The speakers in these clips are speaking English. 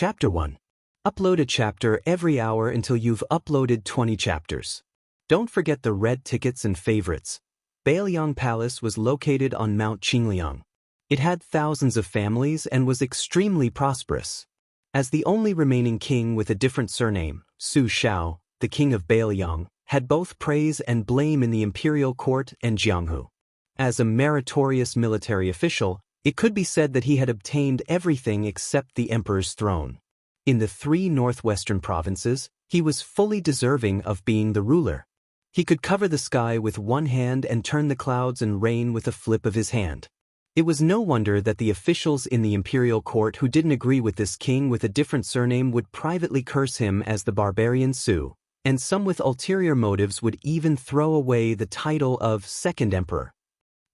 Chapter 1. Upload a chapter every hour until you've uploaded 20 chapters. Don't forget the red tickets and favorites. Bailiang Palace was located on Mount Qingliang. It had thousands of families and was extremely prosperous. As the only remaining king with a different surname, Su Shao, the king of Bailiang, had both praise and blame in the imperial court and Jianghu. As a meritorious military official, it could be said that he had obtained everything except the emperor's throne. In the 3 northwestern provinces, he was fully deserving of being the ruler. He could cover the sky with one hand and turn the clouds and rain with a flip of his hand. It was no wonder that the officials in the imperial court who didn't agree with this king with a different surname would privately curse him as the barbarian Su, and some with ulterior motives would even throw away the title of second emperor.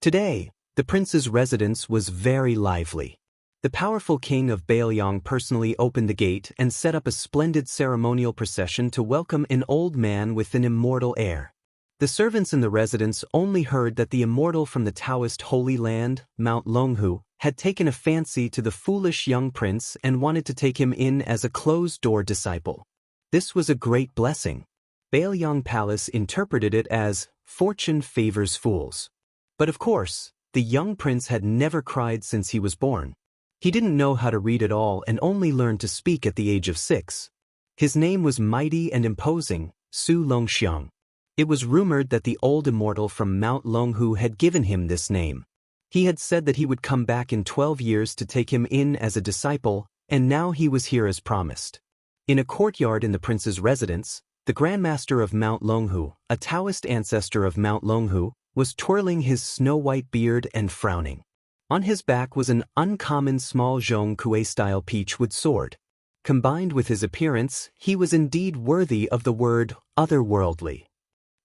Today, the prince's residence was very lively. The powerful king of Bailiang personally opened the gate and set up a splendid ceremonial procession to welcome an old man with an immortal air. The servants in the residence only heard that the immortal from the Taoist Holy Land, Mount Longhu, had taken a fancy to the foolish young prince and wanted to take him in as a closed-door disciple. This was a great blessing. Bailiang Palace interpreted it as, "Fortune favors fools." But of course, the young prince had never cried since he was born. He didn't know how to read at all and only learned to speak at the age of 6. His name was mighty and imposing, Su Longxiang. It was rumored that the old immortal from Mount Longhu had given him this name. He had said that he would come back in 12 years to take him in as a disciple, and now he was here as promised. In a courtyard in the prince's residence, the Grandmaster of Mount Longhu, a Taoist ancestor of Mount Longhu, was twirling his snow-white beard and frowning. On his back was an uncommon small Zhong Kuei-style peachwood sword. Combined with his appearance, he was indeed worthy of the word otherworldly.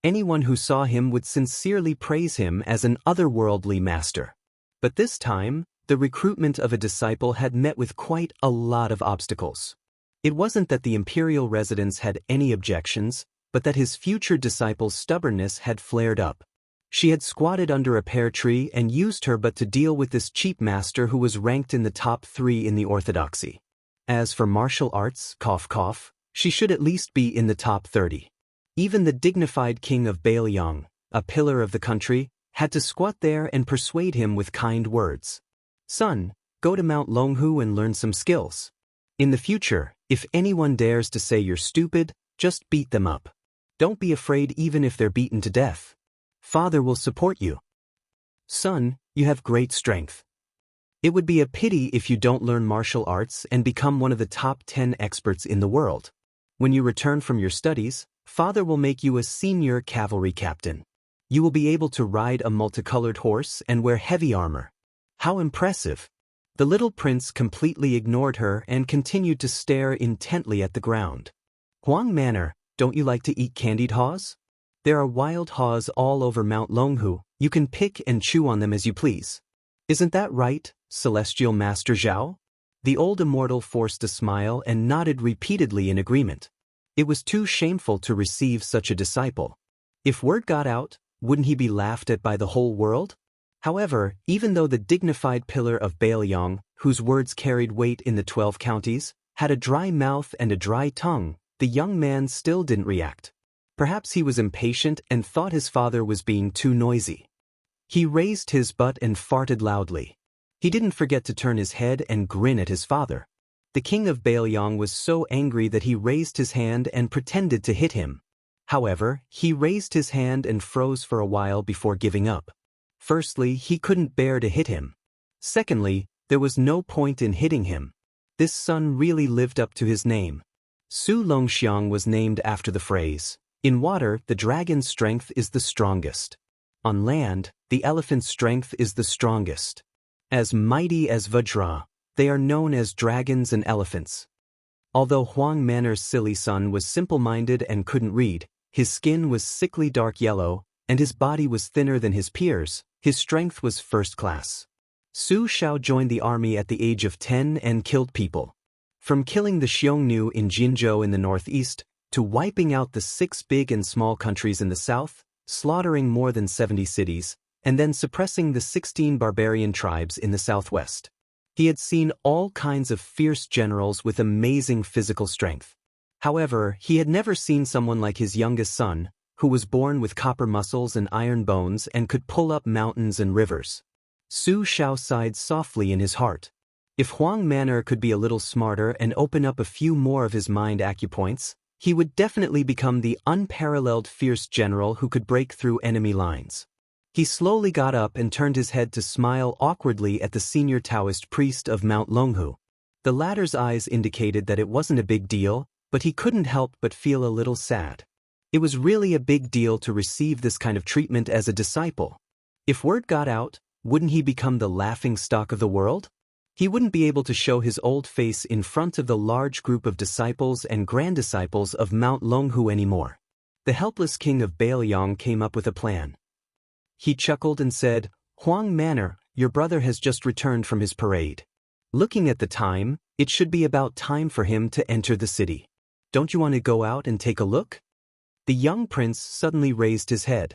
Anyone who saw him would sincerely praise him as an otherworldly master. But this time, the recruitment of a disciple had met with quite a lot of obstacles. It wasn't that the imperial residents had any objections, but that his future disciple's stubbornness had flared up. She had squatted under a pear tree and used her but to deal with this cheap master who was ranked in the top 3 in the orthodoxy. As for martial arts, she should at least be in the top 30. Even the dignified king of Bailiang, a pillar of the country, had to squat there and persuade him with kind words. "Son, go to Mount Longhu and learn some skills. In the future, if anyone dares to say you're stupid, just beat them up. Don't be afraid even if they're beaten to death. Father will support you. Son, you have great strength. It would be a pity if you don't learn martial arts and become one of the top 10 experts in the world. When you return from your studies, Father will make you a senior cavalry captain. You will be able to ride a multicolored horse and wear heavy armor." How impressive! The little prince completely ignored her and continued to stare intently at the ground. "Huang Manor, don't you like to eat candied haws? There are wild haws all over Mount Longhu. You can pick and chew on them as you please. Isn't that right, Celestial Master Zhao?" The old immortal forced a smile and nodded repeatedly in agreement. It was too shameful to receive such a disciple. If word got out, wouldn't he be laughed at by the whole world? However, even though the dignified pillar of Bailiang, whose words carried weight in the 12 counties, had a dry mouth and a dry tongue, the young man still didn't react. Perhaps he was impatient and thought his father was being too noisy. He raised his butt and farted loudly. He didn't forget to turn his head and grin at his father. The king of Bailiang was so angry that he raised his hand and pretended to hit him. However, he raised his hand and froze for a while before giving up. Firstly, he couldn't bear to hit him. Secondly, there was no point in hitting him. This son really lived up to his name. Su Longxiang was named after the phrase, "In water, the dragon's strength is the strongest. On land, the elephant's strength is the strongest. As mighty as Vajra, they are known as dragons and elephants." Although Huang Manor's silly son was simple-minded and couldn't read, his skin was sickly dark yellow, and his body was thinner than his peers, his strength was first class. Su Shao joined the army at the age of 10 and killed people. From killing the Xiongnu in Jinzhou in the northeast, to wiping out the 6 big and small countries in the south, slaughtering more than 70 cities, and then suppressing the 16 barbarian tribes in the southwest. He had seen all kinds of fierce generals with amazing physical strength. However, he had never seen someone like his youngest son, who was born with copper muscles and iron bones and could pull up mountains and rivers. Su Xiao sighed softly in his heart. If Huang Manor could be a little smarter and open up a few more of his mind acupoints, he would definitely become the unparalleled fierce general who could break through enemy lines. He slowly got up and turned his head to smile awkwardly at the senior Taoist priest of Mount Longhu. The latter's eyes indicated that it wasn't a big deal, but he couldn't help but feel a little sad. It was really a big deal to receive this kind of treatment as a disciple. If word got out, wouldn't he become the laughingstock of the world? He wouldn't be able to show his old face in front of the large group of disciples and grand-disciples of Mount Longhu anymore. The helpless king of Bailiang came up with a plan. He chuckled and said, "Huang Manor, your brother has just returned from his parade. Looking at the time, it should be about time for him to enter the city. Don't you want to go out and take a look?" The young prince suddenly raised his head.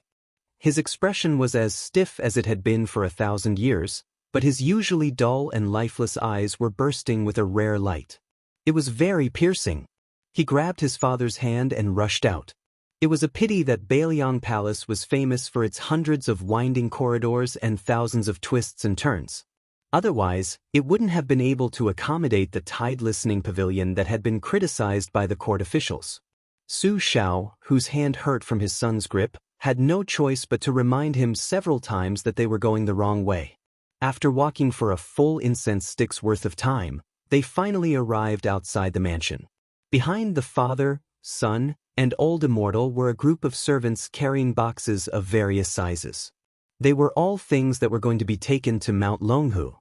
His expression was as stiff as it had been for 1,000 years, but his usually dull and lifeless eyes were bursting with a rare light. It was very piercing. He grabbed his father's hand and rushed out. It was a pity that Bailiang Palace was famous for its hundreds of winding corridors and thousands of twists and turns. Otherwise, it wouldn't have been able to accommodate the tide listening pavilion that had been criticized by the court officials. Su Xiao, whose hand hurt from his son's grip, had no choice but to remind him several times that they were going the wrong way. After walking for a full incense stick's worth of time, they finally arrived outside the mansion. Behind the father, son, and old immortal were a group of servants carrying boxes of various sizes. They were all things that were going to be taken to Mount Longhu.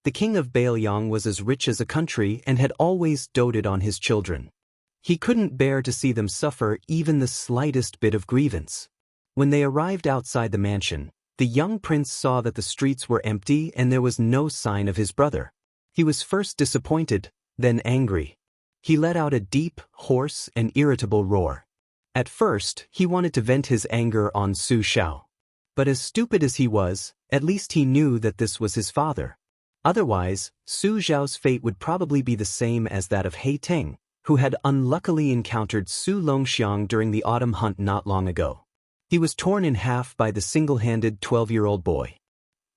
The king of Bailiang was as rich as a country and had always doted on his children. He couldn't bear to see them suffer even the slightest bit of grievance. When they arrived outside the mansion, the young prince saw that the streets were empty and there was no sign of his brother. He was first disappointed, then angry. He let out a deep, hoarse, and irritable roar. At first, he wanted to vent his anger on Su Xiao. But as stupid as he was, at least he knew that this was his father. Otherwise, Su Xiao's fate would probably be the same as that of He Ting, who had unluckily encountered Su Longxiang during the autumn hunt not long ago. He was torn in half by the single-handed 12-year-old boy.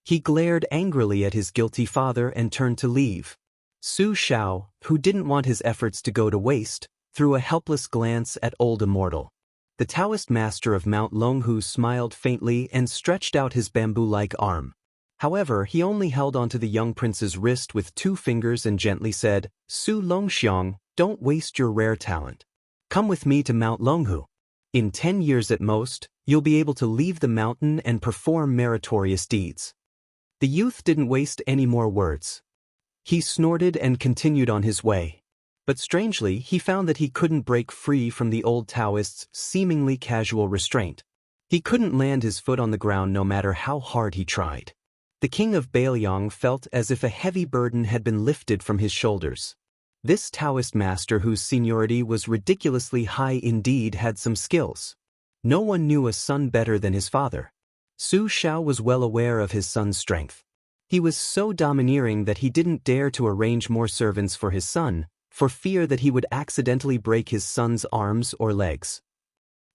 He glared angrily at his guilty father and turned to leave. Su Xiao, who didn't want his efforts to go to waste, threw a helpless glance at old immortal. The Taoist master of Mount Longhu smiled faintly and stretched out his bamboo-like arm. However, he only held onto the young prince's wrist with 2 fingers and gently said, "Su Longxiang, don't waste your rare talent. Come with me to Mount Longhu. In 10 years at most, you'll be able to leave the mountain and perform meritorious deeds." The youth didn't waste any more words. He snorted and continued on his way. But strangely, he found that he couldn't break free from the old Taoist's seemingly casual restraint. He couldn't land his foot on the ground no matter how hard he tried. The king of Bailiang felt as if a heavy burden had been lifted from his shoulders. This Taoist master, whose seniority was ridiculously high indeed, had some skills. No one knew a son better than his father. Su Xiao was well aware of his son's strength. He was so domineering that he didn't dare to arrange more servants for his son, for fear that he would accidentally break his son's arms or legs.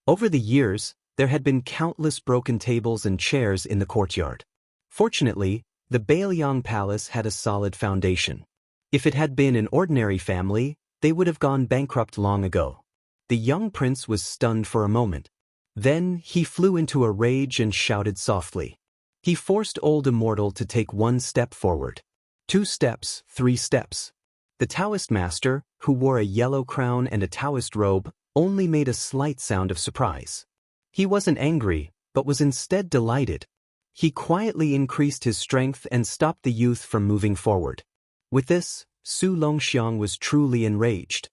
Over the years, there had been countless broken tables and chairs in the courtyard. Fortunately, the Bailiang Palace had a solid foundation. If it had been an ordinary family, they would have gone bankrupt long ago. The young prince was stunned for a moment. Then he flew into a rage and shouted softly. He forced old immortal to take 1 step forward. 2 steps, 3 steps. The Taoist master, who wore a yellow crown and a Taoist robe, only made a slight sound of surprise. He wasn't angry, but was instead delighted. He quietly increased his strength and stopped the youth from moving forward. With this, Su Longxiang was truly enraged.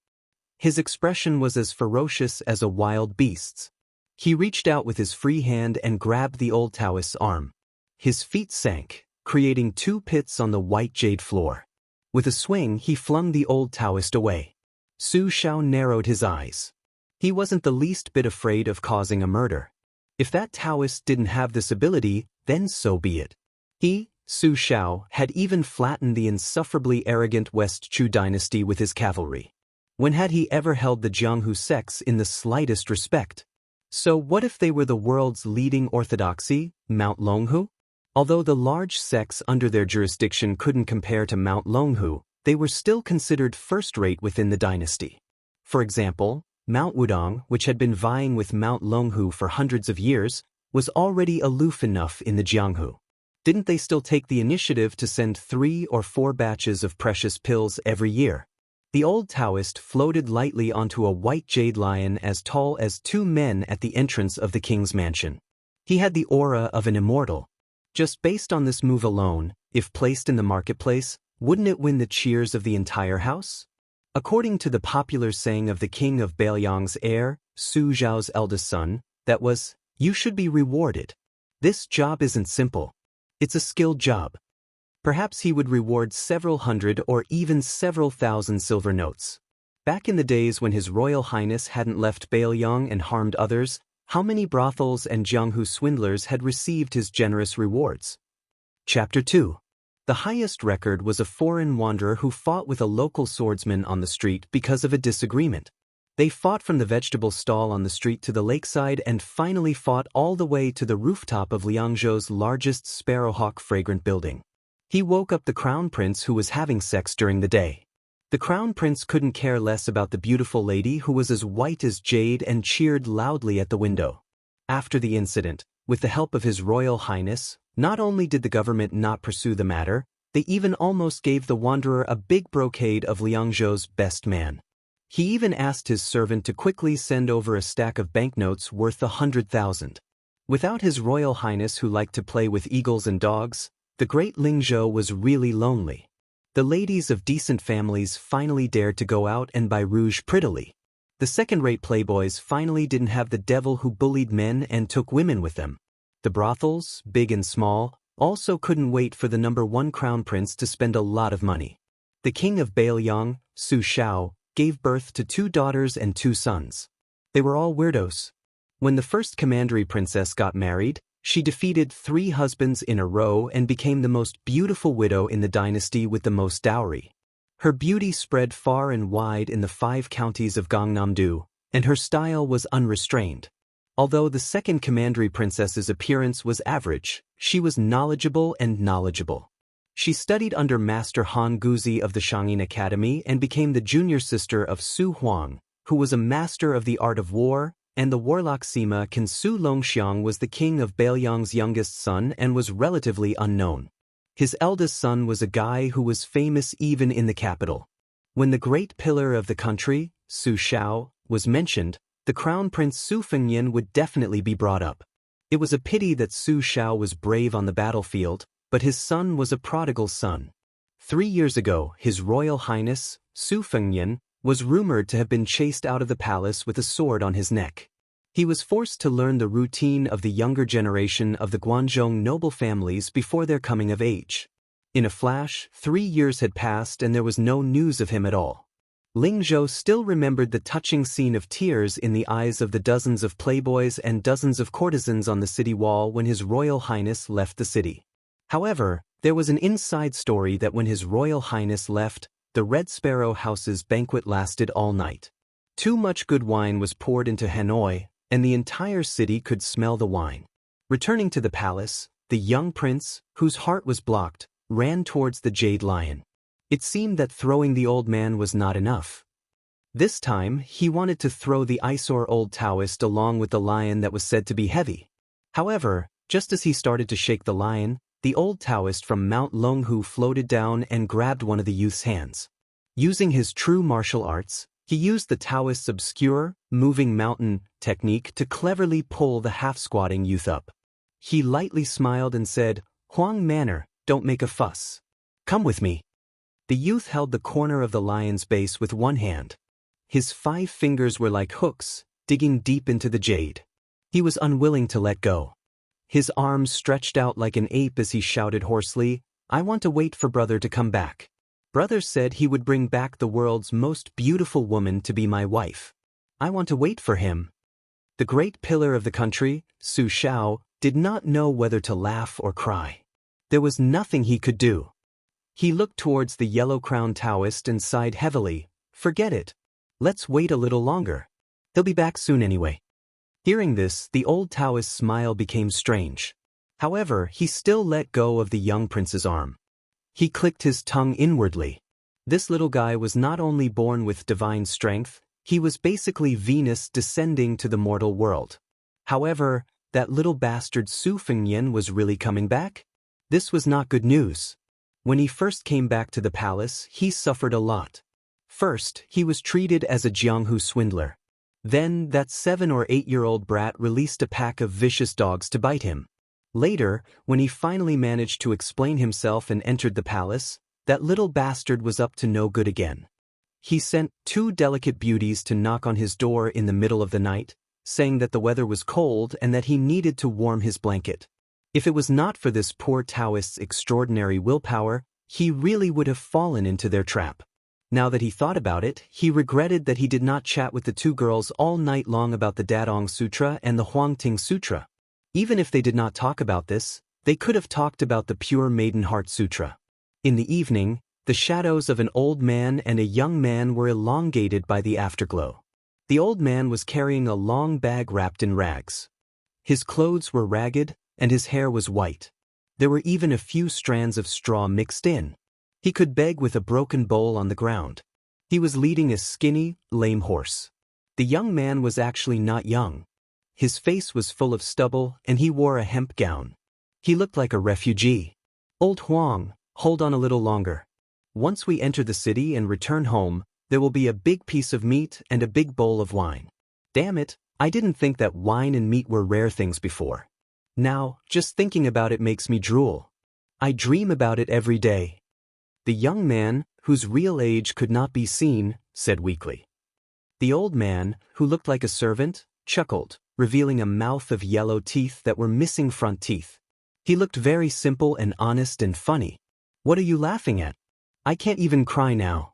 His expression was as ferocious as a wild beast's. He reached out with his free hand and grabbed the old Taoist's arm. His feet sank, creating 2 pits on the white jade floor. With a swing, he flung the old Taoist away. Su Xiao narrowed his eyes. He wasn't the least bit afraid of causing a murder. If that Taoist didn't have this ability, then so be it. He, Su Xiao, had even flattened the insufferably arrogant West Chu dynasty with his cavalry. When had he ever held the Jianghu sects in the slightest respect? So what if they were the world's leading orthodoxy, Mount Longhu? Although the large sects under their jurisdiction couldn't compare to Mount Longhu, they were still considered first-rate within the dynasty. For example, Mount Wudong, which had been vying with Mount Longhu for hundreds of years, was already aloof enough in the Jianghu. Didn't they still take the initiative to send 3 or 4 batches of precious pills every year? The old Taoist floated lightly onto a white jade lion as tall as 2 men at the entrance of the king's mansion. He had the aura of an immortal. Just based on this move alone, if placed in the marketplace, wouldn't it win the cheers of the entire house? According to the popular saying of the king of Bailiang's heir, Su Zhao's eldest son, that was, "You should be rewarded. This job isn't simple. It's a skilled job." Perhaps he would reward several hundred or even several thousand silver notes. Back in the days when His Royal Highness hadn't left Bailiang and harmed others, how many brothels and Jianghu swindlers had received his generous rewards? Chapter 2. The highest record was a foreign wanderer who fought with a local swordsman on the street because of a disagreement. They fought from the vegetable stall on the street to the lakeside and finally fought all the way to the rooftop of Liangzhou's largest sparrowhawk fragrant building. He woke up the crown prince who was having sex during the day. The crown prince couldn't care less about the beautiful lady who was as white as jade and cheered loudly at the window. After the incident, with the help of His Royal Highness, not only did the government not pursue the matter, they even almost gave the wanderer a big brocade of Liangzhou's best man. He even asked his servant to quickly send over a stack of banknotes worth 100,000. Without His Royal Highness who liked to play with eagles and dogs, the great Lingzhou was really lonely. The ladies of decent families finally dared to go out and buy rouge prettily. The second-rate playboys finally didn't have the devil who bullied men and took women with them. The brothels, big and small, also couldn't wait for the #1 crown prince to spend a lot of money. The king of Bailiang, Su Xiao, gave birth to 2 daughters and 2 sons. They were all weirdos. When the first commandery princess got married, she defeated 3 husbands in a row and became the most beautiful widow in the dynasty with the most dowry. Her beauty spread far and wide in the 5 counties of Gangnam-do, and her style was unrestrained. Although the second commandery princess's appearance was average, she was knowledgeable. She studied under Master Han Guzi of the Shangyin Academy and became the junior sister of Su Huang, who was a master of the art of war, and the warlock Sima Kin Su Longxiang was the king of Bailiang's youngest son and was relatively unknown. His eldest son was a guy who was famous even in the capital. When the great pillar of the country, Su Xiao, was mentioned, the crown prince Su Fengyan would definitely be brought up. It was a pity that Su Xiao was brave on the battlefield, but his son was a prodigal son. 3 years ago, His Royal Highness, Su Fengyan, was rumored to have been chased out of the palace with a sword on his neck. He was forced to learn the routine of the younger generation of the Guanzhong noble families before their coming of age. In a flash, 3 years had passed and there was no news of him at all. Lingzhou still remembered the touching scene of tears in the eyes of the dozens of playboys and dozens of courtesans on the city wall when His Royal Highness left the city. However, there was an inside story that when His Royal Highness left, the Red Sparrow House's banquet lasted all night. Too much good wine was poured into Hanoi, and the entire city could smell the wine. Returning to the palace, the young prince, whose heart was blocked, ran towards the Jade Lion. It seemed that throwing the old man was not enough. This time, he wanted to throw the eyesore old Taoist along with the lion that was said to be heavy. However, just as he started to shake the lion, the old Taoist from Mount Longhu floated down and grabbed one of the youth's hands. Using his true martial arts, he used the Taoist's obscure, moving mountain technique to cleverly pull the half-squatting youth up. He lightly smiled and said, "Huang Manor, don't make a fuss. Come with me." The youth held the corner of the lion's base with one hand. His 5 fingers were like hooks, digging deep into the jade. He was unwilling to let go. His arms stretched out like an ape as he shouted hoarsely, "I want to wait for brother to come back. Brother said he would bring back the world's most beautiful woman to be my wife. I want to wait for him." The great pillar of the country, Su Xiao, did not know whether to laugh or cry. There was nothing he could do. He looked towards the yellow-crowned Taoist and sighed heavily. Forget it. Let's wait a little longer. He'll be back soon anyway. Hearing this, the old Taoist's smile became strange. However, he still let go of the young prince's arm. He clicked his tongue inwardly. This little guy was not only born with divine strength, he was basically Venus descending to the mortal world. However, that little bastard Su Fengnian was really coming back? This was not good news. When he first came back to the palace, he suffered a lot. First, he was treated as a Jianghu swindler. Then, that 7 or 8-year-old brat released a pack of vicious dogs to bite him. Later, when he finally managed to explain himself and entered the palace, that little bastard was up to no good again. He sent 2 delicate beauties to knock on his door in the middle of the night, saying that the weather was cold and that he needed to warm his blanket. If it was not for this poor Taoist's extraordinary willpower, he really would have fallen into their trap. Now that he thought about it, he regretted that he did not chat with the 2 girls all night long about the Dadong Sutra and the Huangting Sutra. Even if they did not talk about this, they could have talked about the Pure Maiden Heart Sutra. In the evening, the shadows of an old man and a young man were elongated by the afterglow. The old man was carrying a long bag wrapped in rags. His clothes were ragged, and his hair was white. There were even a few strands of straw mixed in. He could beg with a broken bowl on the ground. He was leading a skinny, lame horse. The young man was actually not young. His face was full of stubble, and he wore a hemp gown. He looked like a refugee. Old Huang, hold on a little longer. Once we enter the city and return home, there will be a big piece of meat and a big bowl of wine. Damn it, I didn't think that wine and meat were rare things before. Now, just thinking about it makes me drool. I dream about it every day. The young man, whose real age could not be seen, said weakly. The old man, who looked like a servant, chuckled, revealing a mouth of yellow teeth that were missing front teeth. He looked very simple and honest and funny. What are you laughing at? I can't even cry now.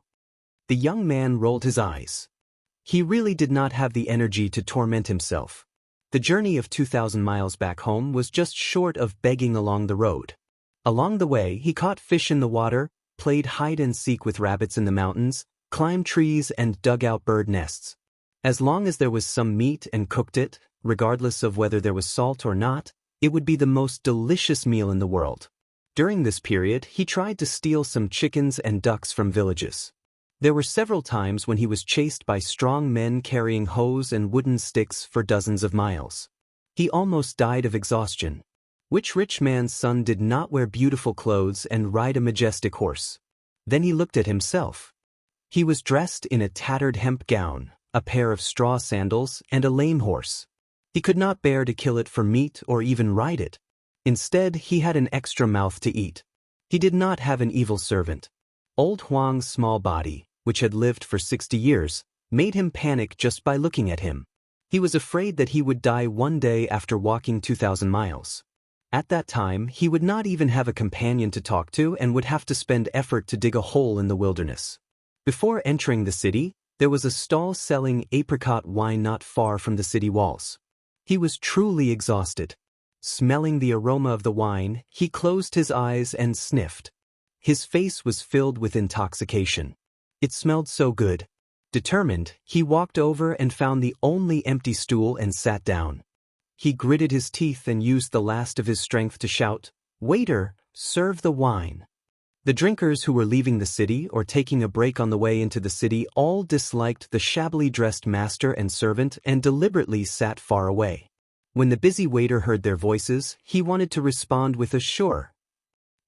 The young man rolled his eyes. He really did not have the energy to torment himself. The journey of 2,000 miles back home was just short of begging along the road. Along the way, he caught fish in the water, played hide-and-seek with rabbits in the mountains, climbed trees and dug out bird nests. As long as there was some meat and cooked it, regardless of whether there was salt or not, it would be the most delicious meal in the world. During this period, he tried to steal some chickens and ducks from villages. There were several times when he was chased by strong men carrying hoes and wooden sticks for dozens of miles. He almost died of exhaustion. Which rich man's son did not wear beautiful clothes and ride a majestic horse? Then he looked at himself. He was dressed in a tattered hemp gown, a pair of straw sandals, and a lame horse. He could not bear to kill it for meat or even ride it. Instead, he had an extra mouth to eat. He did not have an evil servant. Old Huang's small body, which had lived for 60 years, made him panic just by looking at him. He was afraid that he would die one day after walking 2,000 miles. At that time, he would not even have a companion to talk to and would have to spend effort to dig a hole in the wilderness. Before entering the city, there was a stall selling apricot wine not far from the city walls. He was truly exhausted. Smelling the aroma of the wine, he closed his eyes and sniffed. His face was filled with intoxication. It smelled so good. Determined, he walked over and found the only empty stool and sat down. He gritted his teeth and used the last of his strength to shout, "Waiter, serve the wine." The drinkers who were leaving the city or taking a break on the way into the city all disliked the shabbily dressed master and servant and deliberately sat far away. When the busy waiter heard their voices, he wanted to respond with a "sure."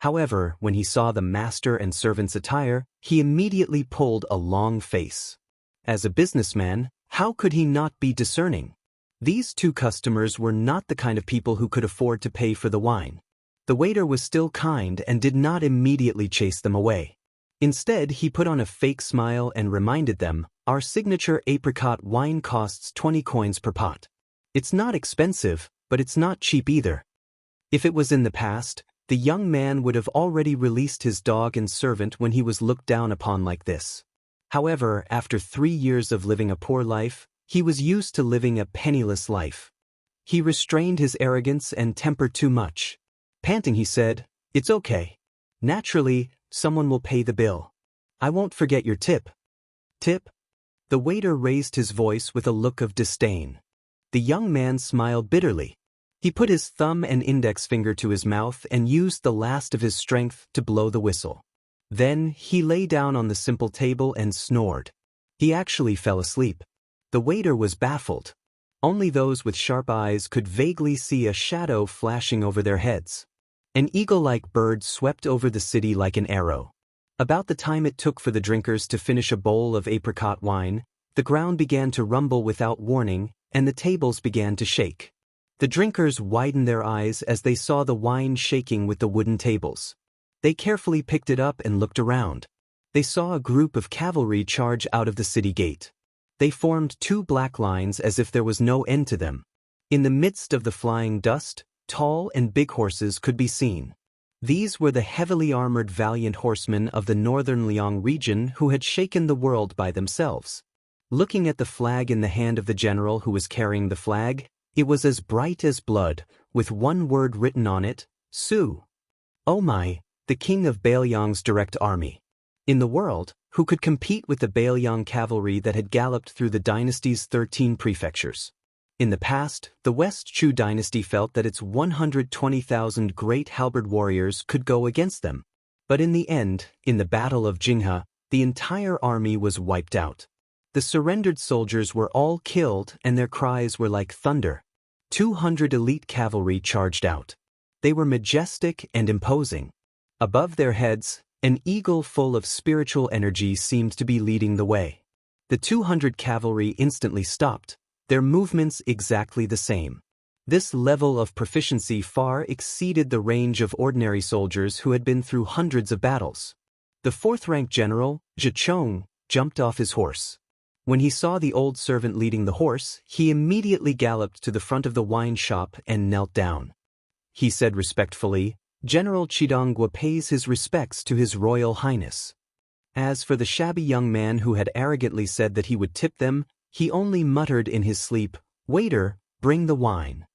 However, when he saw the master and servant's attire, he immediately pulled a long face. As a businessman, how could he not be discerning? These 2 customers were not the kind of people who could afford to pay for the wine. The waiter was still kind and did not immediately chase them away. Instead, he put on a fake smile and reminded them, "Our signature apricot wine costs 20 coins per pot. It's not expensive, but it's not cheap either." If it was in the past, the young man would have already released his dog and servant when he was looked down upon like this. However, after 3 years of living a poor life, he was used to living a penniless life. He restrained his arrogance and temper too much. Panting, he said, It's okay. Naturally, someone will pay the bill. I won't forget your tip. Tip? The waiter raised his voice with a look of disdain. The young man smiled bitterly. He put his thumb and index finger to his mouth and used the last of his strength to blow the whistle. Then he lay down on the simple table and snored. He actually fell asleep. The waiter was baffled. Only those with sharp eyes could vaguely see a shadow flashing over their heads. An eagle-like bird swept over the city like an arrow. About the time it took for the drinkers to finish a bowl of apricot wine, the ground began to rumble without warning, and the tables began to shake. The drinkers widened their eyes as they saw the wine shaking with the wooden tables. They carefully picked it up and looked around. They saw a group of cavalry charge out of the city gate. They formed two black lines as if there was no end to them. In the midst of the flying dust, tall and big horses could be seen. These were the heavily armored valiant horsemen of the northern Liang region who had shaken the world by themselves. Looking at the flag in the hand of the general who was carrying the flag, it was as bright as blood, with one word written on it, Su. Oh my, the king of Bailiang's direct army. In the world, who could compete with the Bailiang cavalry that had galloped through the dynasty's 13 prefectures? In the past, the West Chu dynasty felt that its 120,000 great halberd warriors could go against them. But in the end, in the Battle of Jinghe, the entire army was wiped out. The surrendered soldiers were all killed and their cries were like thunder. 200 elite cavalry charged out. They were majestic and imposing. Above their heads, an eagle full of spiritual energy seemed to be leading the way. The 200 cavalry instantly stopped, their movements exactly the same. This level of proficiency far exceeded the range of ordinary soldiers who had been through hundreds of battles. The fourth-ranked general, Zhicheng, jumped off his horse. When he saw the old servant leading the horse, he immediately galloped to the front of the wine shop and knelt down. He said respectfully, General Chidongwa pays his respects to His Royal Highness. As for the shabby young man who had arrogantly said that he would tip them, he only muttered in his sleep, Waiter, bring the wine.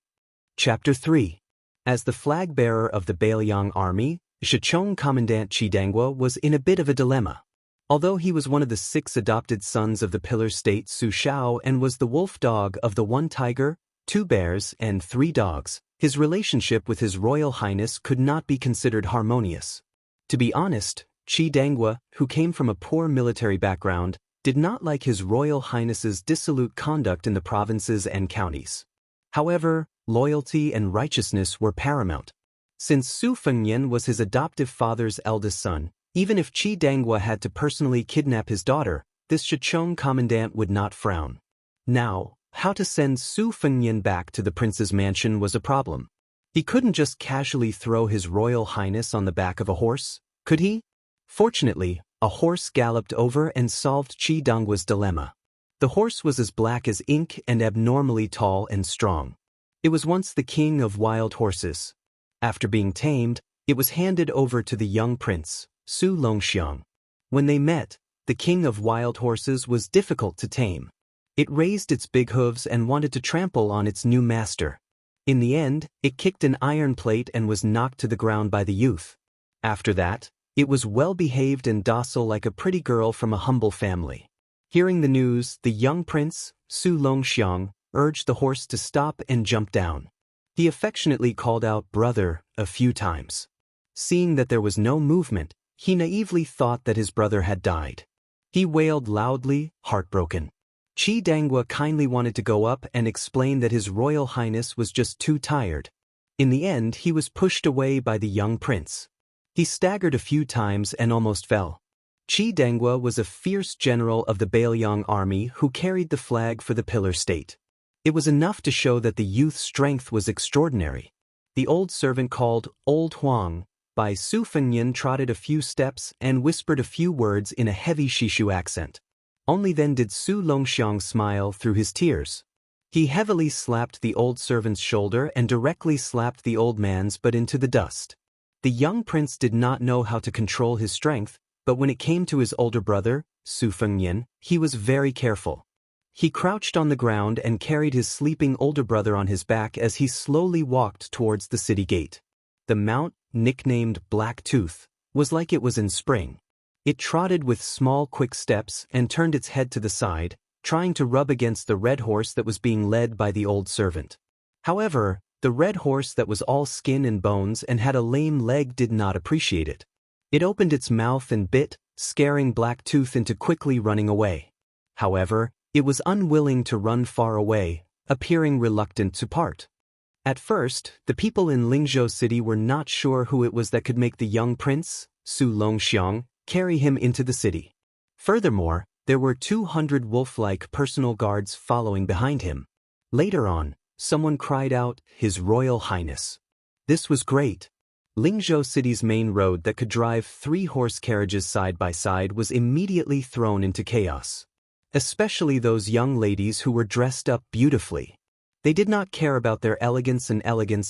Chapter 3. As the flag-bearer of the Bailiang army, Zhicheng Commandant Chidongwa was in a bit of a dilemma. Although he was one of the 6 adopted sons of the pillar state Su Shao and was the wolf dog of the 1 tiger, 2 bears, and 3 dogs, his relationship with His Royal Highness could not be considered harmonious. To be honest, Chidongwa, who came from a poor military background, did not like His Royal Highness's dissolute conduct in the provinces and counties. However, loyalty and righteousness were paramount. Since Su Fengnian was his adoptive father's eldest son, even if Chidongwa had to personally kidnap his daughter, this Zhicheng commandant would not frown. Now, how to send Su Fengnian back to the prince's mansion was a problem. He couldn't just casually throw His Royal Highness on the back of a horse, could he? Fortunately, a horse galloped over and solved Chidongwa's dilemma. The horse was as black as ink and abnormally tall and strong. It was once the king of wild horses. After being tamed, it was handed over to the young prince, Su Longxiang. When they met, the king of wild horses was difficult to tame. It raised its big hooves and wanted to trample on its new master. In the end, it kicked an iron plate and was knocked to the ground by the youth. After that, it was well-behaved and docile like a pretty girl from a humble family. Hearing the news, the young prince, Su Longxiang, urged the horse to stop and jump down. He affectionately called out "brother" a few times. Seeing that there was no movement, he naively thought that his brother had died. He wailed loudly, heartbroken. Chidongwa kindly wanted to go up and explain that His Royal Highness was just too tired. In the end, he was pushed away by the young prince. He staggered a few times and almost fell. Chidongwa was a fierce general of the Bailiang army who carried the flag for the pillar state. It was enough to show that the youth's strength was extraordinary. The old servant called Old Huang by Su Fengnian trotted a few steps and whispered a few words in a heavy Shishu accent. Only then did Su Longxiang smile through his tears. He heavily slapped the old servant's shoulder and directly slapped the old man's butt into the dust. The young prince did not know how to control his strength, but when it came to his older brother, Su Fengnian, he was very careful. He crouched on the ground and carried his sleeping older brother on his back as he slowly walked towards the city gate. The Mount nicknamed Black Tooth, was like it was in spring. It trotted with small quick steps and turned its head to the side, trying to rub against the red horse that was being led by the old servant. However, the red horse that was all skin and bones and had a lame leg did not appreciate it. It opened its mouth and bit, scaring Black Tooth into quickly running away. However, it was unwilling to run far away, appearing reluctant to part. At first, the people in Lingzhou City were not sure who it was that could make the young prince, Su Longxiang, carry him into the city. Furthermore, there were 200 wolf-like personal guards following behind him. Later on, someone cried out, "His Royal Highness." This was great. Lingzhou City's main road that could drive 3 horse carriages side by side was immediately thrown into chaos. Especially those young ladies who were dressed up beautifully. They did not care about their elegance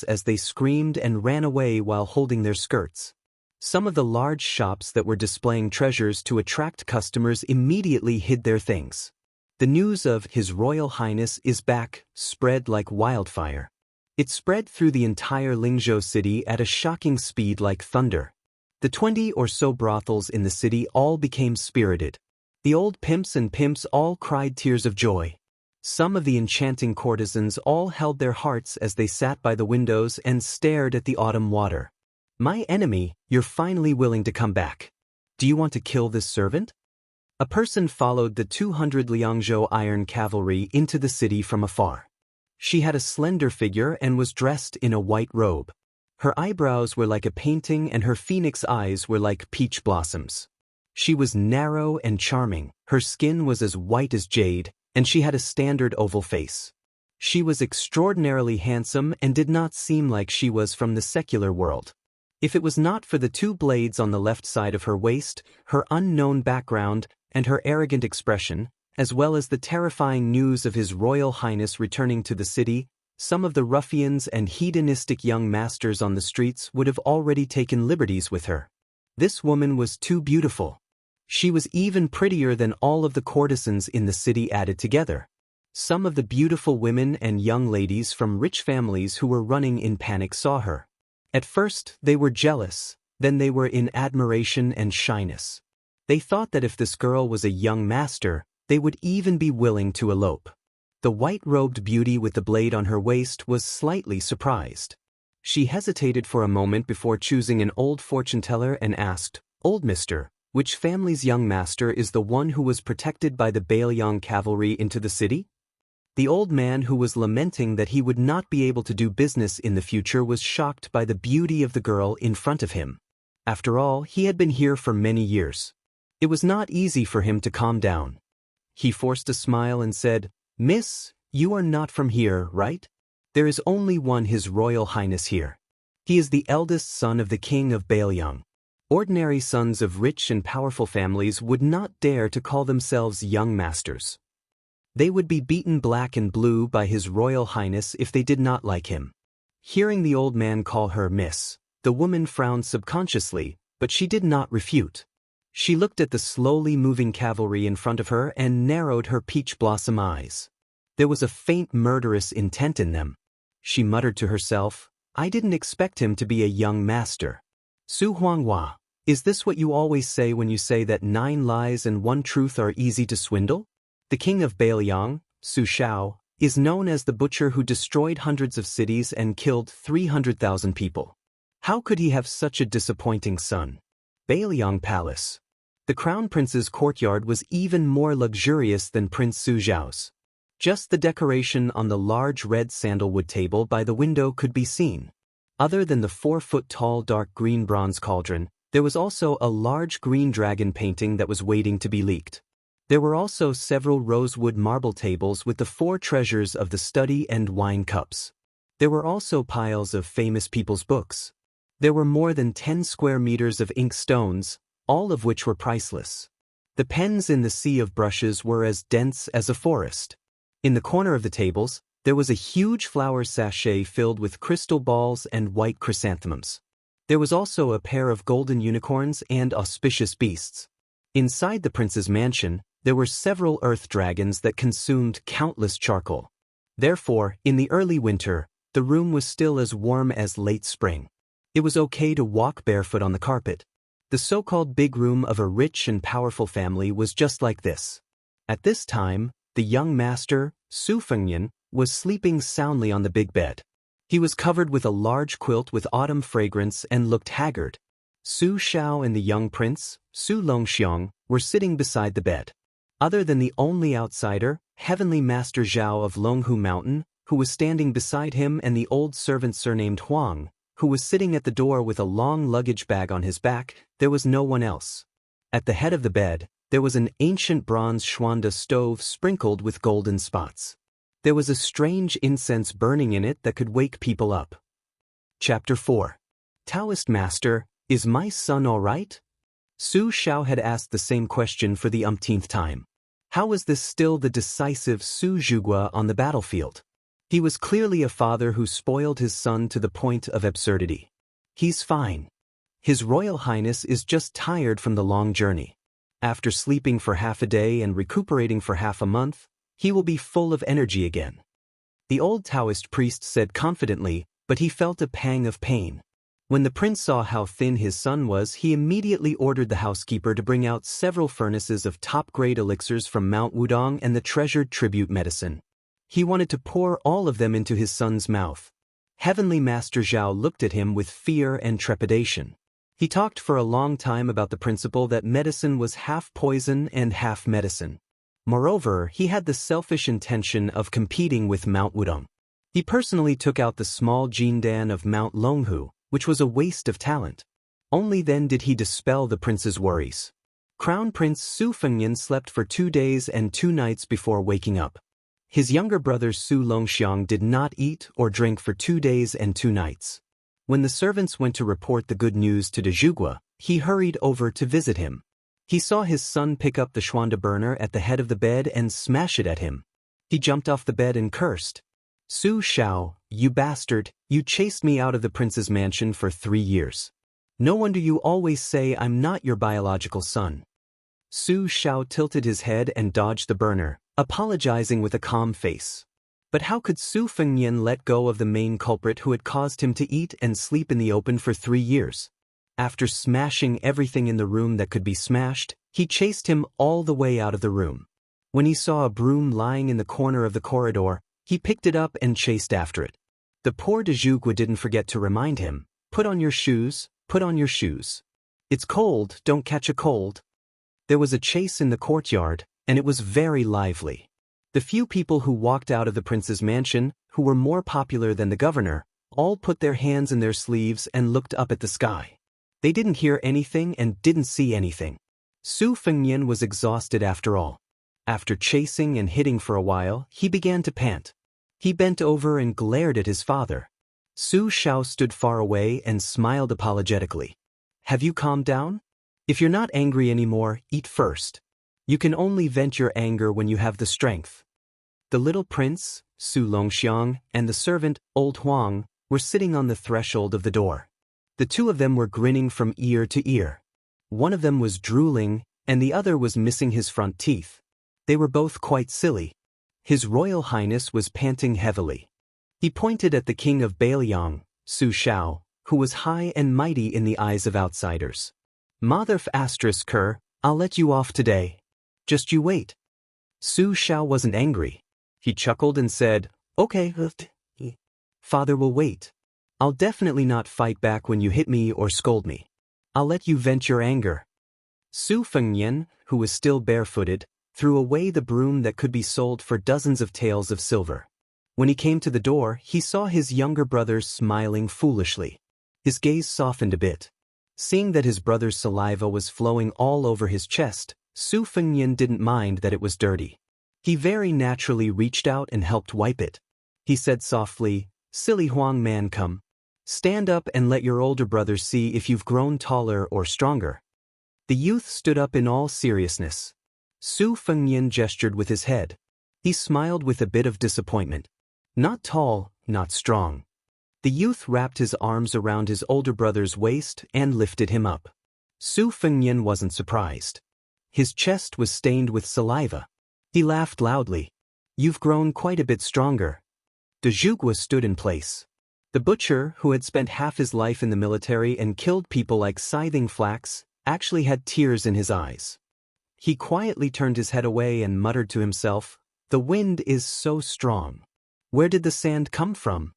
as they screamed and ran away while holding their skirts. Some of the large shops that were displaying treasures to attract customers immediately hid their things. The news of His Royal Highness is back spread like wildfire. It spread through the entire Lingzhou City at a shocking speed like thunder. The 20 or so brothels in the city all became spirited. The old pimps and pimps all cried tears of joy. Some of the enchanting courtesans all held their hearts as they sat by the windows and stared at the autumn water. "My enemy, you're finally willing to come back. Do you want to kill this servant?" A person followed the 200 Liangzhou iron cavalry into the city from afar. She had a slender figure and was dressed in a white robe. Her eyebrows were like a painting and her phoenix eyes were like peach blossoms. She was narrow and charming, her skin was as white as jade, and she had a standard oval face. She was extraordinarily handsome and did not seem like she was from the secular world. If it was not for the 2 blades on the left side of her waist, her unknown background, and her arrogant expression, as well as the terrifying news of His Royal Highness returning to the city, some of the ruffians and hedonistic young masters on the streets would have already taken liberties with her. This woman was too beautiful. She was even prettier than all of the courtesans in the city added together. Some of the beautiful women and young ladies from rich families who were running in panic saw her. At first, they were jealous, then they were in admiration and shyness. They thought that if this girl was a young master, they would even be willing to elope. The white-robed beauty with the blade on her waist was slightly surprised. She hesitated for a moment before choosing an old fortune-teller and asked, "Old mister, which family's young master is the one who was protected by the Bailiang cavalry into the city?" The old man who was lamenting that he would not be able to do business in the future was shocked by the beauty of the girl in front of him. After all, he had been here for many years. It was not easy for him to calm down. He forced a smile and said, "Miss, you are not from here, right? There is only one His Royal Highness here. He is the eldest son of the king of Bailiang. Ordinary sons of rich and powerful families would not dare to call themselves young masters. They would be beaten black and blue by His Royal Highness if they did not like him." Hearing the old man call her Miss, the woman frowned subconsciously, but she did not refute. She looked at the slowly moving cavalry in front of her and narrowed her peach blossom eyes. There was a faint murderous intent in them. She muttered to herself, "I didn't expect him to be a young master." "Su Huanghua, is this what you always say when you say that 9 lies and 1 truth are easy to swindle? The king of Bailiang, Su Shao, is known as the butcher who destroyed hundreds of cities and killed 300,000 people. How could he have such a disappointing son?" Bailiang Palace. The crown prince's courtyard was even more luxurious than Prince Su Zhao's. Just the decoration on the large red sandalwood table by the window could be seen. Other than the 4-foot-tall dark green bronze cauldron, there was also a large green dragon painting that was waiting to be leaked. There were also several rosewood marble tables with the 4 treasures of the study and wine cups. There were also piles of famous people's books. There were more than 10 square meters of ink stones, all of which were priceless. The pens in the sea of brushes were as dense as a forest. In the corner of the tables, there was a huge flower sachet filled with crystal balls and white chrysanthemums. There was also a pair of golden unicorns and auspicious beasts. Inside the prince's mansion, there were several earth dragons that consumed countless charcoal. Therefore, in the early winter, the room was still as warm as late spring. It was okay to walk barefoot on the carpet. The so-called big room of a rich and powerful family was just like this. At this time, the young master, Su Fengnian, was sleeping soundly on the big bed. He was covered with a large quilt with autumn fragrance and looked haggard. Su Xiao and the young prince, Su Longxiang, were sitting beside the bed. Other than the only outsider, Heavenly Master Zhao of Longhu Mountain, who was standing beside him, and the old servant surnamed Huang, who was sitting at the door with a long luggage bag on his back, there was no one else. At the head of the bed, there was an ancient bronze Xuanda stove sprinkled with golden spots. There was a strange incense burning in it that could wake people up. Chapter 4. Taoist Master, is my son all right? Su Xiao had asked the same question for the umpteenth time. How was this still the decisive Su Zhugua on the battlefield? He was clearly a father who spoiled his son to the point of absurdity. He's fine. His Royal Highness is just tired from the long journey. After sleeping for half a day and recuperating for half a month, he will be full of energy again. The old Taoist priest said confidently, but he felt a pang of pain. When the prince saw how thin his son was, he immediately ordered the housekeeper to bring out several furnaces of top-grade elixirs from Mount Wudong and the treasured tribute medicine. He wanted to pour all of them into his son's mouth. Heavenly Master Zhao looked at him with fear and trepidation. He talked for a long time about the principle that medicine was half poison and half medicine. Moreover, he had the selfish intention of competing with Mount Wudong. He personally took out the small Jindan of Mount Longhu, which was a waste of talent. Only then did he dispel the prince's worries. Crown Prince Su Fengnian slept for 2 days and 2 nights before waking up. His younger brother Su Longxiang did not eat or drink for 2 days and 2 nights. When the servants went to report the good news to de Zhugua, he hurried over to visit him. He saw his son pick up the Xuanda burner at the head of the bed and smash it at him. He jumped off the bed and cursed. Su Xiao, you bastard, you chased me out of the prince's mansion for 3 years. No wonder you always say I'm not your biological son. Su Xiao tilted his head and dodged the burner, apologizing with a calm face. But how could Su Fengnian let go of the main culprit who had caused him to eat and sleep in the open for 3 years? After smashing everything in the room that could be smashed, he chased him all the way out of the room. When he saw a broom lying in the corner of the corridor, he picked it up and chased after it. The poor de Zhugua didn't forget to remind him, put on your shoes, put on your shoes. It's cold, don't catch a cold. There was a chase in the courtyard, and it was very lively. The few people who walked out of the prince's mansion, who were more popular than the governor, all put their hands in their sleeves and looked up at the sky. They didn't hear anything and didn't see anything. Su Fengnian was exhausted after all. After chasing and hitting for a while, he began to pant. He bent over and glared at his father. Su Xiao stood far away and smiled apologetically. Have you calmed down? If you're not angry anymore, eat first. You can only vent your anger when you have the strength. The little prince, Su Longxiang, and the servant, old Huang, were sitting on the threshold of the door. The 2 of them were grinning from ear to ear. One of them was drooling, and the other was missing his front teeth. They were both quite silly. His Royal Highness was panting heavily. He pointed at the king of Bailiang, Su Xiao, who was high and mighty in the eyes of outsiders. Motherf asterisk her, I'll let you off today. Just you wait. Su Xiao wasn't angry. He chuckled and said, okay, father will wait. I'll definitely not fight back when you hit me or scold me. I'll let you vent your anger. Su Fengnian, who was still barefooted, threw away the broom that could be sold for dozens of taels of silver. When he came to the door, he saw his younger brother smiling foolishly. His gaze softened a bit. Seeing that his brother's saliva was flowing all over his chest, Su Fengnian didn't mind that it was dirty. He very naturally reached out and helped wipe it. He said softly, silly Huang man, come. Stand up and let your older brother see if you've grown taller or stronger. The youth stood up in all seriousness. Su Fengnian gestured with his head. He smiled with a bit of disappointment. Not tall, not strong. The youth wrapped his arms around his older brother's waist and lifted him up. Su Fengnian wasn't surprised. His chest was stained with saliva. He laughed loudly. You've grown quite a bit stronger. De Zhugua stood in place. The butcher, who had spent half his life in the military and killed people like scything flax, actually had tears in his eyes. He quietly turned his head away and muttered to himself, "The wind is so strong. Where did the sand come from?"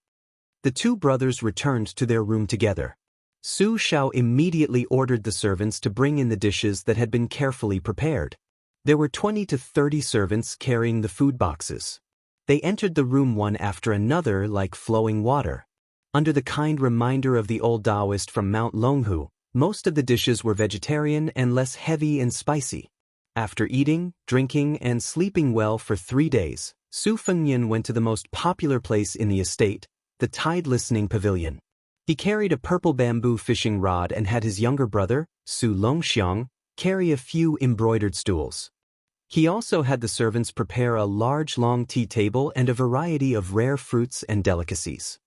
The two brothers returned to their room together. Su Xiao immediately ordered the servants to bring in the dishes that had been carefully prepared. There were 20 to 30 servants carrying the food boxes. They entered the room one after another like flowing water. Under the kind reminder of the old Taoist from Mount Longhu, most of the dishes were vegetarian and less heavy and spicy. After eating, drinking, and sleeping well for 3 days, Su Fengnian went to the most popular place in the estate, the Tide Listening Pavilion. He carried a purple bamboo fishing rod and had his younger brother, Su Longxiang, carry a few embroidered stools. He also had the servants prepare a large long tea table and a variety of rare fruits and delicacies.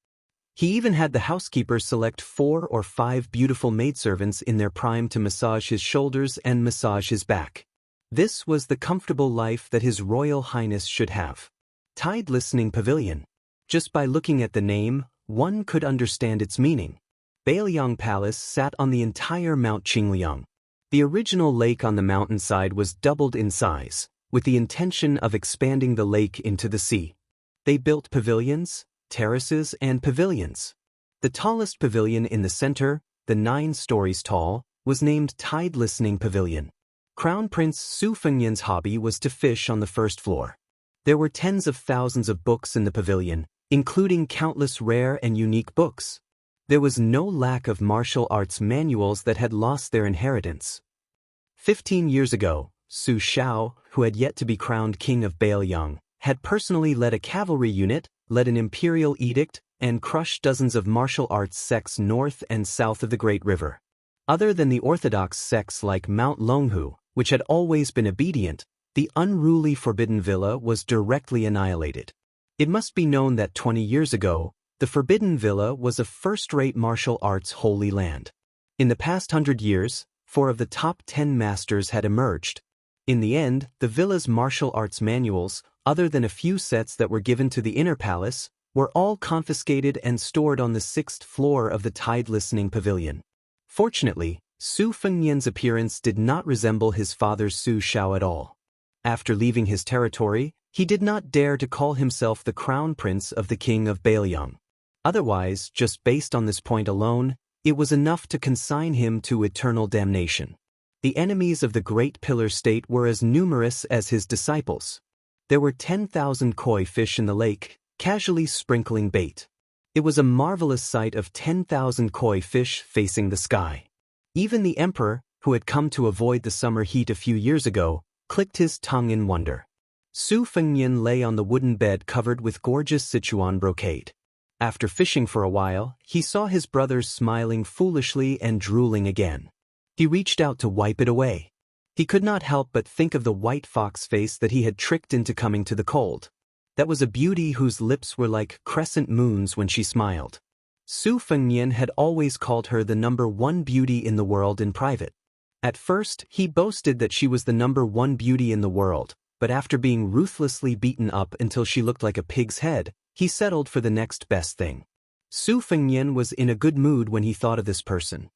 He even had the housekeeper select 4 or 5 beautiful maidservants in their prime to massage his shoulders and massage his back. This was the comfortable life that His Royal Highness should have. Tide Listening Pavilion. Just by looking at the name, one could understand its meaning. Bailiang Palace sat on the entire Mount Qingliang. The original lake on the mountainside was doubled in size, with the intention of expanding the lake into the sea. They built pavilions, terraces, and pavilions. The tallest pavilion in the center, the 9 stories tall, was named Tide Listening Pavilion. Crown Prince Su Fengnian's hobby was to fish on the first floor. There were tens of thousands of books in the pavilion, including countless rare and unique books. There was no lack of martial arts manuals that had lost their inheritance. 15 years ago, Su Xiao, who had yet to be crowned king of Bailiang, had personally led a cavalry unit, led an imperial edict, and crushed dozens of martial arts sects north and south of the Great River. Other than the orthodox sects like Mount Longhu, which had always been obedient, the unruly Forbidden Villa was directly annihilated. It must be known that 20 years ago, the Forbidden Villa was a first-rate martial arts holy land. In the past 100 years, 4 of the top 10 masters had emerged. In the end, the villa's martial arts manuals, other than a few sets that were given to the inner palace, were all confiscated and stored on the 6th floor of the Tide Listening Pavilion. Fortunately, Su Fengnian's appearance did not resemble his father's Su Xiao at all. After leaving his territory, he did not dare to call himself the crown prince of the king of Bailiang. Otherwise, just based on this point alone, it was enough to consign him to eternal damnation. The enemies of the Great Pillar State were as numerous as his disciples. There were 10,000 koi fish in the lake, casually sprinkling bait. It was a marvelous sight of 10,000 koi fish facing the sky. Even the emperor, who had come to avoid the summer heat a few years ago, clicked his tongue in wonder. Su Fengnian lay on the wooden bed covered with gorgeous Sichuan brocade. After fishing for a while, he saw his brothers smiling foolishly and drooling again. He reached out to wipe it away. He could not help but think of the white fox face that he had tricked into coming to the cold. That was a beauty whose lips were like crescent moons when she smiled. Su Fengnian had always called her the #1 beauty in the world in private. At first, he boasted that she was the #1 beauty in the world, but after being ruthlessly beaten up until she looked like a pig's head, he settled for the next best thing. Su Fengnian was in a good mood when he thought of this person.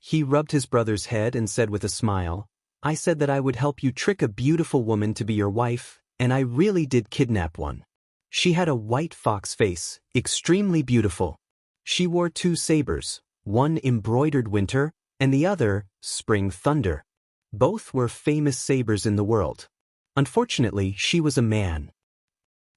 He rubbed his brother's head and said with a smile, "I said that I would help you trick a beautiful woman to be your wife, and I really did kidnap one. She had a white fox face, extremely beautiful. She wore 2 sabers, one embroidered winter, and the other, spring thunder. Both were famous sabers in the world. Unfortunately, she was a man."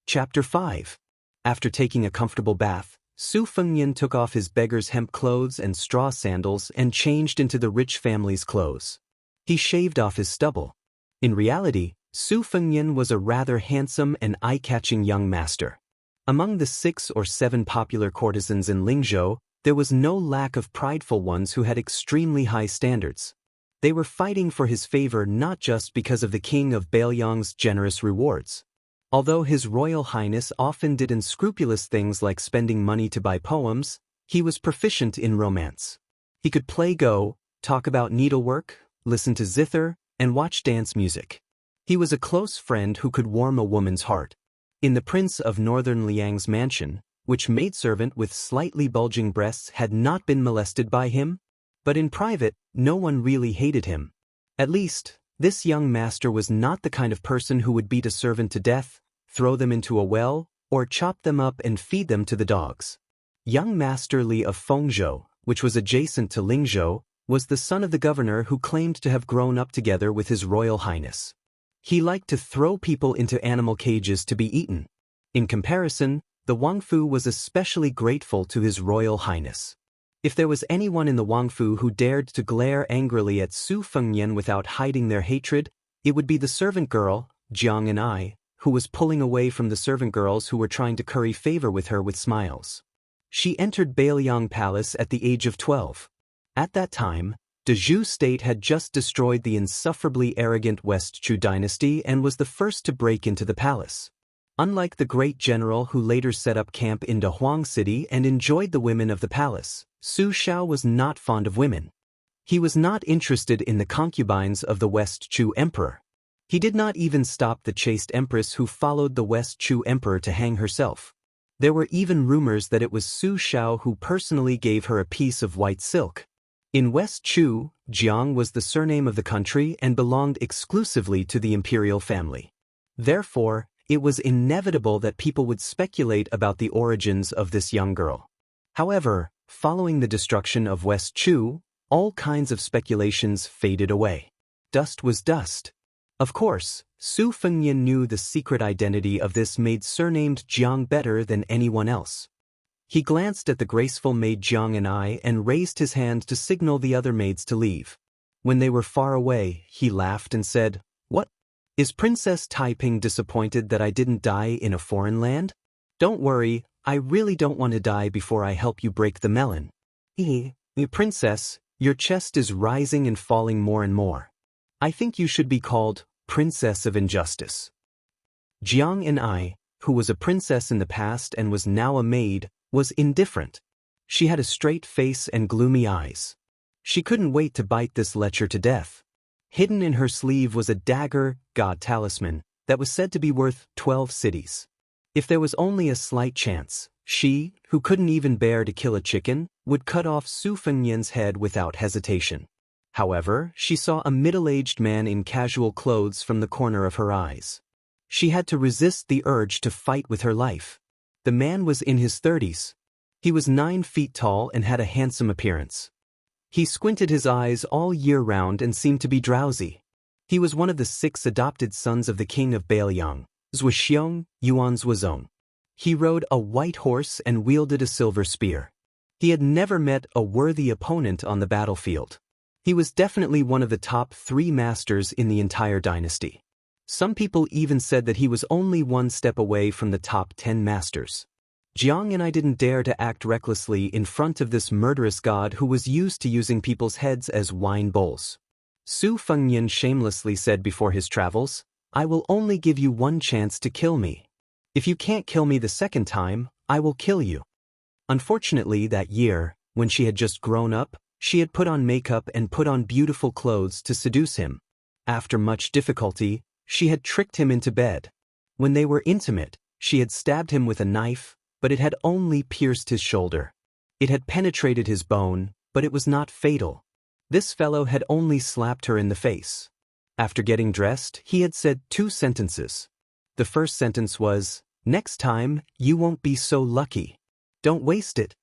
Chapter 5. After taking a comfortable bath, Su Fengnian took off his beggar's hemp clothes and straw sandals and changed into the rich family's clothes. He shaved off his stubble. In reality, Su Fengnian was a rather handsome and eye-catching young master. Among the 6 or 7 popular courtesans in Lingzhou, there was no lack of prideful ones who had extremely high standards. They were fighting for his favor not just because of the king of Bailiang's generous rewards. Although His Royal Highness often did unscrupulous things like spending money to buy poems, he was proficient in romance. He could play Go, talk about needlework, listen to zither, and watch dance music. He was a close friend who could warm a woman's heart. In the Prince of Northern Liang's mansion, which maidservant with slightly bulging breasts had not been molested by him? But in private, no one really hated him. At least, this young master was not the kind of person who would beat a servant to death, throw them into a well, or chop them up and feed them to the dogs. Young Master Li of Fengzhou, which was adjacent to Lingzhou, was the son of the governor who claimed to have grown up together with His Royal Highness. He liked to throw people into animal cages to be eaten. In comparison, the Wangfu was especially grateful to His Royal Highness. If there was anyone in the Wangfu who dared to glare angrily at Su Fengnian without hiding their hatred, it would be the servant girl, Jiang and I, who was pulling away from the servant girls who were trying to curry favor with her with smiles. She entered Bailiang Palace at the age of 12. At that time, the Zhou state had just destroyed the insufferably arrogant West Chu dynasty and was the first to break into the palace. Unlike the great general who later set up camp in Dahuang City and enjoyed the women of the palace, Su Xiao was not fond of women. He was not interested in the concubines of the West Chu emperor. He did not even stop the chaste empress who followed the West Chu emperor to hang herself. There were even rumors that it was Su Xiao who personally gave her a piece of white silk. In West Chu, Jiang was the surname of the country and belonged exclusively to the imperial family. Therefore, it was inevitable that people would speculate about the origins of this young girl. However, following the destruction of West Chu, all kinds of speculations faded away. Dust was dust. Of course, Su Fengnian knew the secret identity of this maid surnamed Jiang better than anyone else. He glanced at the graceful maid Jiang and I and raised his hand to signal the other maids to leave. When they were far away, he laughed and said, "What? Is Princess Taiping disappointed that I didn't die in a foreign land? Don't worry, I really don't want to die before I help you break the melon." Princess, your chest is rising and falling more and more. I think you should be called Princess of Injustice. Jiang and I, who was a princess in the past and was now a maid, was indifferent. She had a straight face and gloomy eyes. She couldn't wait to bite this lecher to death. Hidden in her sleeve was a dagger, god talisman, that was said to be worth 12 cities. If there was only a slight chance, she, who couldn't even bear to kill a chicken, would cut off Su Fengnian's head without hesitation. However, she saw a middle-aged man in casual clothes from the corner of her eyes. She had to resist the urge to fight with her life. The man was in his 30s. He was 9 feet tall and had a handsome appearance. He squinted his eyes all year round and seemed to be drowsy. He was one of the 6 adopted sons of the king of Bailiang, Zhuxiong, Yuan Zhuozong. He rode a white horse and wielded a silver spear. He had never met a worthy opponent on the battlefield. He was definitely one of the top 3 masters in the entire dynasty. Some people even said that he was only 1 step away from the top 10 masters. Jiang and I didn't dare to act recklessly in front of this murderous god who was used to using people's heads as wine bowls. Su Fengnian shamelessly said before his travels, "I will only give you 1 chance to kill me. If you can't kill me the second time, I will kill you." Unfortunately, that year, when she had just grown up, she had put on makeup and put on beautiful clothes to seduce him. After much difficulty, she had tricked him into bed. When they were intimate, she had stabbed him with a knife, but it had only pierced his shoulder. It had penetrated his bone, but it was not fatal. This fellow had only slapped her in the face. After getting dressed, he had said 2 sentences. The first sentence was, "Next time, you won't be so lucky. Don't waste it.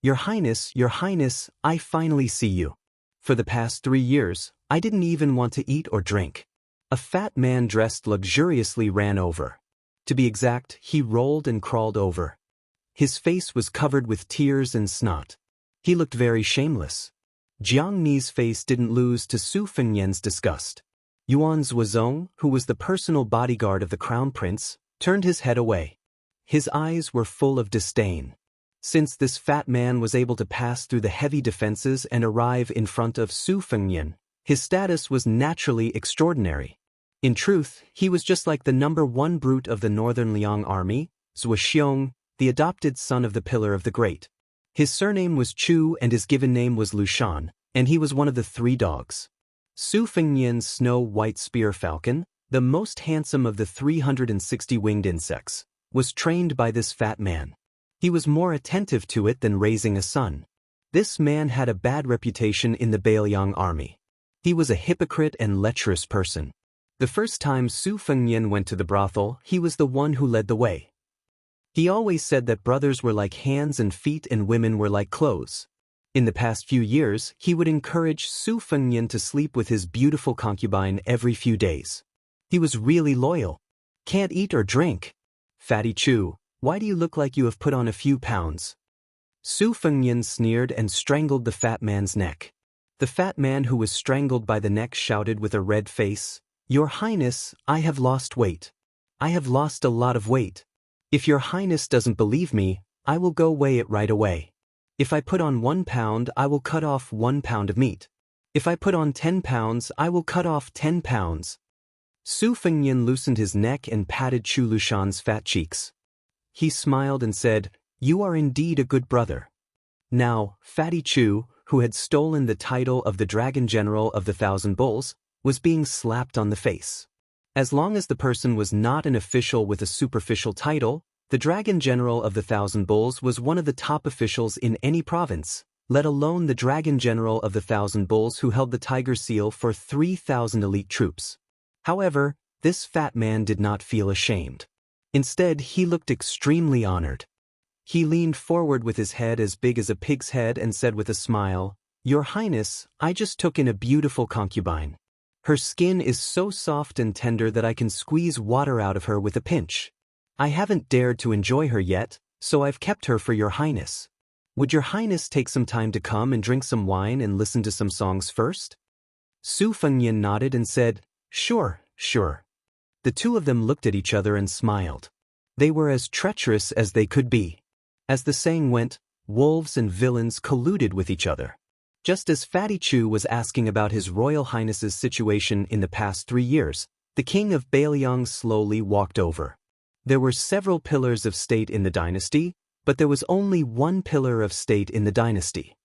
Your Highness, I finally see you. For the past 3 years, I didn't even want to eat or drink." A fat man dressed luxuriously ran over. To be exact, he rolled and crawled over. His face was covered with tears and snot. He looked very shameless. Jiang Ni's face didn't lose to Su Fengnian's disgust. Yuan Zhuozong, who was the personal bodyguard of the crown prince, turned his head away. His eyes were full of disdain. Since this fat man was able to pass through the heavy defenses and arrive in front of Su Fengnian, his status was naturally extraordinary. In truth, he was just like the #1 brute of the Northern Liang army, Zhuxiong, the adopted son of the Pillar of the Great. His surname was Chu and his given name was Lushan, and he was one of the 3 dogs. Su Fengnian's snow-white spear falcon, the most handsome of the 360 winged insects, was trained by this fat man. He was more attentive to it than raising a son. This man had a bad reputation in the Bailiang army. He was a hypocrite and lecherous person. The first time Su Fengnian went to the brothel, he was the one who led the way. He always said that brothers were like hands and feet and women were like clothes. In the past few years, he would encourage Su Fengnian to sleep with his beautiful concubine every few days. He was really loyal. Can't eat or drink. Fatty Chu, why do you look like you have put on a few pounds? Su Fengnian sneered and strangled the fat man's neck. The fat man who was strangled by the neck shouted with a red face, "Your Highness, I have lost weight. I have lost a lot of weight. If your Highness doesn't believe me, I will go weigh it right away. If I put on 1 pound, I will cut off 1 pound of meat. If I put on 10 pounds, I will cut off 10 pounds. Su Fengnian loosened his neck and patted Chu Lushan's fat cheeks. He smiled and said, "You are indeed a good brother." Now, Fatty Chu, who had stolen the title of the Dragon General of the Thousand Bulls, was being slapped on the face. As long as the person was not an official with a superficial title, the Dragon General of the Thousand Bulls was one of the top officials in any province, let alone the Dragon General of the Thousand Bulls who held the Tiger Seal for 3,000 elite troops. However, this fat man did not feel ashamed. Instead, he looked extremely honored. He leaned forward with his head as big as a pig's head and said with a smile, "Your Highness, I just took in a beautiful concubine. Her skin is so soft and tender that I can squeeze water out of her with a pinch. I haven't dared to enjoy her yet, so I've kept her for your Highness. Would your Highness take some time to come and drink some wine and listen to some songs first?" Su Fengnian nodded and said, "Sure, sure." The two of them looked at each other and smiled. They were as treacherous as they could be. As the saying went, wolves and villains colluded with each other. Just as Fatty Chu was asking about His Royal Highness's situation in the past 3 years, the king of Bailiang slowly walked over. There were several pillars of state in the dynasty, but there was only one pillar of state in the dynasty.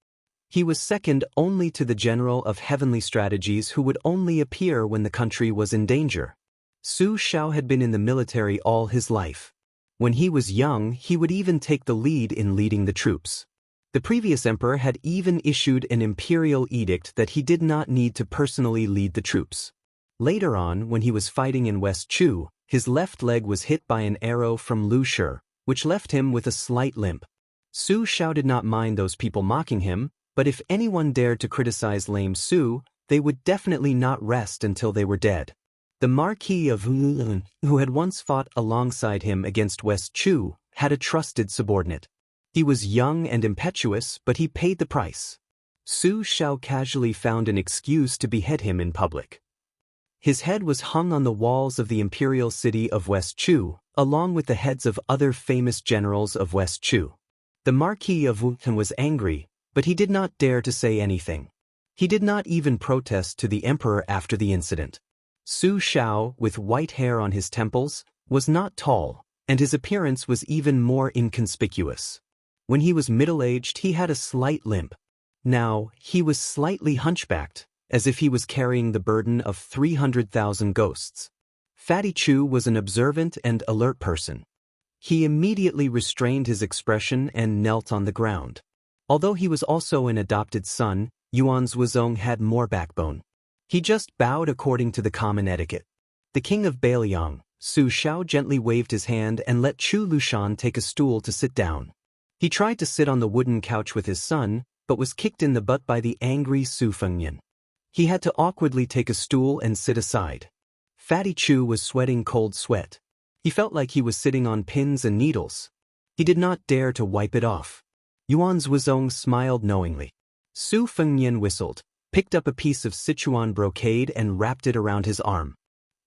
He was second only to the general of heavenly strategies who would only appear when the country was in danger. Su Shao had been in the military all his life. When he was young, he would even take the lead in leading the troops. The previous emperor had even issued an imperial edict that he did not need to personally lead the troops. Later on, when he was fighting in West Chu, his left leg was hit by an arrow from Lu Shi, which left him with a slight limp. Su Shao did not mind those people mocking him, but if anyone dared to criticize lame Su, they would definitely not rest until they were dead. The Marquis of Wuxia, who had once fought alongside him against West Chu, had a trusted subordinate. He was young and impetuous, but he paid the price. Su Shao casually found an excuse to behead him in public. His head was hung on the walls of the imperial city of West Chu, along with the heads of other famous generals of West Chu. The Marquis of Wuxia was angry, but he did not dare to say anything. He did not even protest to the emperor after the incident. Su Shao, with white hair on his temples, was not tall, and his appearance was even more inconspicuous. When he was middle-aged, he had a slight limp. Now, he was slightly hunchbacked, as if he was carrying the burden of 300,000 ghosts. Fatty Chu was an observant and alert person. He immediately restrained his expression and knelt on the ground. Although he was also an adopted son, Yuan Zhuozong had more backbone. He just bowed according to the common etiquette. The king of Bailiang, Su Shao, gently waved his hand and let Chu Lushan take a stool to sit down. He tried to sit on the wooden couch with his son, but was kicked in the butt by the angry Su Fengnian. He had to awkwardly take a stool and sit aside. Fatty Chu was sweating cold sweat. He felt like he was sitting on pins and needles. He did not dare to wipe it off. Yuan Zhuozong smiled knowingly. Su Fengnian whistled, picked up a piece of Sichuan brocade and wrapped it around his arm.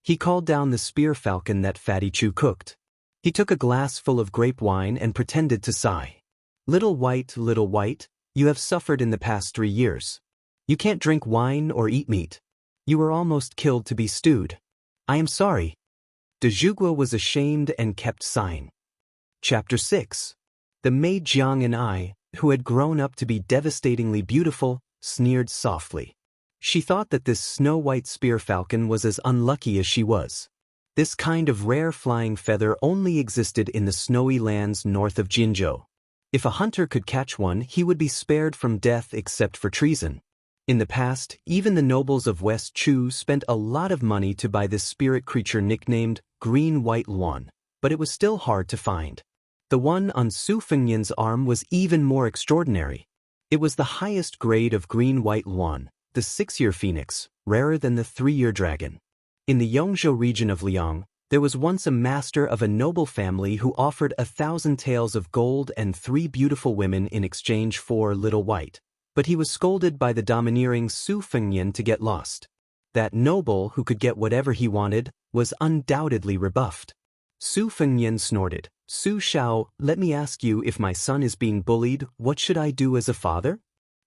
He called down the spear falcon that Fatty Chu cooked. He took a glass full of grape wine and pretended to sigh. Little white, you have suffered in the past 3 years. You can't drink wine or eat meat. You were almost killed to be stewed. I am sorry." De Zhugua was ashamed and kept sighing. Chapter 6. The maid Jiang and I, who had grown up to be devastatingly beautiful, sneered softly. She thought that this snow-white spear falcon was as unlucky as she was. This kind of rare flying feather only existed in the snowy lands north of Jinzhou. If a hunter could catch one, he would be spared from death except for treason. In the past, even the nobles of West Chu spent a lot of money to buy this spirit creature nicknamed Green-White Luan, but it was still hard to find. The one on Su Fengnian's arm was even more extraordinary. It was the highest grade of Green-White Luan, the 6-year phoenix, rarer than the 3-year dragon. In the Yongzhou region of Liang, there was once a master of a noble family who offered 1,000 taels of gold and 3 beautiful women in exchange for Little White, but he was scolded by the domineering Su Fengnian to get lost. That noble, who could get whatever he wanted, was undoubtedly rebuffed. Su Fengnian snorted. Su Xiao, let me ask you, if my son is being bullied, what should I do as a father?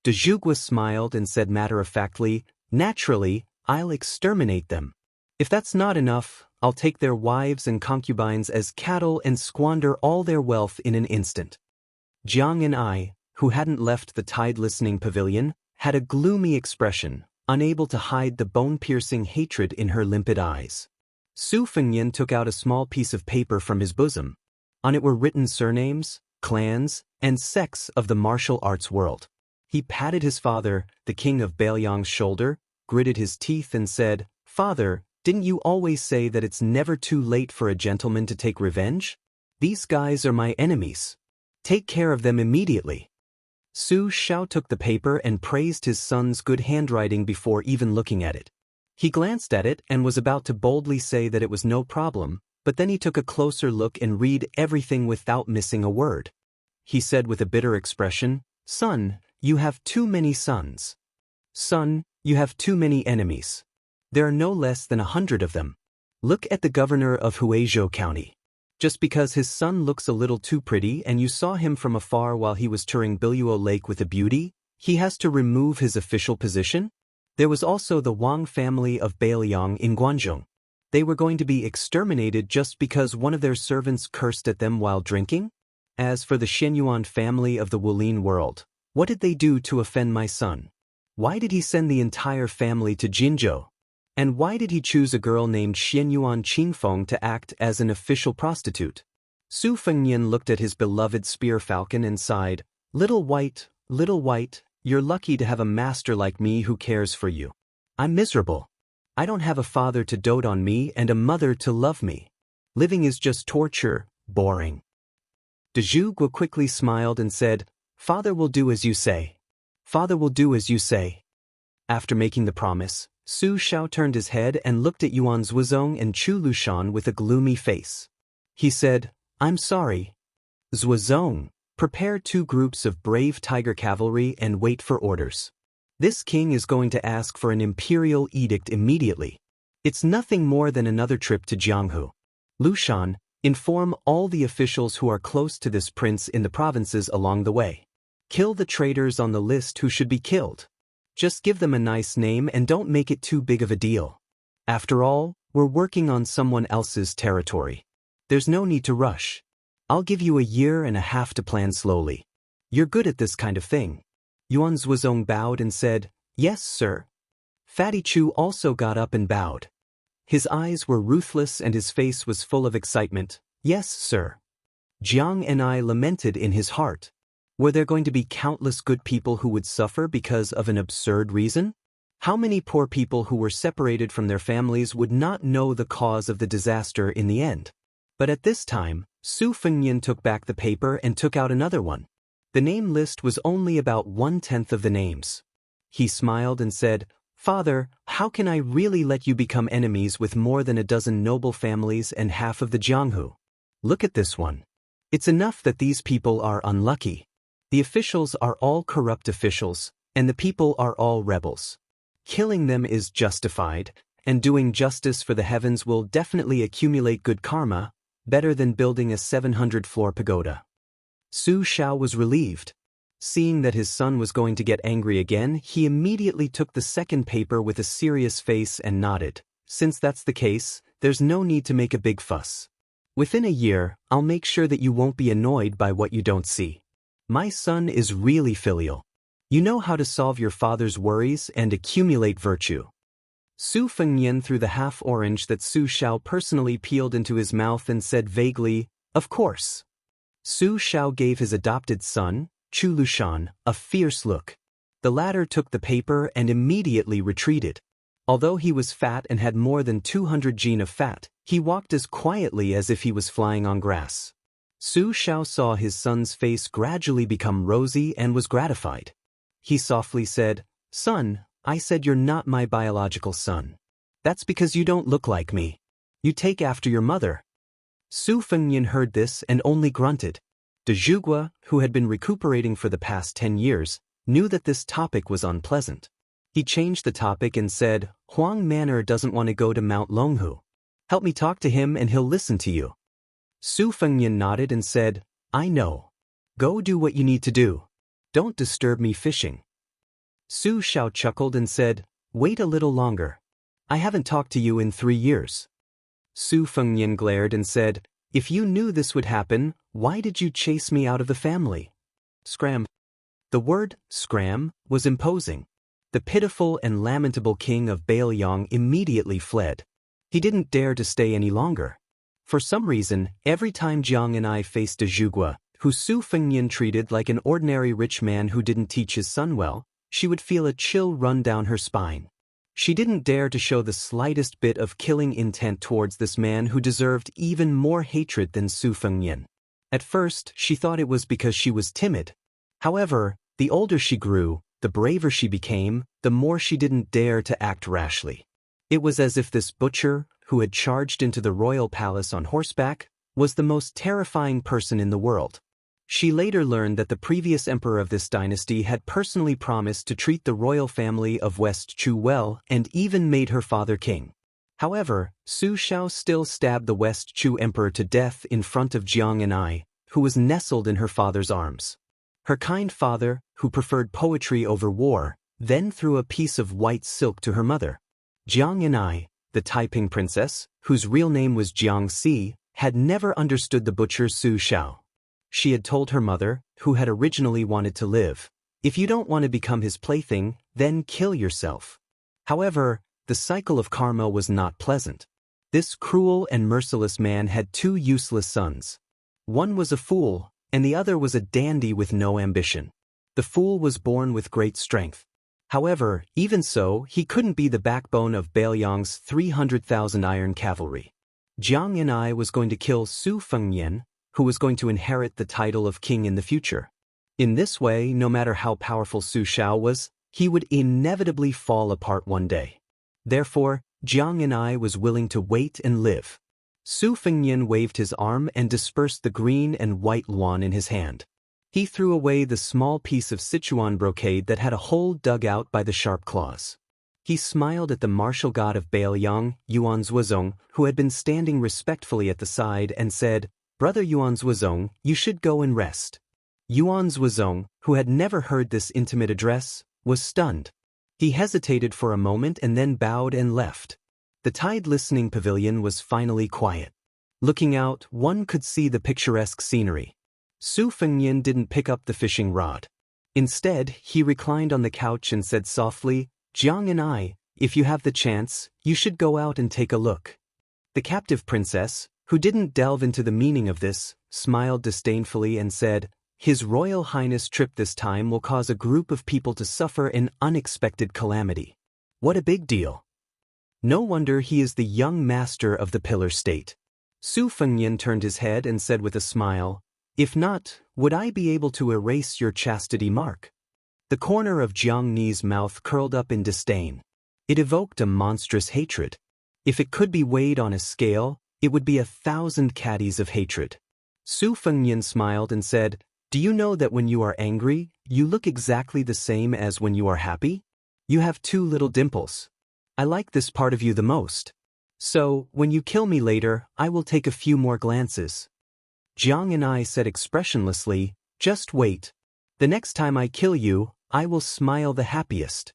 De Zhugua smiled and said matter-of-factly, naturally, I'll exterminate them. If that's not enough, I'll take their wives and concubines as cattle and squander all their wealth in an instant. Jiang and I, who hadn't left the tide-listening pavilion, had a gloomy expression, unable to hide the bone-piercing hatred in her limpid eyes. Su Fengnian took out a small piece of paper from his bosom. On it were written surnames, clans, and sects of the martial arts world. He patted his father, the king of Bailiang's shoulder, gritted his teeth and said, "Father, didn't you always say that it's never too late for a gentleman to take revenge? These guys are my enemies. Take care of them immediately." Su Xiao took the paper and praised his son's good handwriting before even looking at it. He glanced at it and was about to boldly say that it was no problem, but then he took a closer look and read everything without missing a word. He said with a bitter expression, "Son, you have too many sons. Son, you have too many enemies. There are no less than 100 of them. Look at the governor of Huizhou County. Just because his son looks a little too pretty and you saw him from afar while he was touring Biluo Lake with a beauty, he has to remove his official position? There was also the Wang family of Bailiang in Guangzhou. They were going to be exterminated just because one of their servants cursed at them while drinking? As for the Shenyuan family of the Wulin world, what did they do to offend my son? Why did he send the entire family to Jinzhou? And why did he choose a girl named Shenyuan Qingfeng to act as an official prostitute?" Su Fengnian looked at his beloved spear falcon and sighed, Little White, you're lucky to have a master like me who cares for you. I'm miserable. I don't have a father to dote on me and a mother to love me. Living is just torture, boring." De Zhugua quickly smiled and said, "Father will do as you say. Father will do as you say." After making the promise, Su Xiao turned his head and looked at Yuan Zuozong and Chu Lushan with a gloomy face. He said, "I'm sorry. Zuozong, prepare 2 groups of brave tiger cavalry and wait for orders. This king is going to ask for an imperial edict immediately. It's nothing more than another trip to Jianghu. Lushan, inform all the officials who are close to this prince in the provinces along the way. Kill the traitors on the list who should be killed. Just give them a nice name and don't make it too big of a deal. After all, we're working on someone else's territory. There's no need to rush. I'll give you 1.5 years to plan slowly. You're good at this kind of thing." Yuan Zuozong bowed and said, "Yes, sir." Fatty Chu also got up and bowed. His eyes were ruthless and his face was full of excitement. "Yes, sir." Jiang and I lamented in his heart. Were there going to be countless good people who would suffer because of an absurd reason? How many poor people who were separated from their families would not know the cause of the disaster in the end? But at this time, Su Fengnian took back the paper and took out another one. The name list was only about 1/10 of the names. He smiled and said, "Father, how can I really let you become enemies with more than 12 noble families and half of the Jianghu? Look at this one. It's enough that these people are unlucky. The officials are all corrupt officials, and the people are all rebels. Killing them is justified, and doing justice for the heavens will definitely accumulate good karma, better than building a 700-floor pagoda." Su Xiao was relieved. Seeing that his son was going to get angry again, he immediately took the second paper with a serious face and nodded. "Since that's the case, there's no need to make a big fuss. Within 1 year, I'll make sure that you won't be annoyed by what you don't see. My son is really filial. You know how to solve your father's worries and accumulate virtue." Su Fengnian threw the half-orange that Su Xiao personally peeled into his mouth and said vaguely, "Of course." Su Shao gave his adopted son, Chu Lushan, a fierce look. The latter took the paper and immediately retreated. Although he was fat and had more than 200 gene of fat, he walked as quietly as if he was flying on grass. Su Shao saw his son's face gradually become rosy and was gratified. He softly said, "Son, I said you're not my biological son. That's because you don't look like me. You take after your mother." Su Fengnian heard this and only grunted. De Zhugua, who had been recuperating for the past 10 years, knew that this topic was unpleasant. He changed the topic and said, "Huang Manor doesn't want to go to Mount Longhu. Help me talk to him and he'll listen to you." Su Fengnian nodded and said, "I know. Go do what you need to do. Don't disturb me fishing." Su Shao chuckled and said, "Wait a little longer. I haven't talked to you in 3 years." Su Fengnian glared and said, "If you knew this would happen, why did you chase me out of the family?" Scram. The word, scram, was imposing. The pitiful and lamentable king of Bailiang immediately fled. He didn't dare to stay any longer. For some reason, every time Jiang and I faced De Zhugua, who Su Fengnian treated like an ordinary rich man who didn't teach his son well, she would feel a chill run down her spine. She didn't dare to show the slightest bit of killing intent towards this man who deserved even more hatred than Su Fengnian. At first, she thought it was because she was timid. However, the older she grew, the braver she became, the more she didn't dare to act rashly. It was as if this butcher, who had charged into the royal palace on horseback, was the most terrifying person in the world. She later learned that the previous emperor of this dynasty had personally promised to treat the royal family of West Chu well and even made her father king. However, Su Shao still stabbed the West Chu emperor to death in front of Jiang and I, who was nestled in her father's arms. Her kind father, who preferred poetry over war, then threw a piece of white silk to her mother. Jiang and I, the Taiping princess, whose real name was Xianxia, had never understood the butcher Su Shao. She had told her mother, who had originally wanted to live, "If you don't want to become his plaything, then kill yourself." However, the cycle of karma was not pleasant. This cruel and merciless man had 2 useless sons. One was a fool, and the other was a dandy with no ambition. The fool was born with great strength. However, even so, he couldn't be the backbone of Bailiang's 300,000 iron cavalry. Jiang and I was going to kill Su Fengnian, who was going to inherit the title of king in the future. In this way, no matter how powerful Su Shao was, he would inevitably fall apart one day. Therefore, Jiang and I was willing to wait and live. Su Fengnian waved his arm and dispersed the green and white luan in his hand. He threw away the small piece of Sichuan brocade that had a hole dug out by the sharp claws. He smiled at the martial god of Bailiang, Yuan Zuozong, who had been standing respectfully at the side, and said, "Brother Yuan Zuozong, you should go and rest." Yuan Zuozong, who had never heard this intimate address, was stunned. He hesitated for a moment and then bowed and left. The tide listening pavilion was finally quiet. Looking out, one could see the picturesque scenery. Su Fengnian didn't pick up the fishing rod. Instead, he reclined on the couch and said softly, "Jiang and I, if you have the chance, you should go out and take a look." The captive princess, who didn't delve into the meaning of this, smiled disdainfully and said, "His Royal Highness' trip this time will cause a group of people to suffer an unexpected calamity. What a big deal. No wonder he is the young master of the Pillar State." Su Fengnian turned his head and said with a smile, "If not, would I be able to erase your chastity mark?" The corner of Jiang Ni's mouth curled up in disdain. It evoked a monstrous hatred. If it could be weighed on a scale, it would be 1,000 caddies of hatred. Su Fengnian smiled and said, "Do you know that when you are angry, you look exactly the same as when you are happy? You have 2 little dimples. I like this part of you the most. So, when you kill me later, I will take a few more glances." Jiang and I said expressionlessly, "Just wait. The next time I kill you, I will smile the happiest."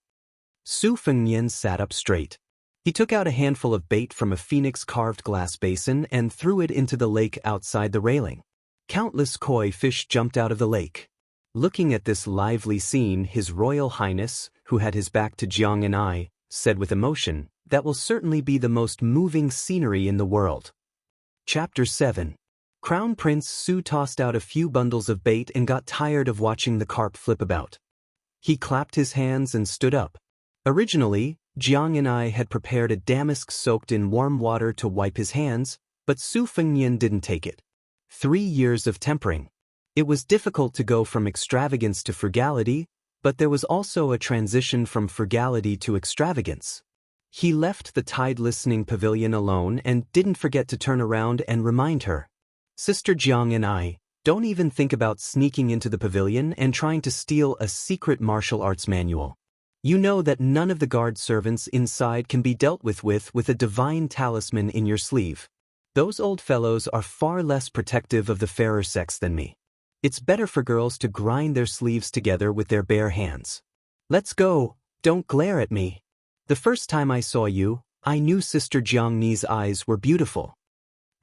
Su Fengnian sat up straight. He took out a handful of bait from a phoenix-carved glass basin and threw it into the lake outside the railing. Countless koi fish jumped out of the lake. Looking at this lively scene, His Royal Highness, who had his back to Jiang and I, said with emotion, "That will certainly be the most moving scenery in the world." Chapter 7. Crown Prince Su tossed out a few bundles of bait and got tired of watching the carp flip about. He clapped his hands and stood up. Originally, Jiang and I had prepared a damask soaked in warm water to wipe his hands, but Su Fengnian didn't take it. 3 years of tempering. It was difficult to go from extravagance to frugality, but there was also a transition from frugality to extravagance. He left the tide-listening pavilion alone and didn't forget to turn around and remind her. Sister Jiang and I, don't even think about sneaking into the pavilion and trying to steal a secret martial arts manual. You know that none of the guard servants inside can be dealt with a divine talisman in your sleeve. Those old fellows are far less protective of the fairer sex than me. It's better for girls to grind their sleeves together with their bare hands. Let's go, don't glare at me. The first time I saw you, I knew Sister Jiang Ni's eyes were beautiful.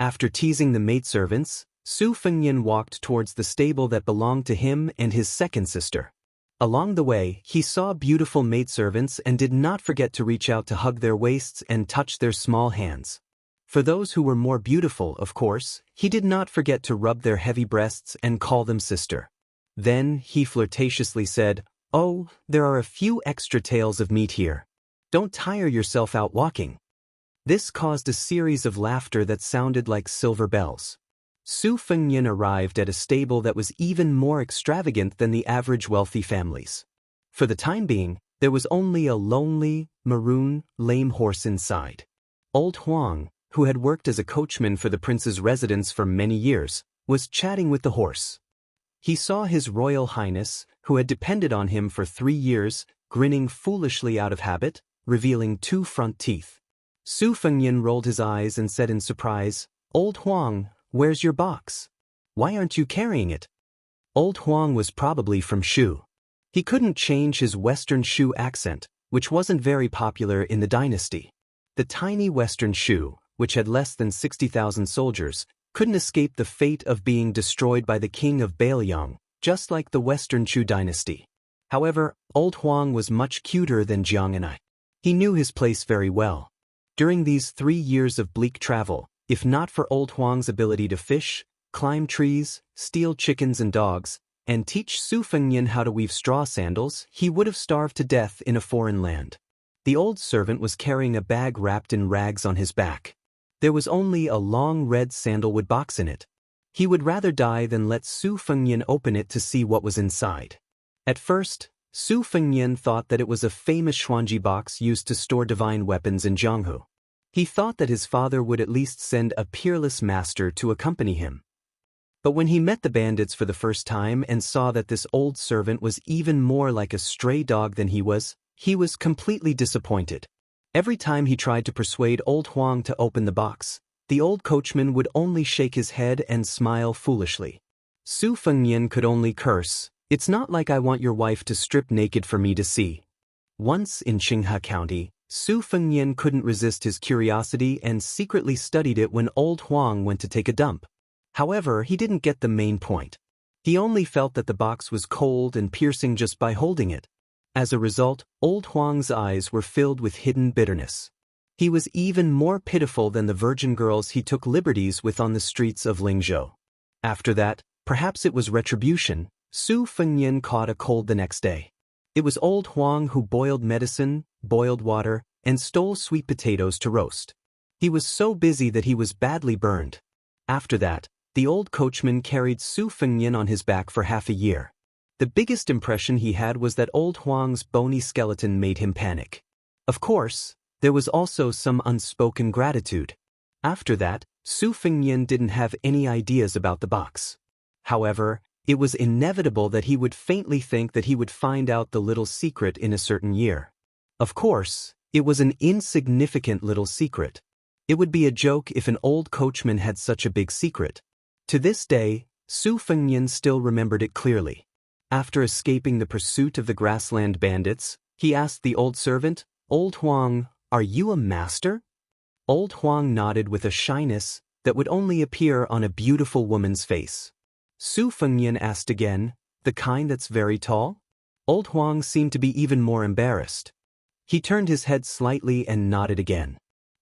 After teasing the maidservants, Su Fengnian walked towards the stable that belonged to him and his second sister. Along the way, he saw beautiful maidservants and did not forget to reach out to hug their waists and touch their small hands. For those who were more beautiful, of course, he did not forget to rub their heavy breasts and call them sister. Then he flirtatiously said, "Oh, there are a few extra tails of meat here. Don't tire yourself out walking." This caused a series of laughter that sounded like silver bells. Su Fengnian arrived at a stable that was even more extravagant than the average wealthy families. For the time being, there was only a lonely, maroon, lame horse inside. Old Huang, who had worked as a coachman for the prince's residence for many years, was chatting with the horse. He saw His Royal Highness, who had depended on him for 3 years, grinning foolishly out of habit, revealing 2 front teeth. Su Fengnian rolled his eyes and said in surprise, "Old Huang, where's your box? Why aren't you carrying it?" Old Huang was probably from Shu. He couldn't change his Western Shu accent, which wasn't very popular in the dynasty. The tiny Western Shu, which had less than 60,000 soldiers, couldn't escape the fate of being destroyed by the king of Bailiang, just like the Western Chu dynasty. However, Old Huang was much cuter than Jiang and I. He knew his place very well. During these 3 years of bleak travel, if not for Old Huang's ability to fish, climb trees, steal chickens and dogs, and teach Su Fengnian how to weave straw sandals, he would have starved to death in a foreign land. The old servant was carrying a bag wrapped in rags on his back. There was only a long red sandalwood box in it. He would rather die than let Su Fengnian open it to see what was inside. At first, Su Fengnian thought that it was a famous Xuanji box used to store divine weapons in Jianghu. He thought that his father would at least send a peerless master to accompany him. But when he met the bandits for the first time and saw that this old servant was even more like a stray dog than he was completely disappointed. Every time he tried to persuade Old Huang to open the box, the old coachman would only shake his head and smile foolishly. Su Fengnian could only curse, "It's not like I want your wife to strip naked for me to see." Once in Xianxia County, Su Fengnian couldn't resist his curiosity and secretly studied it when Old Huang went to take a dump. However, he didn't get the main point. He only felt that the box was cold and piercing just by holding it. As a result, Old Huang's eyes were filled with hidden bitterness. He was even more pitiful than the virgin girls he took liberties with on the streets of Lingzhou. After that, perhaps it was retribution, Su Fengnian caught a cold the next day. It was Old Huang who boiled medicine, boiled water, and stole sweet potatoes to roast. He was so busy that he was badly burned. After that, the old coachman carried Su Fengnian on his back for half a year. The biggest impression he had was that Old Huang's bony skeleton made him panic. Of course, there was also some unspoken gratitude. After that, Su Fengnian didn't have any ideas about the box. However, it was inevitable that he would faintly think that he would find out the little secret in a certain year. Of course, it was an insignificant little secret. It would be a joke if an old coachman had such a big secret. To this day, Su Fengnian still remembered it clearly. After escaping the pursuit of the grassland bandits, he asked the old servant, "Old Huang, are you a master?" Old Huang nodded with a shyness that would only appear on a beautiful woman's face. Su Fengnian asked again, "The kind that's very tall?" Old Huang seemed to be even more embarrassed. He turned his head slightly and nodded again.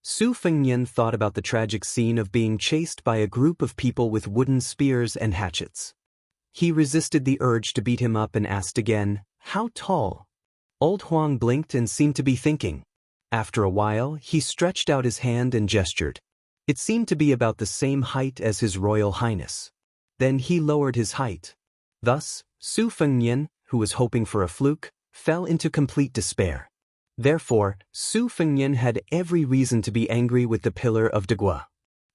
Su Fengnian thought about the tragic scene of being chased by a group of people with wooden spears and hatchets. He resisted the urge to beat him up and asked again, "How tall?" Old Huang blinked and seemed to be thinking. After a while, he stretched out his hand and gestured. It seemed to be about the same height as His Royal Highness. Then he lowered his height. Thus, Su Fengnian, who was hoping for a fluke, fell into complete despair. Therefore, Su Fengnian had every reason to be angry with the Pillar of Degua.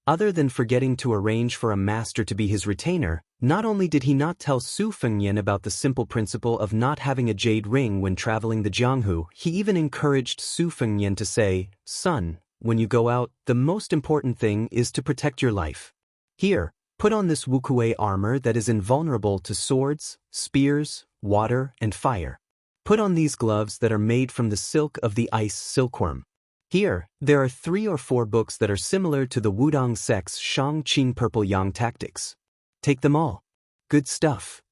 Other than forgetting to arrange for a master to be his retainer, not only did he not tell Su Fengnian about the simple principle of not having a jade ring when traveling the Jianghu, he even encouraged Su Fengnian to say, "Son, when you go out, the most important thing is to protect your life. Here, put on this Wuxia armor that is invulnerable to swords, spears, water, and fire. Put on these gloves that are made from the silk of the ice silkworm. Here, there are 3 or 4 books that are similar to the Wudong sect's Shang-Qing Purple Yang tactics. Take them all. Good stuff.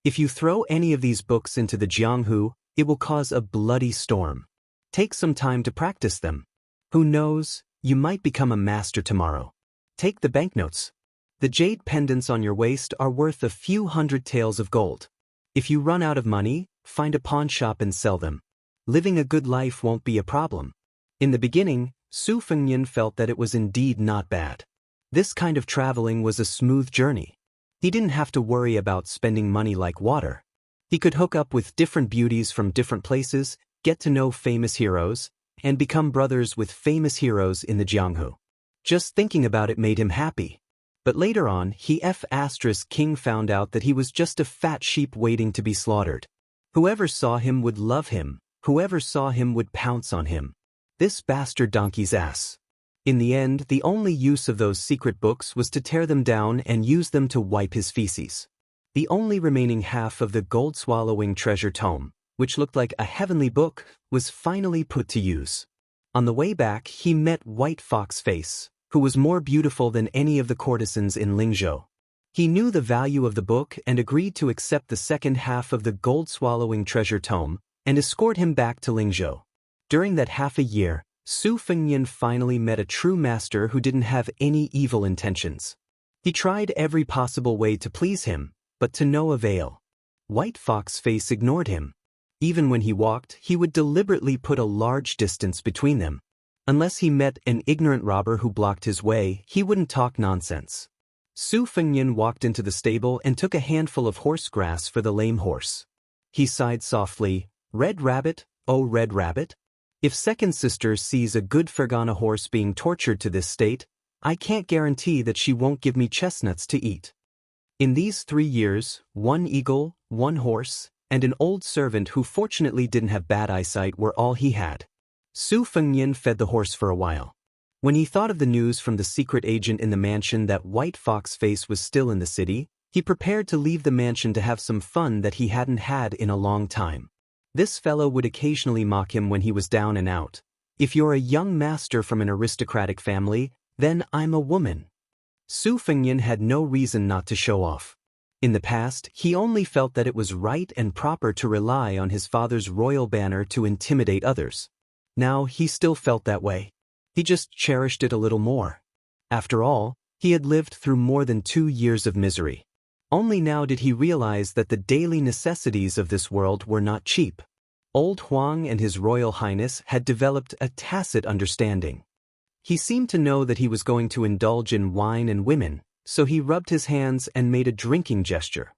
If you throw any of these books into the Jianghu, it will cause a bloody storm. Take some time to practice them. Who knows, you might become a master tomorrow. Take the banknotes. The jade pendants on your waist are worth a few hundred taels of gold. If you run out of money, find a pawn shop and sell them. Living a good life won't be a problem." In the beginning, Su Fengnian felt that it was indeed not bad. This kind of traveling was a smooth journey. He didn't have to worry about spending money like water. He could hook up with different beauties from different places, get to know famous heroes, and become brothers with famous heroes in the Jianghu. Just thinking about it made him happy. But later on, King found out that he was just a fat sheep waiting to be slaughtered. Whoever saw him would love him, whoever saw him would pounce on him. This bastard donkey's ass. In the end, the only use of those secret books was to tear them down and use them to wipe his feces. The only remaining half of the gold-swallowing treasure tome, which looked like a heavenly book, was finally put to use. On the way back, he met White Fox Face, who was more beautiful than any of the courtesans in Lingzhou. He knew the value of the book and agreed to accept the second half of the gold-swallowing treasure tome and escort him back to Lingzhou. During that half a year, Su Fengnian finally met a true master who didn't have any evil intentions. He tried every possible way to please him, but to no avail. White Fox Face ignored him. Even when he walked, he would deliberately put a large distance between them. Unless he met an ignorant robber who blocked his way, he wouldn't talk nonsense. Su Fengnian walked into the stable and took a handful of horse grass for the lame horse. He sighed softly, "Red Rabbit, oh Red Rabbit? If second sister sees a good Fergana horse being tortured to this state, I can't guarantee that she won't give me chestnuts to eat." In these 3 years, 1 eagle, 1 horse, and an old servant who fortunately didn't have bad eyesight were all he had. Su Fengnian fed the horse for a while. When he thought of the news from the secret agent in the mansion that White Fox Face was still in the city, he prepared to leave the mansion to have some fun that he hadn't had in a long time. This fellow would occasionally mock him when he was down and out. "If you're a young master from an aristocratic family, then I'm a woman." Su Fengnian had no reason not to show off. In the past, he only felt that it was right and proper to rely on his father's royal banner to intimidate others. Now he still felt that way. He just cherished it a little more. After all, he had lived through more than 2 years of misery. Only now did he realize that the daily necessities of this world were not cheap. Old Huang and His Royal Highness had developed a tacit understanding. He seemed to know that he was going to indulge in wine and women, so he rubbed his hands and made a drinking gesture.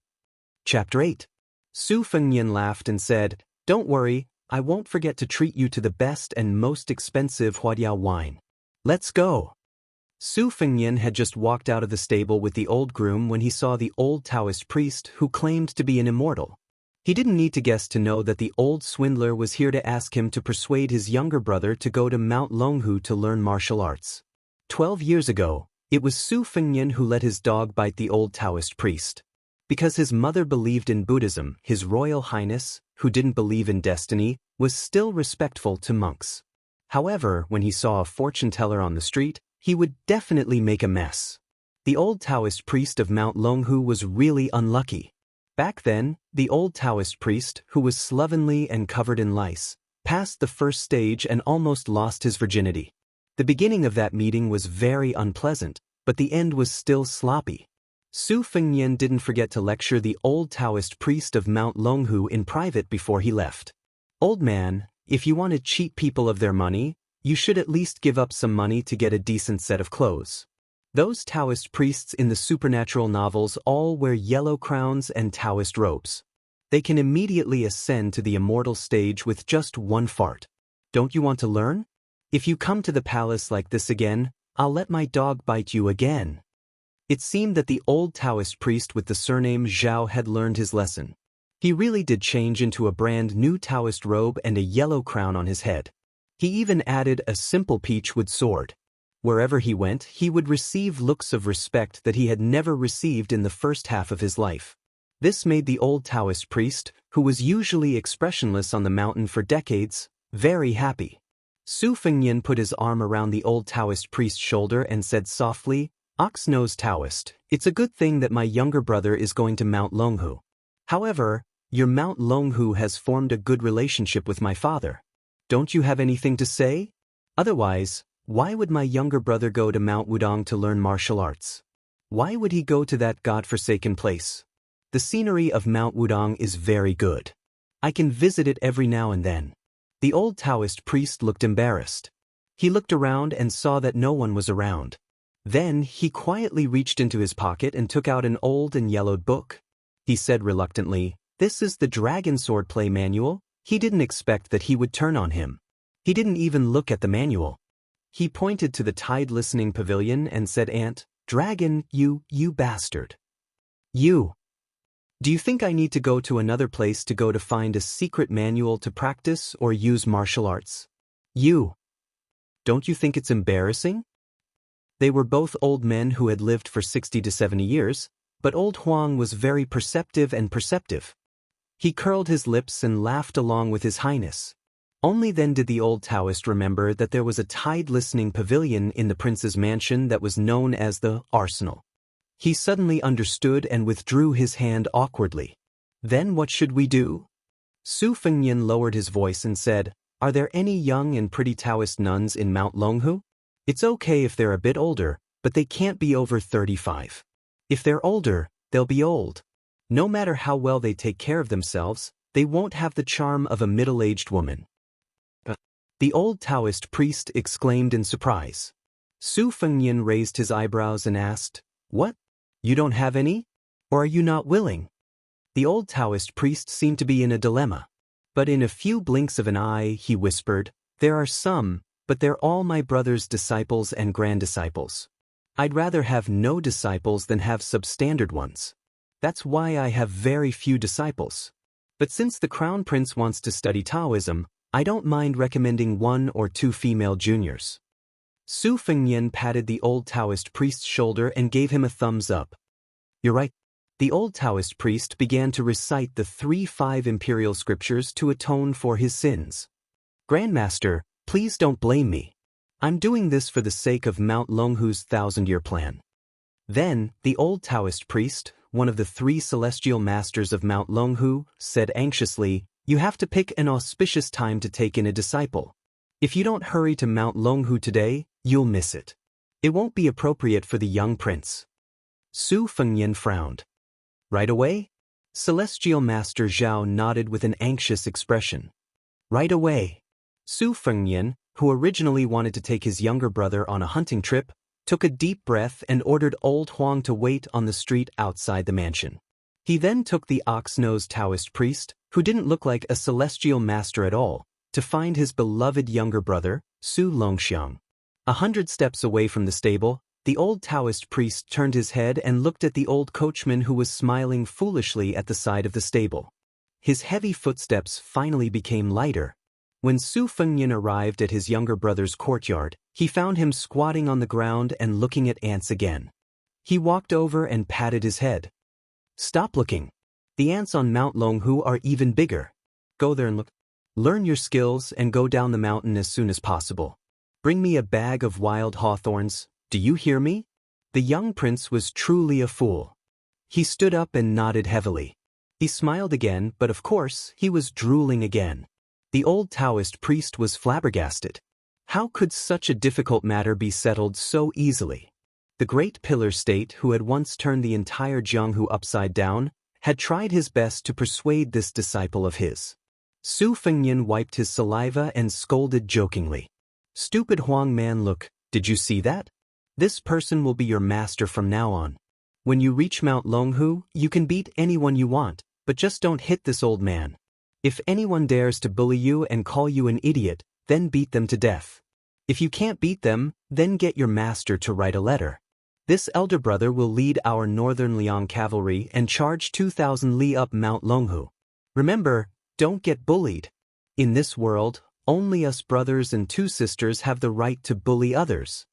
Chapter 8. Su Fengnian laughed and said, "Don't worry, I won't forget to treat you to the best and most expensive Huadiao wine. Let's go." Su Fengnian had just walked out of the stable with the old groom when he saw the old Taoist priest who claimed to be an immortal. He didn't need to guess to know that the old swindler was here to ask him to persuade his younger brother to go to Mount Longhu to learn martial arts. 12 years ago, it was Su Fengnian who let his dog bite the old Taoist priest. Because his mother believed in Buddhism, His Royal Highness, who didn't believe in destiny, was still respectful to monks. However, when he saw a fortune teller on the street, he would definitely make a mess. The old Taoist priest of Mount Longhu was really unlucky. Back then, the old Taoist priest, who was slovenly and covered in lice, passed the first stage and almost lost his virginity. The beginning of that meeting was very unpleasant, but the end was still sloppy. Su Fengnian didn't forget to lecture the old Taoist priest of Mount Longhu in private before he left. "Old man, if you want to cheat people of their money, you should at least give up some money to get a decent set of clothes. Those Taoist priests in the supernatural novels all wear yellow crowns and Taoist robes. They can immediately ascend to the immortal stage with just one fart. Don't you want to learn? If you come to the palace like this again, I'll let my dog bite you again." It seemed that the old Taoist priest with the surname Zhao had learned his lesson. He really did change into a brand new Taoist robe and a yellow crown on his head. He even added a simple peachwood sword. Wherever he went, he would receive looks of respect that he had never received in the first half of his life. This made the old Taoist priest, who was usually expressionless on the mountain for decades, very happy. Su Fengnian put his arm around the old Taoist priest's shoulder and said softly, "Ox-nosed Taoist, it's a good thing that my younger brother is going to Mount Longhu. However, your Mount Longhu has formed a good relationship with my father. Don't you have anything to say? Otherwise, why would my younger brother go to Mount Wudong to learn martial arts? Why would he go to that god-forsaken place? The scenery of Mount Wudong is very good. I can visit it every now and then." The old Taoist priest looked embarrassed. He looked around and saw that no one was around. Then he quietly reached into his pocket and took out an old and yellowed book. He said reluctantly, "This is the Dragon Swordplay manual." He didn't expect that he would turn on him. He didn't even look at the manual. He pointed to the tide listening pavilion and said, "Ant, dragon, you bastard. You. Do you think I need to go to another place to find a secret manual to practice or use martial arts? You. Don't you think it's embarrassing?" They were both old men who had lived for 60 to 70 years, but old Huang was very perceptive. He curled his lips and laughed along with His Highness. Only then did the old Taoist remember that there was a tide-listening pavilion in the prince's mansion that was known as the Arsenal. He suddenly understood and withdrew his hand awkwardly. "Then what should we do?" Su Fengnian lowered his voice and said, "Are there any young and pretty Taoist nuns in Mount Longhu? It's okay if they're a bit older, but they can't be over 35. If they're older, they'll be old. No matter how well they take care of themselves, they won't have the charm of a middle-aged woman." The old Taoist priest exclaimed in surprise. Su Fengnian raised his eyebrows and asked, "What? You don't have any? Or are you not willing?" The old Taoist priest seemed to be in a dilemma. But in a few blinks of an eye, he whispered, "There are some, but they're all my brother's disciples and granddisciples. I'd rather have no disciples than have substandard ones. That's why I have very few disciples. But since the Crown Prince wants to study Taoism, I don't mind recommending 1 or 2 female juniors." Su Fengnian patted the old Taoist priest's shoulder and gave him a thumbs up. "You're right." The old Taoist priest began to recite the 3-5 imperial scriptures to atone for his sins. "Grandmaster, please don't blame me. I'm doing this for the sake of Mount Longhu's 1,000-year plan." Then, the old Taoist priest, one of the 3 celestial masters of Mount Longhu, said anxiously, "You have to pick an auspicious time to take in a disciple. If you don't hurry to Mount Longhu today, you'll miss it. It won't be appropriate for the young prince." Su Fengnian frowned. "Right away?" Celestial Master Zhao nodded with an anxious expression. "Right away." Su Fengnian, who originally wanted to take his younger brother on a hunting trip, took a deep breath and ordered old Huang to wait on the street outside the mansion. He then took the ox-nosed Taoist priest, who didn't look like a celestial master at all, to find his beloved younger brother, Su Longxiang. 100 steps away from the stable, the old Taoist priest turned his head and looked at the old coachman who was smiling foolishly at the side of the stable. His heavy footsteps finally became lighter. When Su Fengnian arrived at his younger brother's courtyard, he found him squatting on the ground and looking at ants again. He walked over and patted his head. "Stop looking. The ants on Mount Longhu are even bigger. Go there and look. Learn your skills and go down the mountain as soon as possible. Bring me a bag of wild hawthorns, do you hear me?" The young prince was truly a fool. He stood up and nodded heavily. He smiled again, but of course, he was drooling again. The old Taoist priest was flabbergasted. How could such a difficult matter be settled so easily? The great pillar state who had once turned the entire Jianghu upside down had tried his best to persuade this disciple of his. Su Fengnian wiped his saliva and scolded jokingly. "Stupid Huang man, look, did you see that? This person will be your master from now on. When you reach Mount Longhu, you can beat anyone you want, but just don't hit this old man. If anyone dares to bully you and call you an idiot, then beat them to death. If you can't beat them, then get your master to write a letter. This elder brother will lead our northern Liang cavalry and charge 2,000 li up Mount Longhu. Remember, don't get bullied. In this world, only us brothers and two sisters have the right to bully others."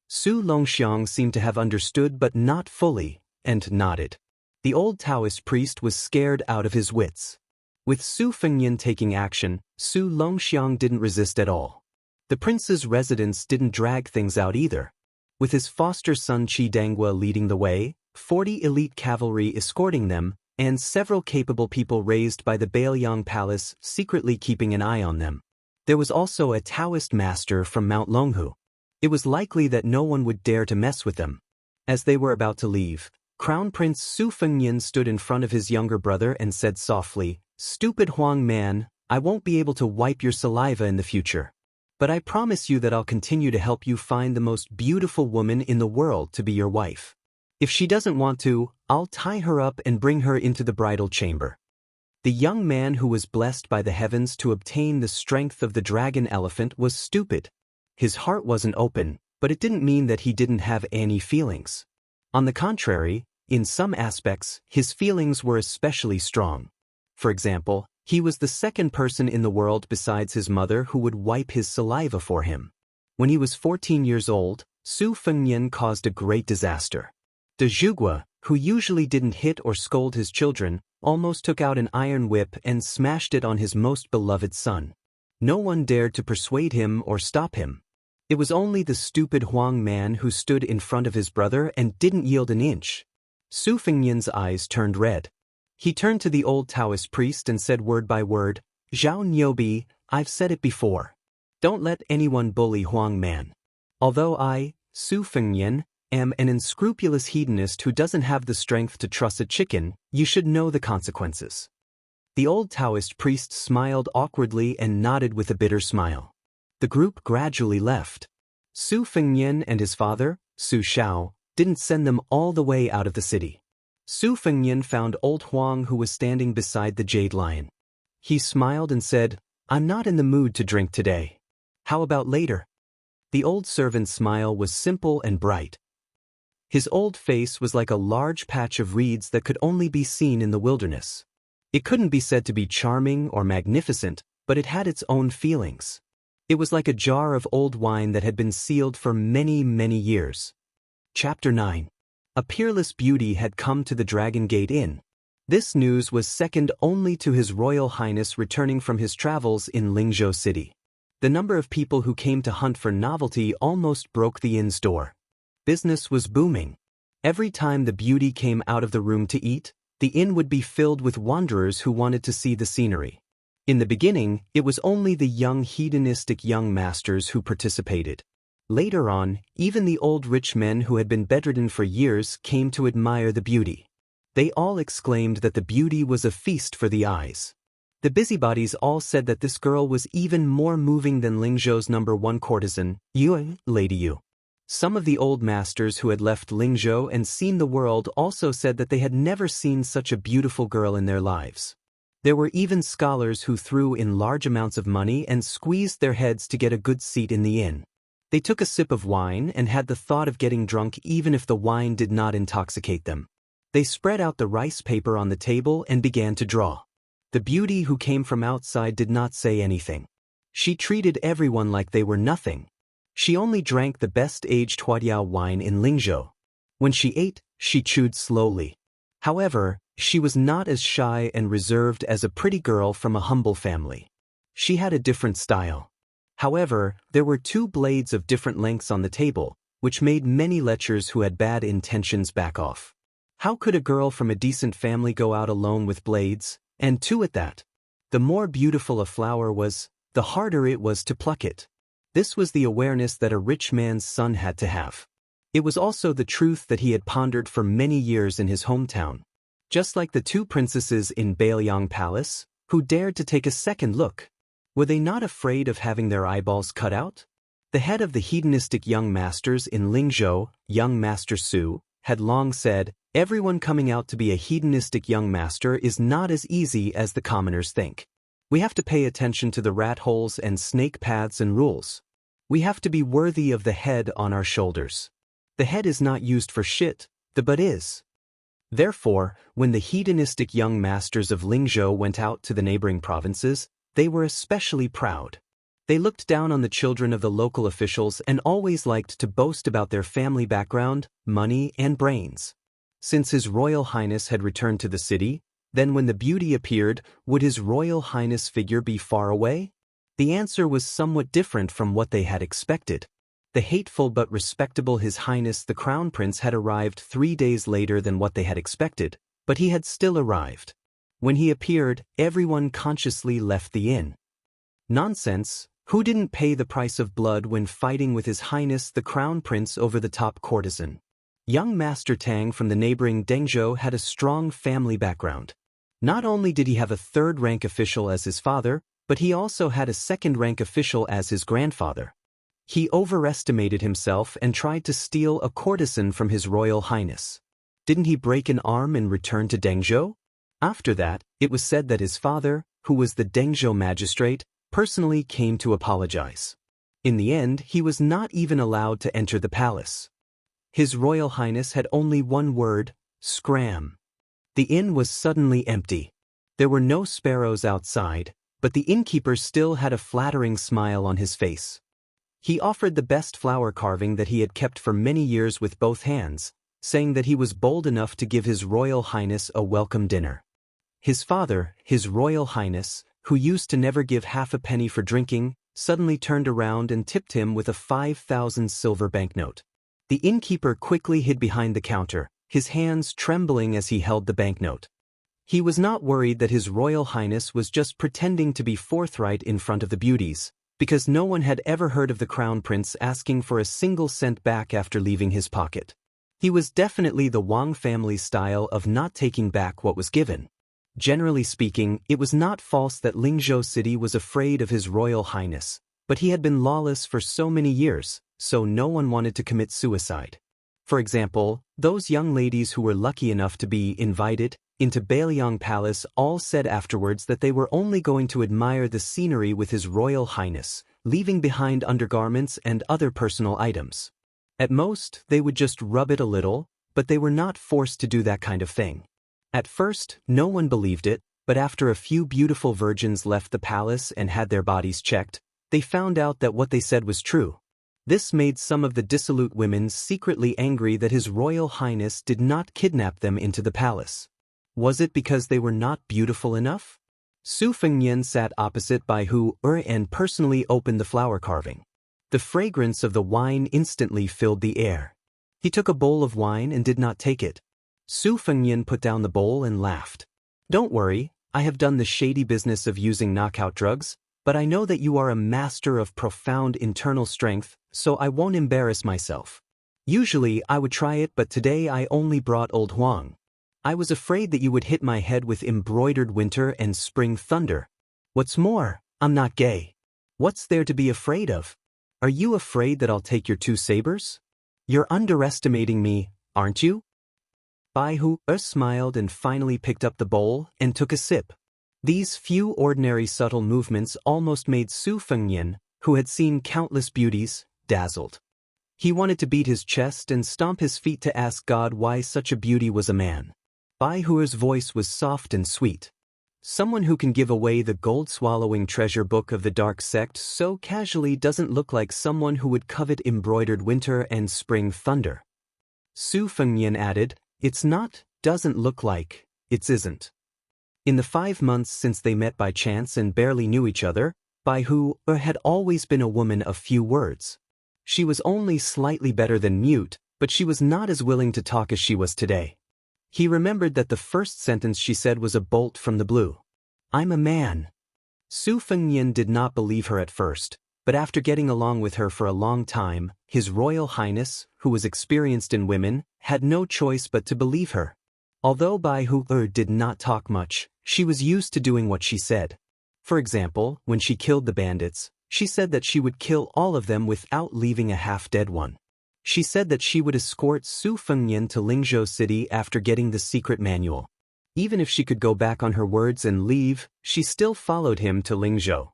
Su Longxiang seemed to have understood but not fully, and nodded. The old Taoist priest was scared out of his wits. With Su Fengnian taking action, Su Longxiang didn't resist at all. The prince's residence didn't drag things out either. With his foster son Qi Dangua leading the way, 40 elite cavalry escorting them, and several capable people raised by the Bailiang Palace secretly keeping an eye on them. There was also a Taoist master from Mount Longhu. It was likely that no one would dare to mess with them. As they were about to leave, Crown Prince Su Fengnian stood in front of his younger brother and said softly, "Stupid Huang man, I won't be able to wipe your saliva in the future. But I promise you that I'll continue to help you find the most beautiful woman in the world to be your wife. If she doesn't want to, I'll tie her up and bring her into the bridal chamber." The young man who was blessed by the heavens to obtain the strength of the dragon elephant was stupid. His heart wasn't open, but it didn't mean that he didn't have any feelings. On the contrary, in some aspects, his feelings were especially strong. For example, he was the second person in the world besides his mother who would wipe his saliva for him. When he was 14 years old, Su Fengnian caused a great disaster. De Zhugua, who usually didn't hit or scold his children, almost took out an iron whip and smashed it on his most beloved son. No one dared to persuade him or stop him. It was only the stupid Huang man who stood in front of his brother and didn't yield an inch. Su Fengnian's eyes turned red. He turned to the old Taoist priest and said word by word, "Zhao Niobi, I've said it before. Don't let anyone bully Huang man. Although I, Su Fengnian, am an unscrupulous hedonist who doesn't have the strength to truss a chicken, you should know the consequences." The old Taoist priest smiled awkwardly and nodded with a bitter smile. The group gradually left. Su Fengnian and his father, Su Shao, didn't send them all the way out of the city. Su Fengnian found old Huang who was standing beside the jade lion. He smiled and said, "I'm not in the mood to drink today. How about later?" The old servant's smile was simple and bright. His old face was like a large patch of reeds that could only be seen in the wilderness. It couldn't be said to be charming or magnificent, but it had its own feelings. It was like a jar of old wine that had been sealed for many, many years. Chapter 9. A peerless beauty had come to the Dragon Gate Inn. This news was second only to His Royal Highness returning from his travels in Lingzhou City. The number of people who came to hunt for novelty almost broke the inn's door. Business was booming. Every time the beauty came out of the room to eat, the inn would be filled with wanderers who wanted to see the scenery. In the beginning, it was only the young hedonistic young masters who participated. Later on, even the old rich men who had been bedridden for years came to admire the beauty. They all exclaimed that the beauty was a feast for the eyes. The busybodies all said that this girl was even more moving than Lingzhou's #1 courtesan, Yu, Lady Yu. Some of the old masters who had left Lingzhou and seen the world also said that they had never seen such a beautiful girl in their lives. There were even scholars who threw in large amounts of money and squeezed their heads to get a good seat in the inn. They took a sip of wine and had the thought of getting drunk even if the wine did not intoxicate them. They spread out the rice paper on the table and began to draw. The beauty who came from outside did not say anything. She treated everyone like they were nothing. She only drank the best-aged Huadiao wine in Lingzhou. When she ate, she chewed slowly. However, she was not as shy and reserved as a pretty girl from a humble family. She had a different style. However, there were 2 blades of different lengths on the table, which made many lechers who had bad intentions back off. How could a girl from a decent family go out alone with blades, and 2 at that? The more beautiful a flower was, the harder it was to pluck it. This was the awareness that a rich man's son had to have. It was also the truth that he had pondered for many years in his hometown. Just like the two princesses in Bailiang Palace, who dared to take a second look. Were they not afraid of having their eyeballs cut out? The head of the hedonistic young masters in Lingzhou, young Master Su, had long said, everyone coming out to be a hedonistic young master is not as easy as the commoners think. We have to pay attention to the rat holes and snake paths and rules. We have to be worthy of the head on our shoulders. The head is not used for shit, the butt is. Therefore, when the hedonistic young masters of Lingzhou went out to the neighboring provinces, they were especially proud. They looked down on the children of the local officials and always liked to boast about their family background, money, and brains. Since His Royal Highness had returned to the city, then when the beauty appeared, would His Royal Highness' figure be far away? The answer was somewhat different from what they had expected. The hateful but respectable His Highness the Crown Prince had arrived 3 days later than what they had expected, but he had still arrived. When he appeared, everyone consciously left the inn. Nonsense, who didn't pay the price of blood when fighting with His Highness the Crown Prince over the top courtesan? Young Master Tang from the neighboring Dengzhou had a strong family background. Not only did he have a third-rank official as his father, but he also had a second-rank official as his grandfather. He overestimated himself and tried to steal a courtesan from His Royal Highness. Didn't he break an arm and return to Dengzhou? After that, it was said that his father, who was the Dengzhou magistrate, personally came to apologize. In the end, he was not even allowed to enter the palace. His Royal Highness had only one word, scram. The inn was suddenly empty. There were no sparrows outside, but the innkeeper still had a flattering smile on his face. He offered the best flower carving that he had kept for many years with both hands, saying that he was bold enough to give His Royal Highness a welcome dinner. His father, His Royal Highness, who used to never give half a penny for drinking, suddenly turned around and tipped him with a 5,000 silver banknote. The innkeeper quickly hid behind the counter, his hands trembling as he held the banknote. He was not worried that His Royal Highness was just pretending to be forthright in front of the beauties, because no one had ever heard of the Crown Prince asking for a single cent back after leaving his pocket. He was definitely the Wang family style of not taking back what was given. Generally speaking, it was not false that Lingzhou City was afraid of His Royal Highness, but he had been lawless for so many years, so no one wanted to commit suicide. For example, those young ladies who were lucky enough to be invited into Bailiang Palace all said afterwards that they were only going to admire the scenery with His Royal Highness, leaving behind undergarments and other personal items. At most, they would just rub it a little, but they were not forced to do that kind of thing. At first, no one believed it, but after a few beautiful virgins left the palace and had their bodies checked, they found out that what they said was true. This made some of the dissolute women secretly angry that His Royal Highness did not kidnap them into the palace. Was it because they were not beautiful enough? Su Fengnian sat opposite Bai Hu and personally opened the flower carving. The fragrance of the wine instantly filled the air. He took a bowl of wine and did not take it. Su Fengnian put down the bowl and laughed. Don't worry, I have done the shady business of using knockout drugs, but I know that you are a master of profound internal strength, so I won't embarrass myself. Usually I would try it, but today I only brought Old Huang. I was afraid that you would hit my head with embroidered winter and spring thunder. What's more, I'm not gay. What's there to be afraid of? Are you afraid that I'll take your 2 sabers? You're underestimating me, aren't you? Bai Hu smiled and finally picked up the bowl and took a sip. These few ordinary subtle movements almost made Su Fengnian, who had seen countless beauties, dazzled. He wanted to beat his chest and stomp his feet to ask God why such a beauty was a man. Bai Hu's voice was soft and sweet. Someone who can give away the gold-swallowing treasure book of the dark sect so casually doesn't look like someone who would covet embroidered winter and spring thunder. Su Fengnian added, it's not, doesn't look like, it's isn't. In the 5 months since they met by chance and barely knew each other, Bai Hu had always been a woman of few words. She was only slightly better than mute, but she was not as willing to talk as she was today. He remembered that the first sentence she said was a bolt from the blue. I'm a man. Su Fengnian did not believe her at first, But after getting along with her for a long time, His Royal Highness, who was experienced in women, had no choice but to believe her. Although Bai Hu did not talk much, she was used to doing what she said. For example, when she killed the bandits, she said that she would kill all of them without leaving a half-dead one. She said that she would escort Su Fengnian to Lingzhou City after getting the secret manual. Even if she could go back on her words and leave, she still followed him to Lingzhou.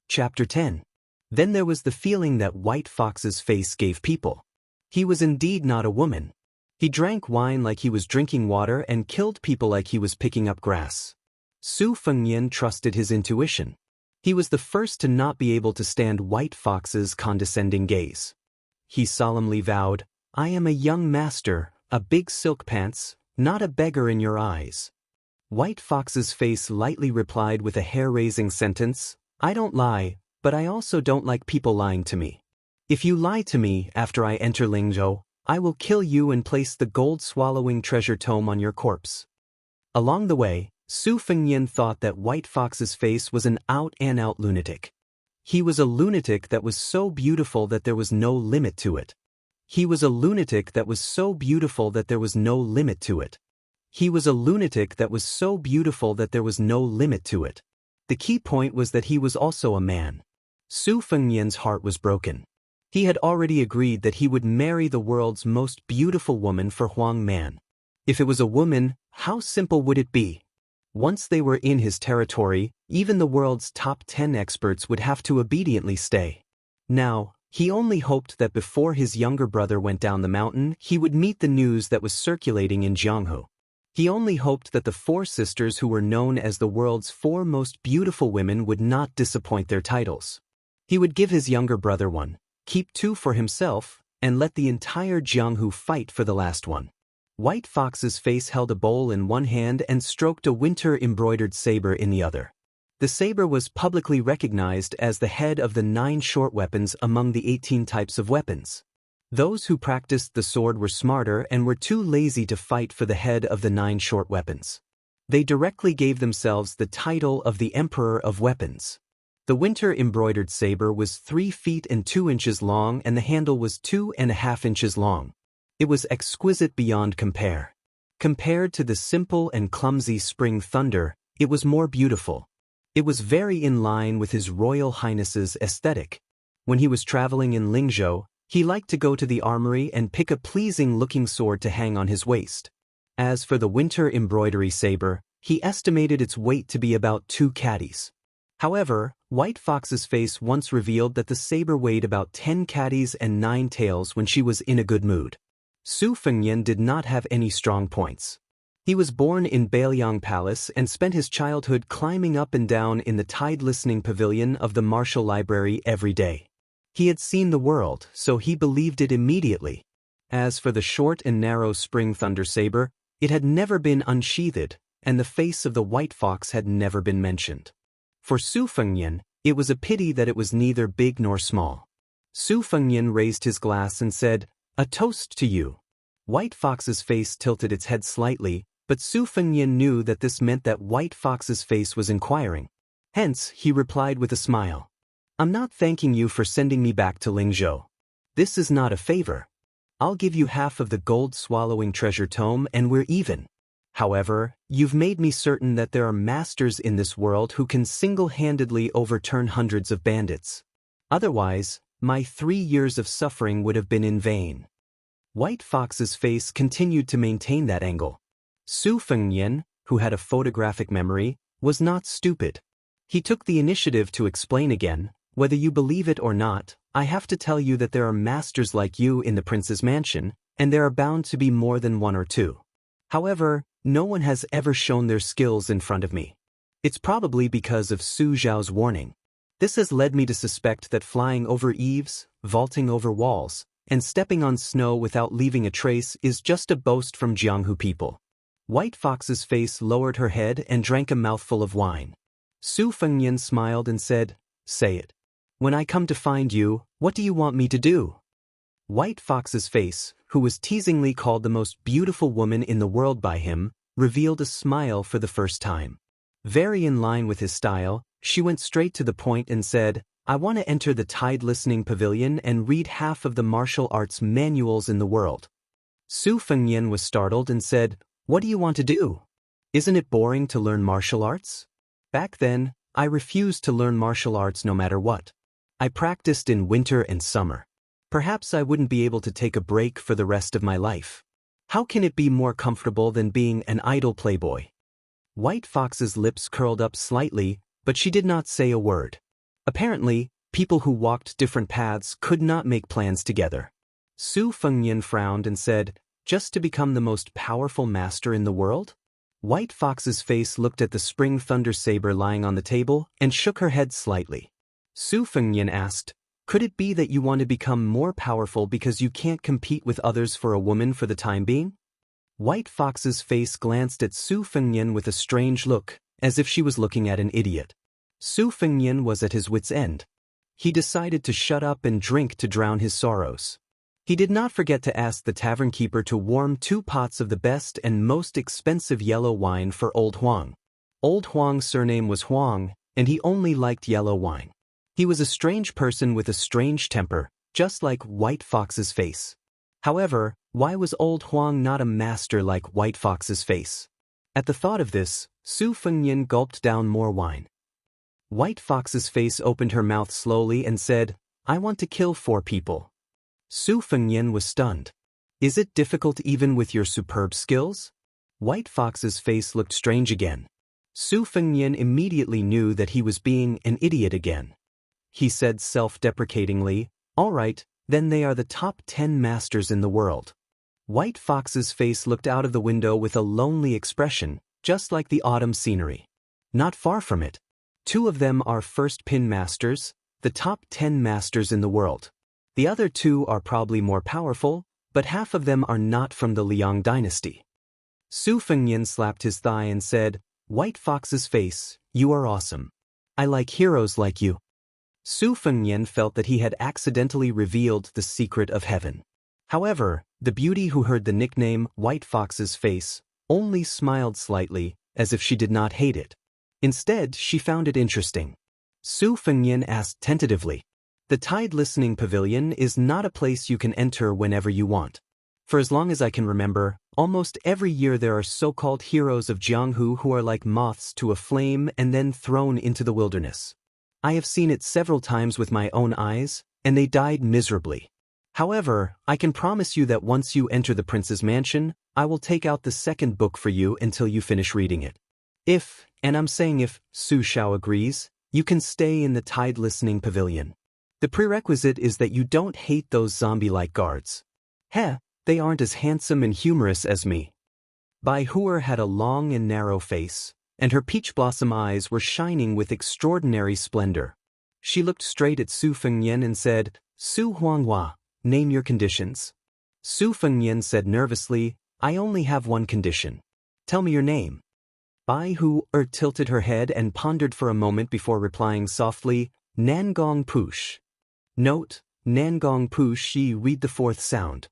Chapter 10. Then there was the feeling that White Fox's face gave people. He was indeed not a woman. He drank wine like he was drinking water and killed people like he was picking up grass. Su Fengnian trusted his intuition. He was the first to not be able to stand White Fox's condescending gaze. He solemnly vowed, "I am a young master, a big silk pants, not a beggar in your eyes." White Fox's face lightly replied with a hair-raising sentence, "I don't lie, but I also don't like people lying to me. If you lie to me after I enter Lingzhou, I will kill you and place the gold-swallowing treasure tome on your corpse." Along the way, Su Fengnian thought that White Fox's face was an out-and-out lunatic. He was a lunatic that was so beautiful that there was no limit to it. He was a lunatic that was so beautiful that there was no limit to it. He was a lunatic that was so beautiful that there was no limit to it. The key point was that he was also a man. Su Fengnian's heart was broken. He had already agreed that he would marry the world's most beautiful woman for Huang Man. If it was a woman, how simple would it be? Once they were in his territory, even the world's top 10 experts would have to obediently stay. Now, he only hoped that before his younger brother went down the mountain, he would meet the news that was circulating in Jianghu. He only hoped that the 4 sisters who were known as the world's 4 most beautiful women would not disappoint their titles. He would give his younger brother one, keep 2 for himself, and let the entire Jianghu fight for the last one. White Fox's face held a bowl in one hand and stroked a winter-embroidered saber in the other. The saber was publicly recognized as the head of the 9 short weapons among the 18 types of weapons. Those who practiced the sword were smarter and were too lazy to fight for the head of the 9 short weapons. They directly gave themselves the title of the Emperor of Weapons. The winter-embroidered saber was 3 feet and 2 inches long and the handle was 2.5 inches long. It was exquisite beyond compare. Compared to the simple and clumsy spring thunder, it was more beautiful. It was very in line with His Royal Highness's aesthetic. When he was traveling in Lingzhou, he liked to go to the armory and pick a pleasing-looking sword to hang on his waist. As for the winter embroidery saber, he estimated its weight to be about 2 caddies. However, White Fox's face once revealed that the saber weighed about 10 caddies and 9 taels when she was in a good mood. Su Fengnian did not have any strong points. He was born in Bailiang Palace and spent his childhood climbing up and down in the tide-listening pavilion of the Martial Library every day. He had seen the world, so he believed it immediately. As for the short and narrow spring thunder saber, it had never been unsheathed, and the face of the White Fox had never been mentioned. For Su Fengnian, it was a pity that it was neither big nor small. Su Fengnian raised his glass and said, "A toast to you." White Fox's face tilted its head slightly, but Su Fengnian knew that this meant that White Fox's face was inquiring. Hence, he replied with a smile, "I'm not thanking you for sending me back to Lingzhou. This is not a favor. I'll give you half of the gold-swallowing treasure tome and we're even. However, you've made me certain that there are masters in this world who can single-handedly overturn hundreds of bandits. Otherwise, my 3 years of suffering would have been in vain." White Fox's face continued to maintain that angle. Su Fengnian, who had a photographic memory, was not stupid. He took the initiative to explain again, "Whether you believe it or not, I have to tell you that there are masters like you in the prince's mansion, and there are bound to be more than 1 or 2. However, no one has ever shown their skills in front of me. It's probably because of Su Zhao's warning. This has led me to suspect that flying over eaves, vaulting over walls, and stepping on snow without leaving a trace is just a boast from Jianghu people." White Fox's face lowered her head and drank a mouthful of wine. Su Fengnian smiled and said, "Say it. When I come to find you, what do you want me to do?" White Fox's face, who was teasingly called the most beautiful woman in the world by him, revealed a smile for the first time. Very in line with his style, she went straight to the point and said, I want to enter the Tide Listening Pavilion and read half of the martial arts manuals in the world. Su Fengnian was startled and said, "What do you want to do? Isn't it boring to learn martial arts?" Back then, I refused to learn martial arts no matter what. I practiced in winter and summer. Perhaps I wouldn't be able to take a break for the rest of my life. How can it be more comfortable than being an idle playboy? White Fox's lips curled up slightly, but she did not say a word. Apparently, people who walked different paths could not make plans together. Su Fengnian frowned and said, "Just to become the most powerful master in the world?" White Fox's face looked at the spring thunder saber lying on the table and shook her head slightly. Su Fengnian asked, "Could it be that you want to become more powerful because you can't compete with others for a woman for the time being?" White Fox's face glanced at Su Fengnian with a strange look, as if she was looking at an idiot. Su Fengnian was at his wit's end. He decided to shut up and drink to drown his sorrows. He did not forget to ask the tavern keeper to warm 2 pots of the best and most expensive yellow wine for Old Huang. Old Huang's surname was Huang, and he only liked yellow wine. He was a strange person with a strange temper, just like White Fox's face. However, why was Old Huang not a master like White Fox's face? At the thought of this, Su Fengnian gulped down more wine. White Fox's face opened her mouth slowly and said, "I want to kill 4 people." Su Fengnian was stunned. "Is it difficult even with your superb skills?" White Fox's face looked strange again. Su Fengnian immediately knew that he was being an idiot again. He said self-deprecatingly, "All right, then they are the top 10 masters in the world." White Fox's face looked out of the window with a lonely expression, just like the autumn scenery. Not far from it. 2 of them are first pin masters, the top 10 masters in the world. The other 2 are probably more powerful, but half of them are not from the Liang dynasty. Su Fengnian slapped his thigh and said, "White Fox's face, you are awesome. I like heroes like you." Su Fengnian felt that he had accidentally revealed the secret of heaven. However, the beauty who heard the nickname White Fox's face only smiled slightly, as if she did not hate it. Instead, she found it interesting. Su Fengnian asked tentatively, "The Tide Listening Pavilion is not a place you can enter whenever you want. For as long as I can remember, almost every year there are so-called heroes of Jianghu who are like moths to a flame and then thrown into the wilderness. I have seen it several times with my own eyes, and they died miserably. However, I can promise you that once you enter the prince's mansion, I will take out the 2nd book for you until you finish reading it. If, and I'm saying if, Su Xiao agrees, you can stay in the Tide Listening Pavilion. The prerequisite is that you don't hate those zombie-like guards. Heh, they aren't as handsome and humorous as me." Bai Huer had a long and narrow face, and her peach blossom eyes were shining with extraordinary splendor. She looked straight at Su Fengnian and said, "Su Huanghua, name your conditions." Su Fengnian said nervously, "I only have one condition. Tell me your name." Bai Huer tilted her head and pondered for a moment before replying softly, "Nangong Push." Note, Nangong Push, read the 4th sound.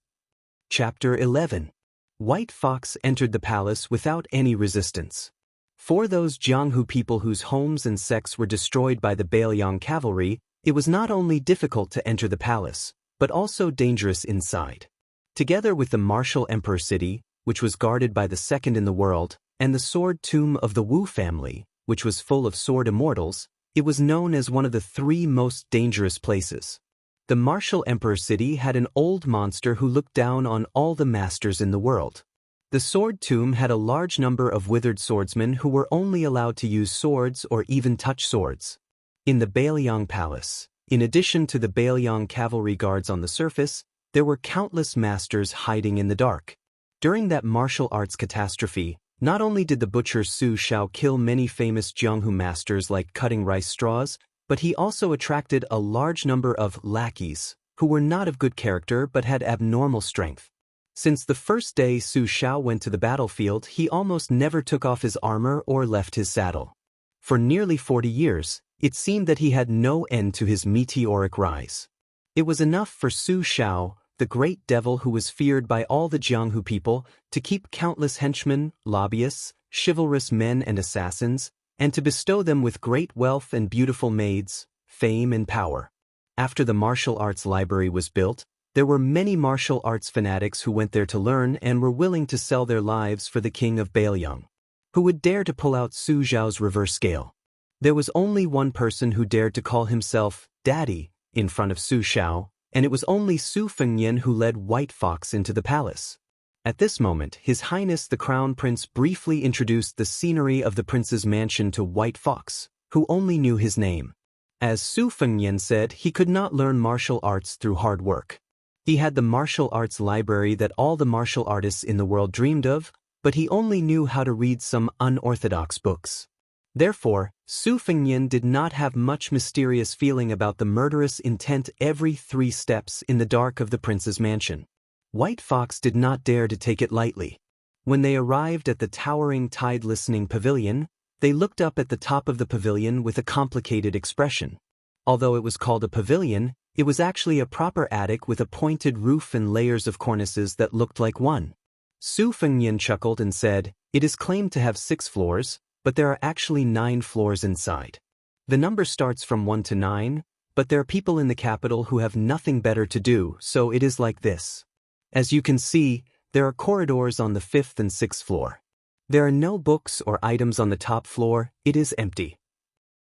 Chapter 11. White Fox entered the palace without any resistance. For those Jianghu people whose homes and sects were destroyed by the Bailiang cavalry, it was not only difficult to enter the palace, but also dangerous inside. Together with the martial emperor city, which was guarded by the 2nd in the world, and the sword tomb of the Wu family, which was full of sword immortals, it was known as one of the 3 most dangerous places. The martial emperor city had an old monster who looked down on all the masters in the world. The sword tomb had a large number of withered swordsmen who were only allowed to use swords or even touch swords. In the Bailiang palace, in addition to the Bailiang cavalry guards on the surface, there were countless masters hiding in the dark. During that martial arts catastrophe, not only did the butcher Su Xiao kill many famous Jianghu masters like cutting rice straws, but he also attracted a large number of lackeys, who were not of good character but had abnormal strength. Since the first day Su Xiao went to the battlefield, he almost never took off his armor or left his saddle. For nearly 40 years, it seemed that he had no end to his meteoric rise. It was enough for Su Xiao, the great devil who was feared by all the Jianghu people, to keep countless henchmen, lobbyists, chivalrous men and assassins, and to bestow them with great wealth and beautiful maids, fame and power. After the martial arts library was built, there were many martial arts fanatics who went there to learn and were willing to sell their lives for the king of Bailiang. Who would dare to pull out Su Zhao's reverse scale? There was only one person who dared to call himself Daddy in front of Su Xiao, and it was only Su Fengnian who led White Fox into the palace. At this moment, His Highness the Crown Prince briefly introduced the scenery of the prince's mansion to White Fox, who only knew his name. As Su Fengnian said, he could not learn martial arts through hard work. He had the martial arts library that all the martial artists in the world dreamed of, but he only knew how to read some unorthodox books. Therefore, Su Fengnian did not have much mysterious feeling about the murderous intent every 3 steps in the dark of the prince's mansion. White Fox did not dare to take it lightly. When they arrived at the towering tide-listening pavilion, they looked up at the top of the pavilion with a complicated expression. Although it was called a pavilion, it was actually a proper attic with a pointed roof and layers of cornices that looked like one. Su Fengnian chuckled and said, "It is claimed to have 6 floors, but there are actually 9 floors inside. The number starts from 1 to 9, but there are people in the capital who have nothing better to do, so it is like this. As you can see, there are corridors on the 5th and 6th floor. There are no books or items on the top floor, it is empty.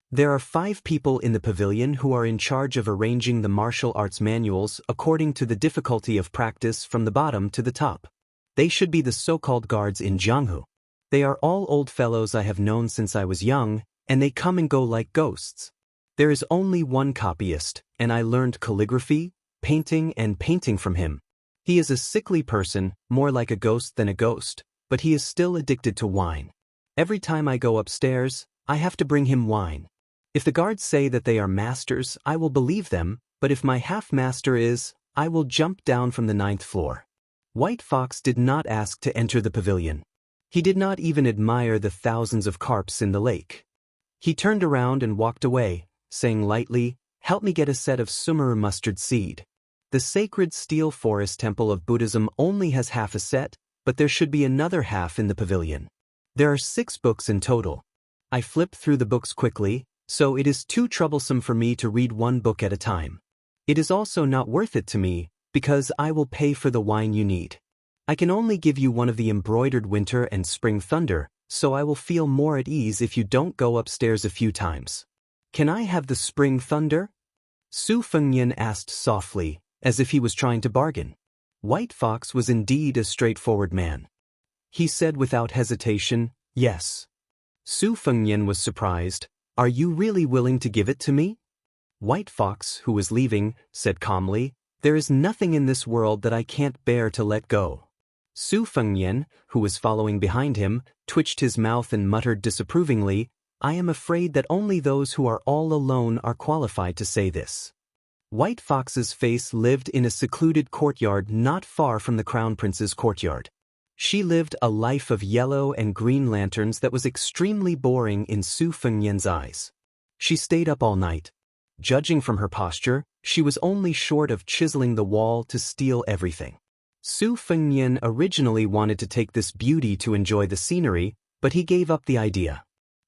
There are 5 people in the pavilion who are in charge of arranging the martial arts manuals according to the difficulty of practice from the bottom to the top. They should be the so-called guards in Jianghu. They are all old fellows I have known since I was young, and they come and go like ghosts. There is only one copyist, and I learned calligraphy, painting from him. He is a sickly person, more like a ghost than a ghost, but he is still addicted to wine. Every time I go upstairs, I have to bring him wine. If the guards say that they are masters, I will believe them, but if my half-master is, I will jump down from the 9th floor." White Fox did not ask to enter the pavilion. He did not even admire the thousands of carps in the lake. He turned around and walked away, saying lightly, "Help me get a set of summer mustard seed. The sacred steel forest temple of Buddhism only has half a set, but there should be another half in the pavilion. There are 6 books in total. I flip through the books quickly, so it is too troublesome for me to read one book at a time. It is also not worth it to me, because I will pay for the wine you need. I can only give you one of the embroidered winter and spring thunder, so I will feel more at ease if you don't go upstairs a few times. Can I have the spring thunder?" Su Fengnian asked softly, as if he was trying to bargain. White Fox was indeed a straightforward man. He said without hesitation, "Yes." Su Fengnian was surprised. "Are you really willing to give it to me?" White Fox, who was leaving, said calmly, "There is nothing in this world that I can't bear to let go." Su Fengnian, who was following behind him, twitched his mouth and muttered disapprovingly, "I am afraid that only those who are all alone are qualified to say this." White Fox's face lived in a secluded courtyard not far from the Crown Prince's courtyard. She lived a life of yellow and green lanterns that was extremely boring in Su Fengnian's eyes. She stayed up all night. Judging from her posture, she was only short of chiseling the wall to steal everything. Su Fengnian originally wanted to take this beauty to enjoy the scenery, but he gave up the idea.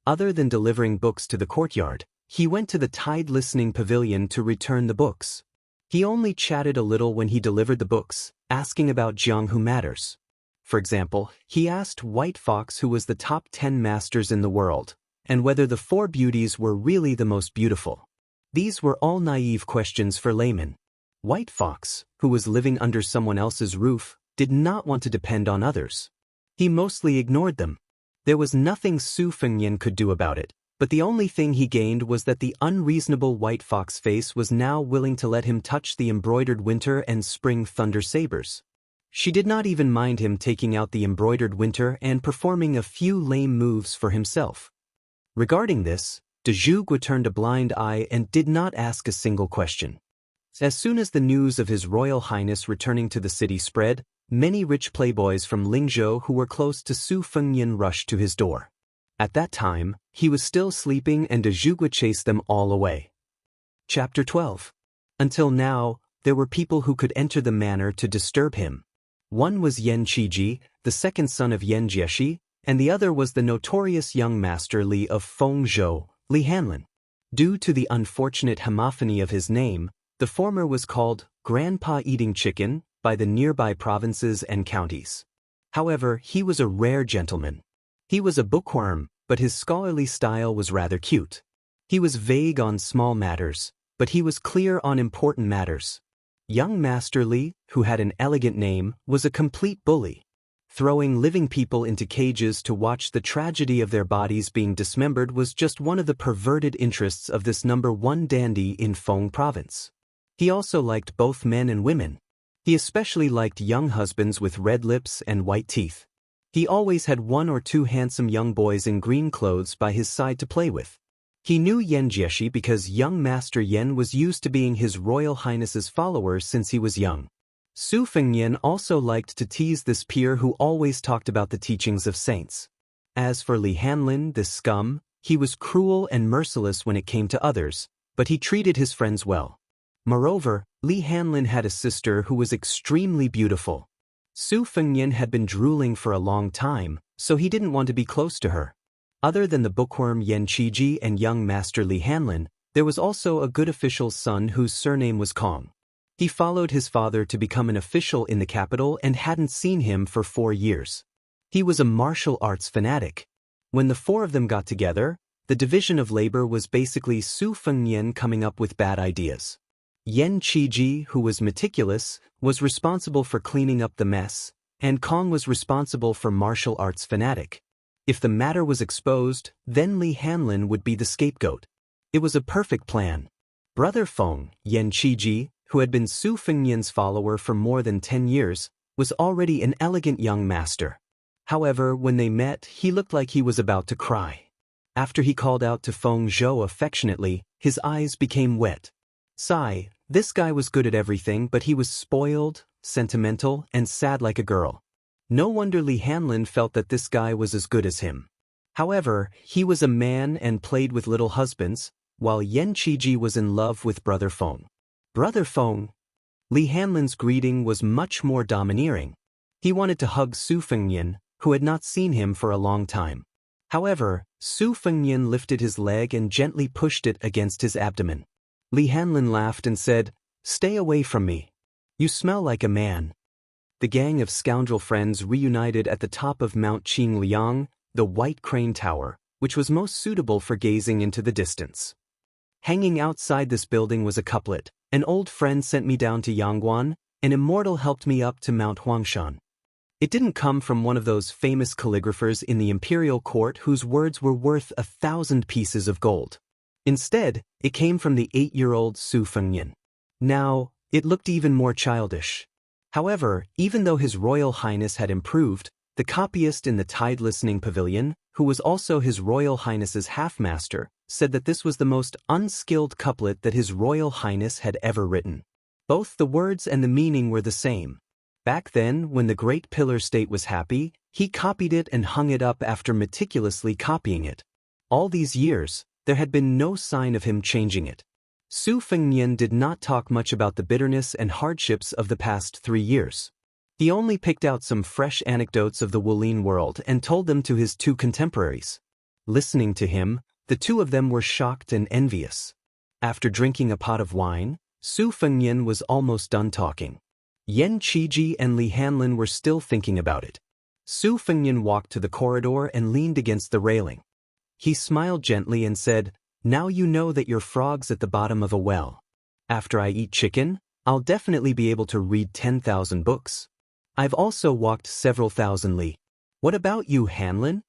Other than delivering books to the courtyard, he went to the tide-listening pavilion to return the books. He only chatted a little when he delivered the books, asking about Jianghu matters. For example, he asked White Fox who was the top 10 masters in the world, and whether the 4 beauties were really the most beautiful. These were all naive questions for laymen. White Fox, who was living under someone else's roof, did not want to depend on others. He mostly ignored them. There was nothing Su Fengnian could do about it, but the only thing he gained was that the unreasonable White Fox face was now willing to let him touch the embroidered winter and spring thunder sabers. She did not even mind him taking out the embroidered winter and performing a few lame moves for himself. Regarding this, de Zhuge turned a blind eye and did not ask a single question. As soon as the news of His Royal Highness returning to the city spread, many rich playboys from Lingzhou who were close to Su Fengnian rushed to his door. At that time, he was still sleeping and de Zhuge chased them all away. Chapter 12. Until now, there were people who could enter the manor to disturb him. One was Yan Qiji, the second son of Yan Jieshi, and the other was the notorious young master Li of Fengzhou, Li Hanlin. Due to the unfortunate homophony of his name, the former was called Grandpa Eating Chicken by the nearby provinces and counties. However, he was a rare gentleman. He was a bookworm, but his scholarly style was rather cute. He was vague on small matters, but he was clear on important matters. Young Master Li, who had an elegant name, was a complete bully, throwing living people into cages to watch the tragedy of their bodies being dismembered was just one of the perverted interests of this #1 dandy in Feng province. He also liked both men and women. He especially liked young husbands with red lips and white teeth. He always had 1 or 2 handsome young boys in green clothes by his side to play with. He knew Yen Jieshi because young Master Yen was used to being His Royal Highness's follower since he was young. Su Fengnian also liked to tease this peer who always talked about the teachings of saints. As for Li Hanlin, this scum, he was cruel and merciless when it came to others, but he treated his friends well. Moreover, Li Hanlin had a sister who was extremely beautiful. Su Fengnian had been drooling for a long time, so he didn't want to be close to her. Other than the bookworm Yen Qiji and young Master Li Hanlin, there was also a good official's son whose surname was Kong. He followed his father to become an official in the capital and hadn't seen him for 4 years. He was a martial arts fanatic. When the 4 of them got together, the division of labor was basically Su Fengnian coming up with bad ideas. Yen Qiji, who was meticulous, was responsible for cleaning up the mess, and Kong was responsible for martial arts fanatic. If the matter was exposed, then Li Hanlin would be the scapegoat. It was a perfect plan. Brother Feng, Yen Qiji, who had been Su Fengnian's follower for more than 10 years, was already an elegant young master. However, when they met, he looked like he was about to cry. After he called out to Feng Zhou affectionately, his eyes became wet. Sigh, this guy was good at everything, but he was spoiled, sentimental, and sad like a girl. No wonder Li Hanlin felt that this guy was as good as him. However, he was a man and played with little husbands, while Yen Qiji was in love with Brother Feng. Brother Feng. Li Hanlin's greeting was much more domineering. He wanted to hug Su Fengnian, who had not seen him for a long time. However, Su Fengnian lifted his leg and gently pushed it against his abdomen. Li Hanlin laughed and said, "Stay away from me. You smell like a man." The gang of scoundrel friends reunited at the top of Mount Qingliang, the White Crane Tower, which was most suitable for gazing into the distance. Hanging outside this building was a couplet. An old friend sent me down to Yangguan, an immortal helped me up to Mount Huangshan. It didn't come from one of those famous calligraphers in the imperial court whose words were worth 1,000 pieces of gold. Instead, it came from the 8-year-old Su Fengnian. Now, it looked even more childish. However, even though His Royal Highness had improved, the copyist in the Tide Listening Pavilion, who was also His Royal Highness's half-master, said that this was the most unskilled couplet that His Royal Highness had ever written. Both the words and the meaning were the same. Back then, when the Great Pillar State was happy, he copied it and hung it up after meticulously copying it. All these years, there had been no sign of him changing it. Su Fengnian did not talk much about the bitterness and hardships of the past 3 years. He only picked out some fresh anecdotes of the Wulin world and told them to his 2 contemporaries. Listening to him, the 2 of them were shocked and envious. After drinking a pot of wine, Su Fengnian was almost done talking. Yen Qiji and Li Hanlin were still thinking about it. Su Fengnian walked to the corridor and leaned against the railing. He smiled gently and said, "Now you know that you're frogs at the bottom of a well. After I eat chicken, I'll definitely be able to read 10,000 books. I've also walked several thousand li. What about you, Hanlin?"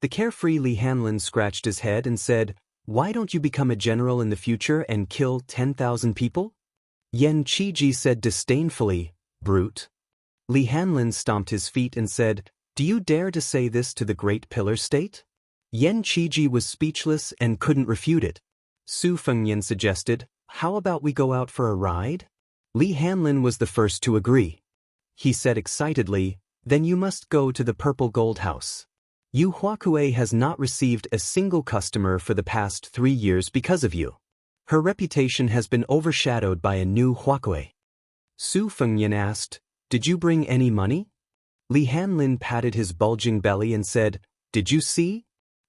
The carefree Li Hanlin scratched his head and said, "Why don't you become a general in the future and kill 10,000 people?" Yen Qiji said disdainfully, "Brute." Li Hanlin stomped his feet and said, "Do you dare to say this to the Great Pillar State?" Yen Qiji was speechless and couldn't refute it. Su Fengnian suggested, "How about we go out for a ride?" Li Hanlin was the first to agree. He said excitedly, "Then you must go to the Purple Gold House. Yu Huakue has not received a single customer for the past 3 years because of you. Her reputation has been overshadowed by a new Huakue." Su Fengnian asked, "Did you bring any money?" Li Hanlin patted his bulging belly and said, "Did you see?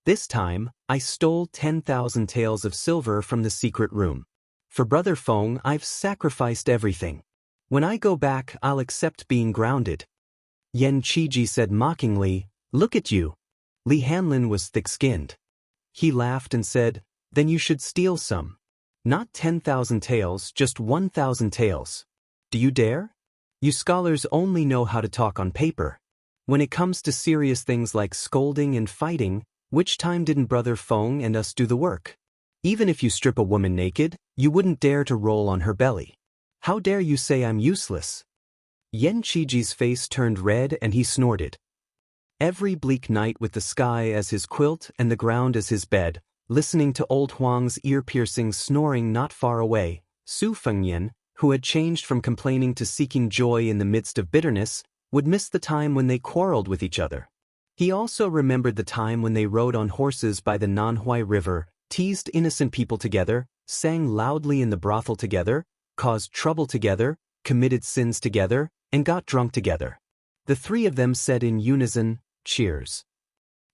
This time, I stole 10,000 taels of silver from the secret room. For Brother Feng, I've sacrificed everything. When I go back, I'll accept being grounded." Yan Qiji said mockingly, "Look at you." Li Hanlin was thick-skinned. He laughed and said, "Then you should steal some. Not 10,000 taels, just 1,000 taels. Do you dare? You scholars only know how to talk on paper. When it comes to serious things like scolding and fighting, which time didn't Brother Feng and us do the work? Even if you strip a woman naked, you wouldn't dare to roll on her belly. How dare you say I'm useless?" Yan Qiji's face turned red and he snorted. Every bleak night with the sky as his quilt and the ground as his bed, listening to old Huang's ear-piercing snoring not far away, Su Fengyan, who had changed from complaining to seeking joy in the midst of bitterness, would miss the time when they quarreled with each other. He also remembered the time when they rode on horses by the Nanhui River, teased innocent people together, sang loudly in the brothel together, caused trouble together, committed sins together, and got drunk together. The three of them said in unison, "Cheers."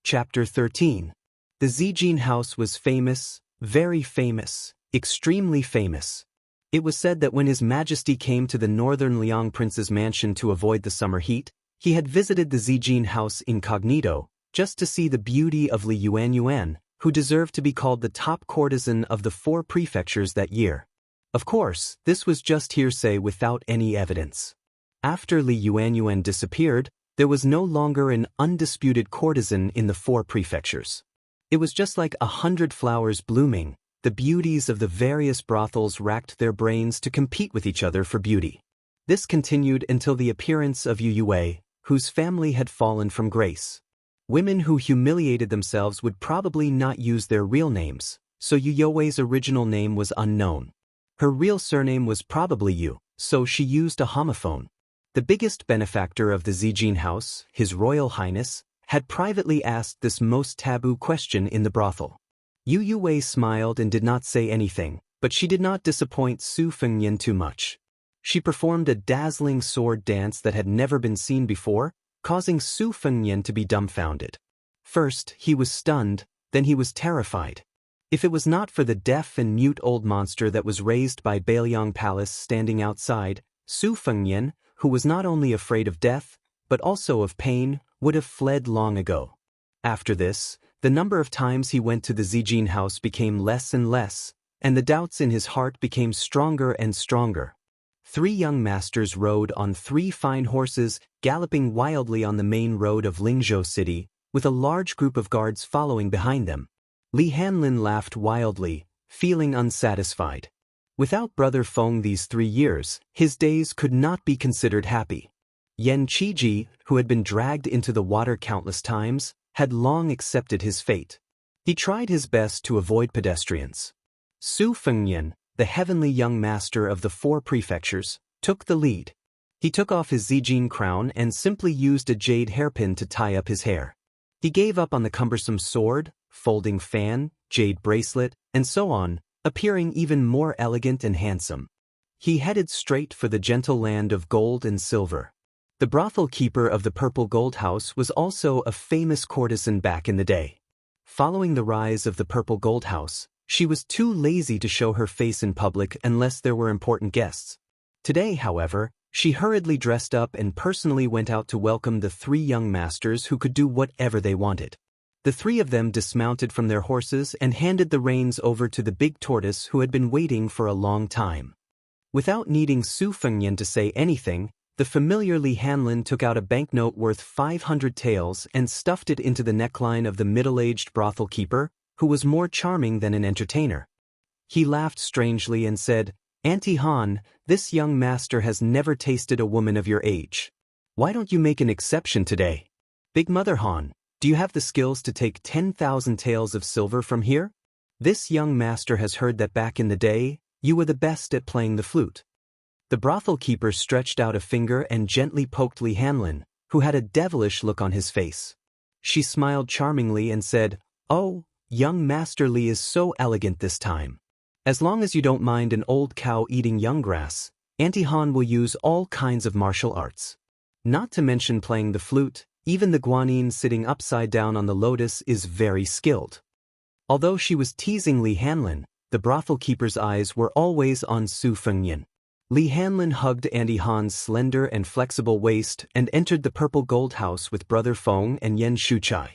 Chapter 13. The Zijin house was famous, very famous, extremely famous. It was said that when His Majesty came to the northern Liang prince's mansion to avoid the summer heat, he had visited the Zijin house incognito, just to see the beauty of Li Yuanyuan, who deserved to be called the top courtesan of the 4 prefectures that year. Of course, this was just hearsay without any evidence. After Li Yuanyuan disappeared, there was no longer an undisputed courtesan in the 4 prefectures. It was just like 100 flowers blooming. The beauties of the various brothels racked their brains to compete with each other for beauty. This continued until the appearance of Yu Yue, whose family had fallen from grace. Women who humiliated themselves would probably not use their real names, so Yu Yue's original name was unknown. Her real surname was probably Yu, so she used a homophone. The biggest benefactor of the Zijin house, His Royal Highness, had privately asked this most taboo question in the brothel. Yu Yue smiled and did not say anything, but she did not disappoint Su Fengyan too much. She performed a dazzling sword dance that had never been seen before, causing Su Fengyan to be dumbfounded. First, he was stunned, then he was terrified. If it was not for the deaf and mute old monster that was raised by Bailiang Palace standing outside, Su Fengyan, who was not only afraid of death, but also of pain, would have fled long ago. After this, the number of times he went to the Zijin house became less and less, and the doubts in his heart became stronger and stronger. 3 young masters rode on 3 fine horses, galloping wildly on the main road of Lingzhou City, with a large group of guards following behind them. Li Hanlin laughed wildly, feeling unsatisfied. Without Brother Feng these 3 years, his days could not be considered happy. Yan Qiji, who had been dragged into the water countless times, had long accepted his fate. He tried his best to avoid pedestrians. Su Fengyan, the heavenly young master of the 4 prefectures, took the lead. He took off his Zijin crown and simply used a jade hairpin to tie up his hair. He gave up on the cumbersome sword, folding fan, jade bracelet, and so on, appearing even more elegant and handsome. He headed straight for the gentle land of gold and silver. The brothel keeper of the Purple Gold House was also a famous courtesan back in the day. Following the rise of the Purple Gold House, she was too lazy to show her face in public unless there were important guests. Today, however, she hurriedly dressed up and personally went out to welcome the 3 young masters who could do whatever they wanted. The 3 of them dismounted from their horses and handed the reins over to the big tortoise who had been waiting for a long time. Without needing Su Fengyan to say anything, the familiar Li Hanlin took out a banknote worth 500 taels and stuffed it into the neckline of the middle-aged brothel keeper, who was more charming than an entertainer. He laughed strangely and said, "Auntie Han, this young master has never tasted a woman of your age. Why don't you make an exception today? Big Mother Han, do you have the skills to take 10,000 taels of silver from here? This young master has heard that back in the day, you were the best at playing the flute." The brothel keeper stretched out a finger and gently poked Li Hanlin, who had a devilish look on his face. She smiled charmingly and said, "Oh, young Master Li is so elegant this time. As long as you don't mind an old cow eating young grass, Auntie Han will use all kinds of martial arts. Not to mention playing the flute, Even the guanyin sitting upside down on the lotus is very skilled. Although she was teasing Li Hanlin, the brothel keeper's eyes were always on Su Fengnian. Li Hanlin hugged Auntie Han's slender and flexible waist and entered the purple gold house with Brother Feng and Yen Shuchai.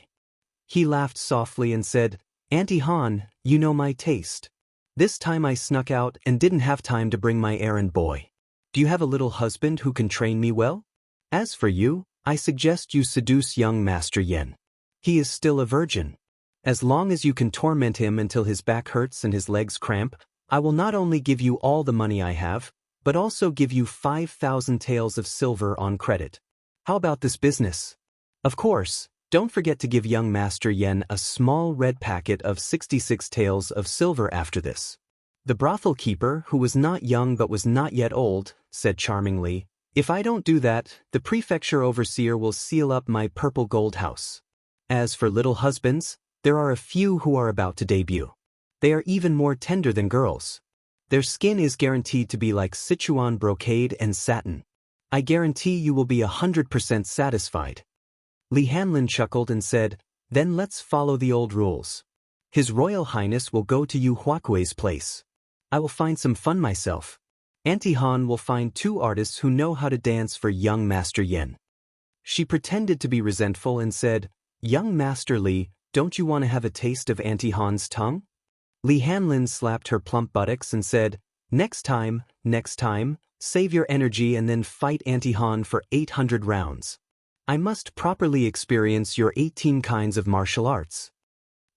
He laughed softly and said, "Auntie Han, you know my taste. This time I snuck out and didn't have time to bring my errand boy. Do you have a little husband who can train me well? As for you, I suggest you seduce young Master Yen. He is still a virgin. As long as you can torment him until his back hurts and his legs cramp, I will not only give you all the money I have, but also give you 5,000 taels of silver on credit. How about this business? Of course, don't forget to give young Master Yen a small red packet of 66 taels of silver after this." The brothel keeper, who was not young but was not yet old, said charmingly, "If I don't do that, the prefecture overseer will seal up my purple gold house. As for little husbands, there are a few who are about to debut. They are even more tender than girls. Their skin is guaranteed to be like Sichuan brocade and satin. I guarantee you will be 100% satisfied." Li Hanlin chuckled and said, "Then let's follow the old rules. His Royal Highness will go to Yu Huakui's place. I will find some fun myself. Auntie Han will find 2 artists who know how to dance for young Master Yen." She pretended to be resentful and said, "Young Master Li, don't you want to have a taste of Auntie Han's tongue?" Li Hanlin slapped her plump buttocks and said, next time, save your energy and then fight Auntie Han for 800 rounds. I must properly experience your 18 kinds of martial arts."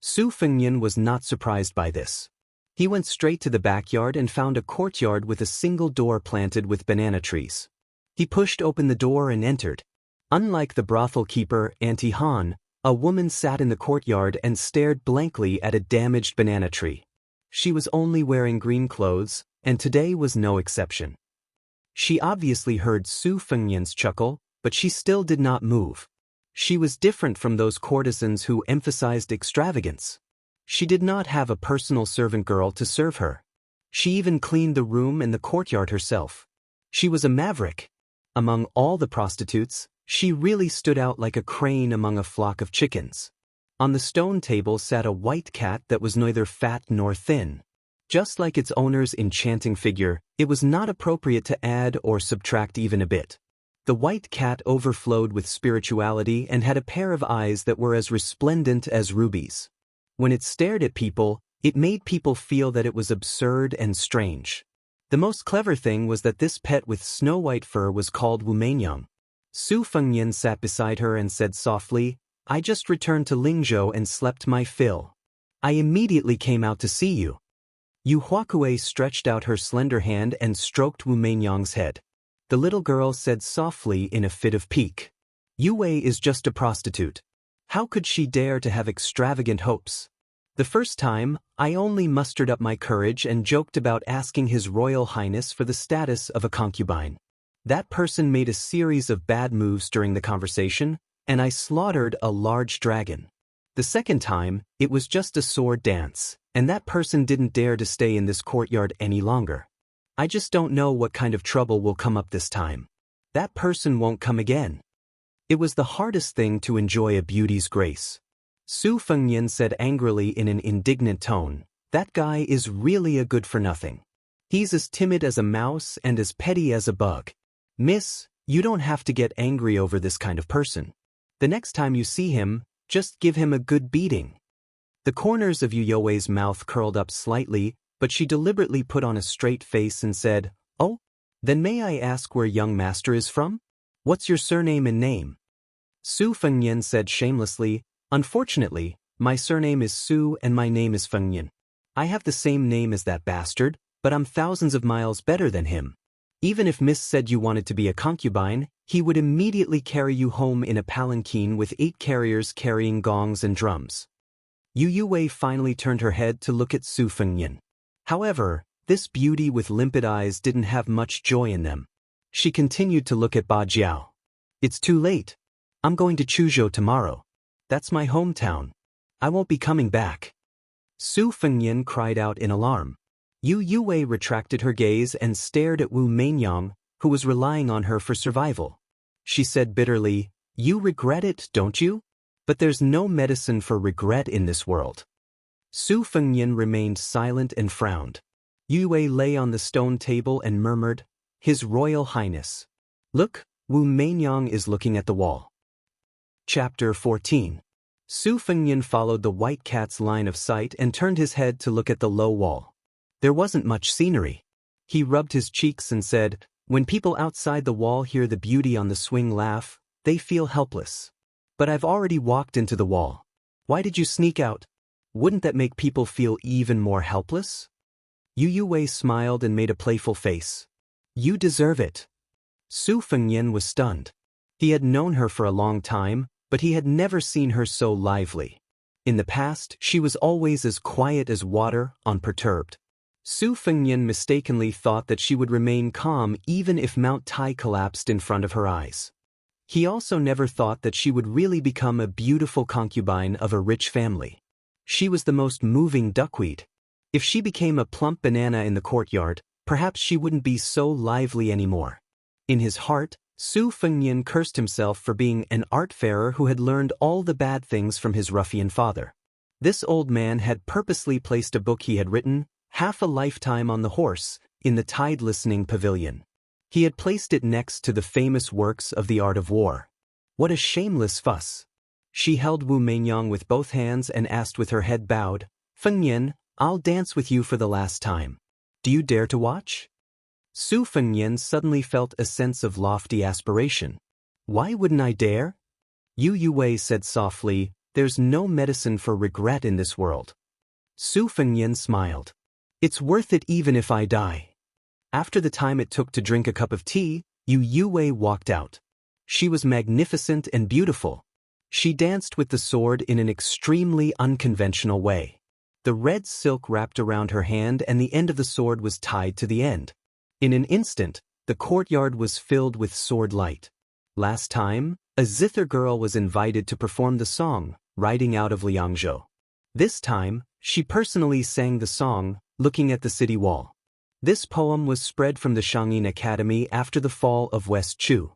Su Fengnian was not surprised by this. He went straight to the backyard and found a courtyard with a single door planted with banana trees. He pushed open the door and entered. Unlike the brothel keeper, Auntie Han, a woman sat in the courtyard and stared blankly at a damaged banana tree. She was only wearing green clothes, and today was no exception. She obviously heard Su Fengnian's chuckle, but she still did not move. She was different from those courtesans who emphasized extravagance. She did not have a personal servant girl to serve her. She even cleaned the room and the courtyard herself. She was a maverick. Among all the prostitutes, she really stood out like a crane among a flock of chickens. On the stone table sat a white cat that was neither fat nor thin. Just like its owner's enchanting figure, it was not appropriate to add or subtract even a bit. The white cat overflowed with spirituality and had a pair of eyes that were as resplendent as rubies. When it stared at people, it made people feel that it was absurd and strange. The most clever thing was that this pet with snow-white fur was called Wumenyang. Su Fengnian sat beside her and said softly, "I just returned to Lingzhou and slept my fill. I immediately came out to see you." Yu Huakui stretched out her slender hand and stroked Wumenyang's head. The little girl said softly in a fit of pique, "Yu Wei is just a prostitute. How could she dare to have extravagant hopes? The first time, I only mustered up my courage and joked about asking His Royal Highness for the status of a concubine. That person made a series of bad moves during the conversation, and I slaughtered a large dragon. The second time, it was just a sword dance, and that person didn't dare to stay in this courtyard any longer. I just don't know what kind of trouble will come up this time. That person won't come again." It was the hardest thing to enjoy a beauty's grace. Su Fengnian said angrily in an indignant tone, "That guy is really a good-for-nothing. He's as timid as a mouse and as petty as a bug. Miss, you don't have to get angry over this kind of person. The next time you see him, just give him a good beating." The corners of Yu Youwei's mouth curled up slightly, but she deliberately put on a straight face and said, "Oh, then may I ask where young master is from? What's your surname and name?" Su Fengnian said shamelessly, "Unfortunately, my surname is Su and my name is Fengnian. I have the same name as that bastard, but I'm thousands of miles better than him. Even if Miss said you wanted to be a concubine, he would immediately carry you home in a palanquin with 8 carriers carrying gongs and drums." Yu Yuwei finally turned her head to look at Su Fengnian. However, this beauty with limpid eyes didn't have much joy in them. She continued to look at Ba Jiao. "It's too late. I'm going to Chuzhou tomorrow. That's my hometown. I won't be coming back." Su Fengnian cried out in alarm. Yu Yuwei retracted her gaze and stared at Wu Mainyang, who was relying on her for survival. She said bitterly, You regret it, don't you? But there's no medicine for regret in this world. Su Fengnian remained silent and frowned. Yue lay on the stone table and murmured, "His Royal Highness. Look, Wu Meinyang is looking at the wall." Chapter 14. Su Fengnian followed the white cat's line of sight and turned his head to look at the low wall. There wasn't much scenery. He rubbed his cheeks and said, "When people outside the wall hear the beauty on the swing laugh, they feel helpless. But I've already walked into the wall. Why did you sneak out? Wouldn't that make people feel even more helpless?" Yue smiled and made a playful face. "You deserve it." Su Fengnian was stunned. He had known her for a long time, but he had never seen her so lively. In the past, she was always as quiet as water, unperturbed. Su Fengnian mistakenly thought that she would remain calm even if Mount Tai collapsed in front of her eyes. He also never thought that she would really become a beautiful concubine of a rich family. She was the most moving duckweed. If she became a plump banana in the courtyard, perhaps she wouldn't be so lively anymore. In his heart, Su Fengnian cursed himself for being an art-farer who had learned all the bad things from his ruffian father. This old man had purposely placed a book he had written, Half a Lifetime on the Horse, in the tide-listening pavilion. He had placed it next to the famous works of the art of war. What a shameless fuss! She held Wu Meinyang with both hands and asked with her head bowed, "Fengnian, I'll dance with you for the last time. Do you dare to watch?" Su Fengnian suddenly felt a sense of lofty aspiration. "Why wouldn't I dare?" Yue said softly, "There's no medicine for regret in this world." Su Fengnian smiled. "It's worth it even if I die." After the time it took to drink a cup of tea, Yue walked out. She was magnificent and beautiful. She danced with the sword in an extremely unconventional way. The red silk wrapped around her hand and the end of the sword was tied to the end. In an instant, the courtyard was filled with sword light. Last time, a zither girl was invited to perform the song, riding out of Liangzhou. This time, she personally sang the song, looking at the city wall. This poem was spread from the Xianxia Academy after the fall of West Chu.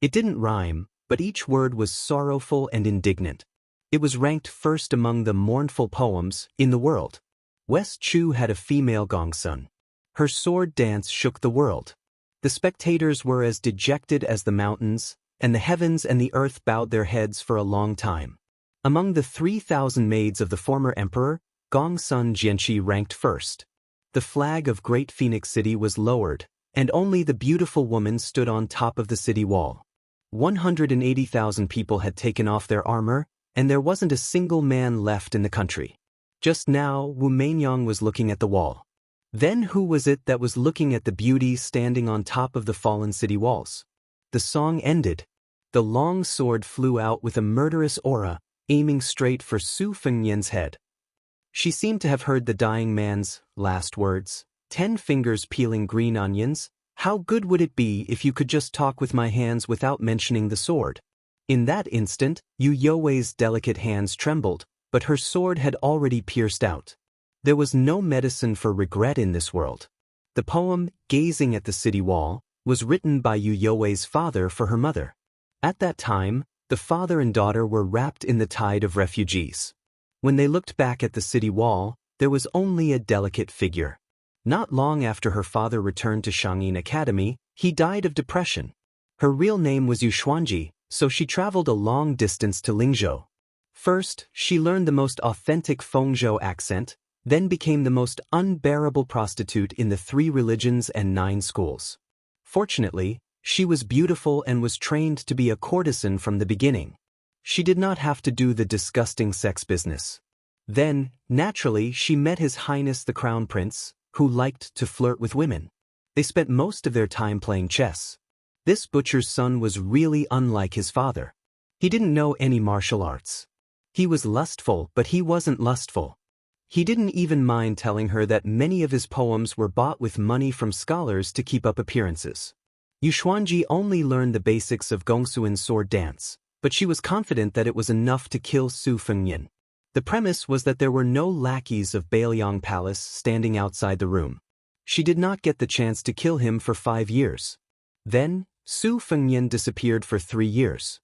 It didn't rhyme, but each word was sorrowful and indignant. It was ranked first among the mournful poems in the world. West Chu had a female gongsun. Her sword dance shook the world. The spectators were as dejected as the mountains, and the heavens and the earth bowed their heads for a long time. Among the 3,000 maids of the former emperor, Gongsun Jianqi ranked first. The flag of Great Phoenix City was lowered, and only the beautiful woman stood on top of the city wall. 180,000 people had taken off their armor, and there wasn't a single man left in the country. Just now, Wu Meinyang was looking at the wall. Then who was it that was looking at the beauty standing on top of the fallen city walls? The song ended. The long sword flew out with a murderous aura, aiming straight for Su Fengnian's head. She seemed to have heard the dying man's last words. 10 fingers peeling green onions. How good would it be if you could just talk with my hands without mentioning the sword? In that instant, Yue's delicate hands trembled, but her sword had already pierced out. There was no medicine for regret in this world. The poem, Gazing at the City Wall, was written by Yue's father for her mother. At that time, the father and daughter were wrapped in the tide of refugees. When they looked back at the city wall, there was only a delicate figure. Not long after her father returned to Xianxia Academy, he died of depression. Her real name was Xuanji, so she traveled a long distance to Lingzhou. First, she learned the most authentic Fengzhou accent, then became the most unbearable prostitute in the 3 religions and 9 schools. Fortunately, she was beautiful and was trained to be a courtesan from the beginning. She did not have to do the disgusting sex business. Then, naturally, she met His Highness the Crown Prince, who liked to flirt with women. They spent most of their time playing chess. This butcher's son was really unlike his father. He didn't know any martial arts. He was lustful, but he wasn't lustful. He didn't even mind telling her that many of his poems were bought with money from scholars to keep up appearances. Xuanji only learned the basics of Gongsuan's sword dance, but she was confident that it was enough to kill Su Fengnian. The premise was that there were no lackeys of Bailiang Palace standing outside the room. She did not get the chance to kill him for 5 years. Then, Su Fengnian disappeared for 3 years.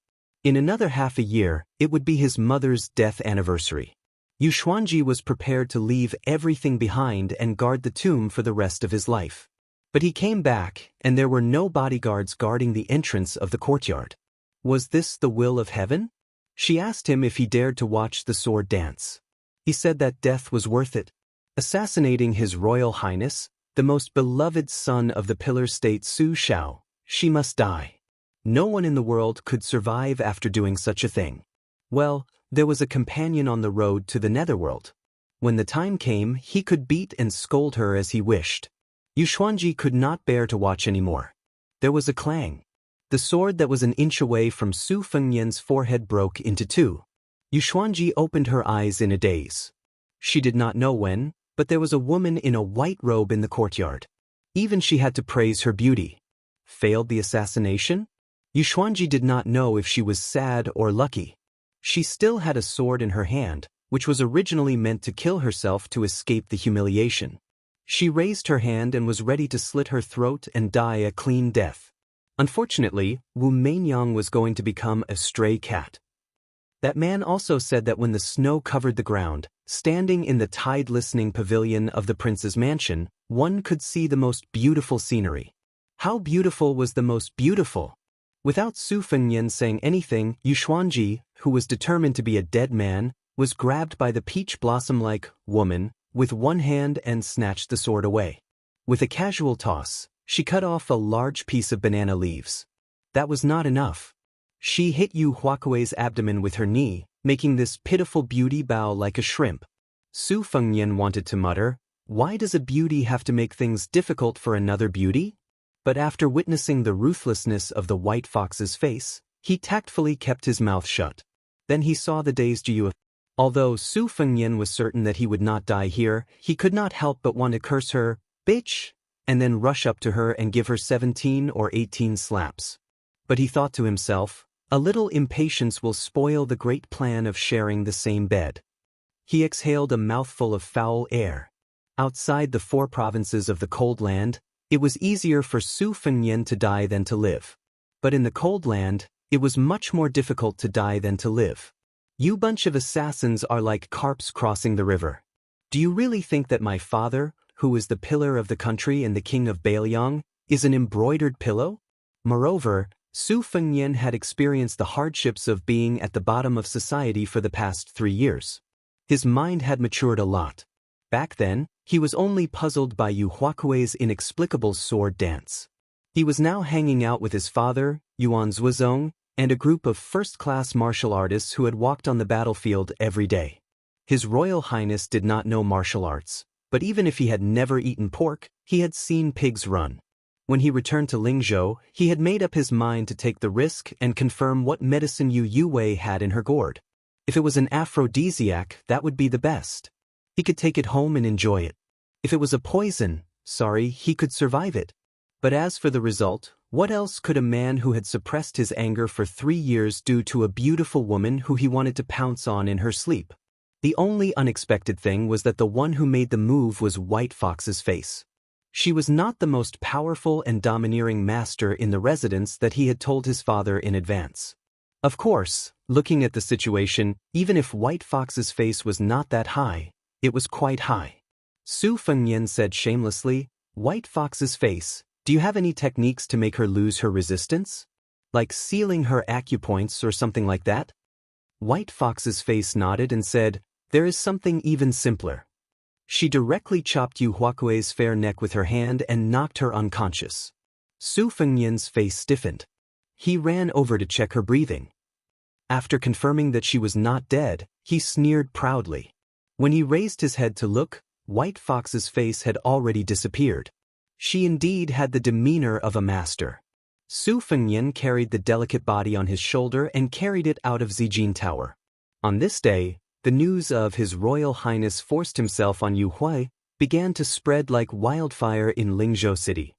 In another half a year, it would be his mother's death anniversary. Yu Xuanji was prepared to leave everything behind and guard the tomb for the rest of his life. But he came back, and there were no bodyguards guarding the entrance of the courtyard. Was this the will of heaven? She asked him if he dared to watch the sword dance. He said that death was worth it. Assassinating His Royal Highness, the most beloved son of the Pillar State Su Shao, she must die. No one in the world could survive after doing such a thing. Well, there was a companion on the road to the netherworld. When the time came, he could beat and scold her as he wished. Yu Xuanji could not bear to watch anymore. There was a clang. The sword that was an inch away from Su Fengnian's forehead broke into two. Yu Xuanji opened her eyes in a daze. She did not know when, but there was a woman in a white robe in the courtyard. Even she had to praise her beauty. Failed the assassination? Yu Xuanji did not know if she was sad or lucky. She still had a sword in her hand, which was originally meant to kill herself to escape the humiliation. She raised her hand and was ready to slit her throat and die a clean death. Unfortunately, Wu Meinyang was going to become a stray cat. That man also said that when the snow covered the ground, standing in the tide-listening pavilion of the prince's mansion, one could see the most beautiful scenery. How beautiful was the most beautiful? Without Su Fengnian saying anything, Yu Xuanji, who was determined to be a dead man, was grabbed by the peach blossom-like woman with one hand and snatched the sword away. With a casual toss, she cut off a large piece of banana leaves. That was not enough. She hit Yu Huakuei's abdomen with her knee, making this pitiful beauty bow like a shrimp. Su Fengnian wanted to mutter, "Why does a beauty have to make things difficult for another beauty?" But after witnessing the ruthlessness of the white fox's face, he tactfully kept his mouth shut. Then he saw the dazed Yu. Although Su Fengnian was certain that he would not die here, he could not help but want to curse her, "Bitch!" and then rush up to her and give her 17 or 18 slaps. But he thought to himself, a little impatience will spoil the great plan of sharing the same bed. He exhaled a mouthful of foul air. Outside the 4 provinces of the cold land, it was easier for Su Fengnian to die than to live. But in the cold land, it was much more difficult to die than to live. You bunch of assassins are like carps crossing the river. Do you really think that my father, who is the pillar of the country and the king of Bailiang, is an embroidered pillow? Moreover, Su Fengnian had experienced the hardships of being at the bottom of society for the past 3 years. His mind had matured a lot. Back then, he was only puzzled by Yu Huakuei's inexplicable sword dance. He was now hanging out with his father, Yuan Zuozong, and a group of first-class martial artists who had walked on the battlefield every day. His Royal Highness did not know martial arts, but even if he had never eaten pork, he had seen pigs run. When he returned to Lingzhou, he had made up his mind to take the risk and confirm what medicine Yu Yuwei had in her gourd. If it was an aphrodisiac, that would be the best. He could take it home and enjoy it. If it was a poison, he could survive it. But as for the result, what else could a man who had suppressed his anger for 3 years do to a beautiful woman who he wanted to pounce on in her sleep? The only unexpected thing was that the one who made the move was White Fox's face. She was not the most powerful and domineering master in the residence that he had told his father in advance. Of course, looking at the situation, even if White Fox's face was not that high, it was quite high. Su Fengnian said shamelessly, "White Fox's face, do you have any techniques to make her lose her resistance? Like sealing her acupoints or something like that?" White Fox's face nodded and said, "There is something even simpler." She directly chopped Yu Huakuei's fair neck with her hand and knocked her unconscious. Su Fengnian's face stiffened. He ran over to check her breathing. After confirming that she was not dead, he sneered proudly. When he raised his head to look, White Fox's face had already disappeared. She indeed had the demeanor of a master. Su Fengnian carried the delicate body on his shoulder and carried it out of Zijin Tower. On this day, the news of His Royal Highness forced himself on Yu Hui began to spread like wildfire in Lingzhou City.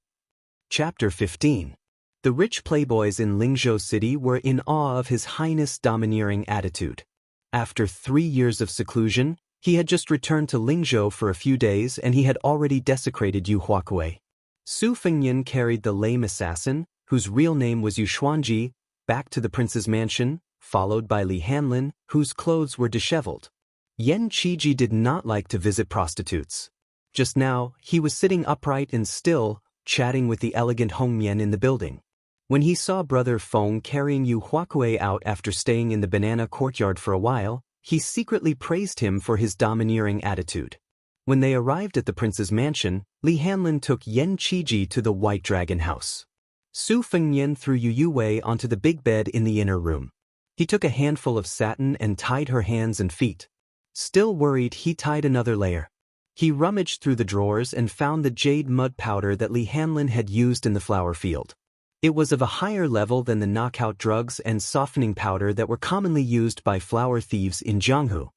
Chapter 15. The rich playboys in Lingzhou City were in awe of His Highness' domineering attitude. After 3 years of seclusion, he had just returned to Lingzhou for a few days and he had already desecrated Yu Huakuei. Su Fengnian carried the lame assassin, whose real name was Yu Xuanji, back to the prince's mansion, followed by Li Hanlin, whose clothes were disheveled. Yan Qiji did not like to visit prostitutes. Just now, he was sitting upright and still, chatting with the elegant Hong Mian in the building. When he saw Brother Feng carrying Yu Huakui out after staying in the banana courtyard for a while, he secretly praised him for his domineering attitude. When they arrived at the prince's mansion, Li Hanlin took Yan Qiji to the White Dragon house. Su Fengnian threw Yu Yue onto the big bed in the inner room. He took a handful of satin and tied her hands and feet. Still worried, he tied another layer. He rummaged through the drawers and found the jade mud powder that Li Hanlin had used in the flower field. It was of a higher level than the knockout drugs and softening powder that were commonly used by flower thieves in Jianghu.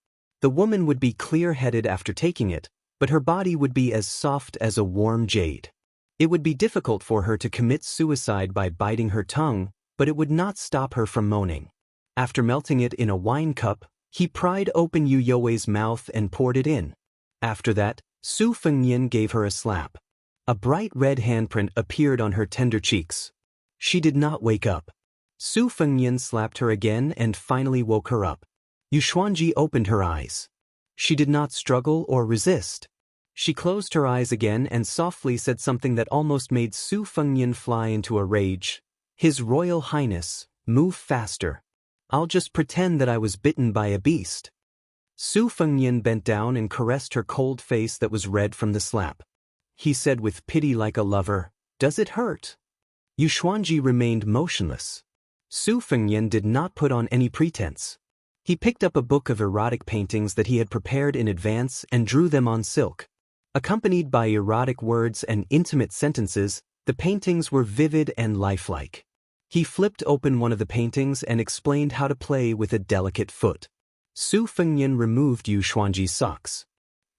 The woman would be clear-headed after taking it, but her body would be as soft as a warm jade. It would be difficult for her to commit suicide by biting her tongue, but it would not stop her from moaning. After melting it in a wine cup, he pried open Yu You's mouth and poured it in. After that, Su Fengnian gave her a slap. A bright red handprint appeared on her tender cheeks. She did not wake up. Su Fengnian slapped her again and finally woke her up. Yu Xuanji opened her eyes. She did not struggle or resist. She closed her eyes again and softly said something that almost made Su Fengnian fly into a rage. His Royal Highness, move faster. I'll just pretend that I was bitten by a beast. Su Fengnian bent down and caressed her cold face that was red from the slap. He said with pity like a lover, "Does it hurt?" Yu Xuanji remained motionless. Su Fengnian did not put on any pretense. He picked up a book of erotic paintings that he had prepared in advance and drew them on silk. Accompanied by erotic words and intimate sentences, the paintings were vivid and lifelike. He flipped open one of the paintings and explained how to play with a delicate foot. Su Fengnian removed Yu Xuanji's socks.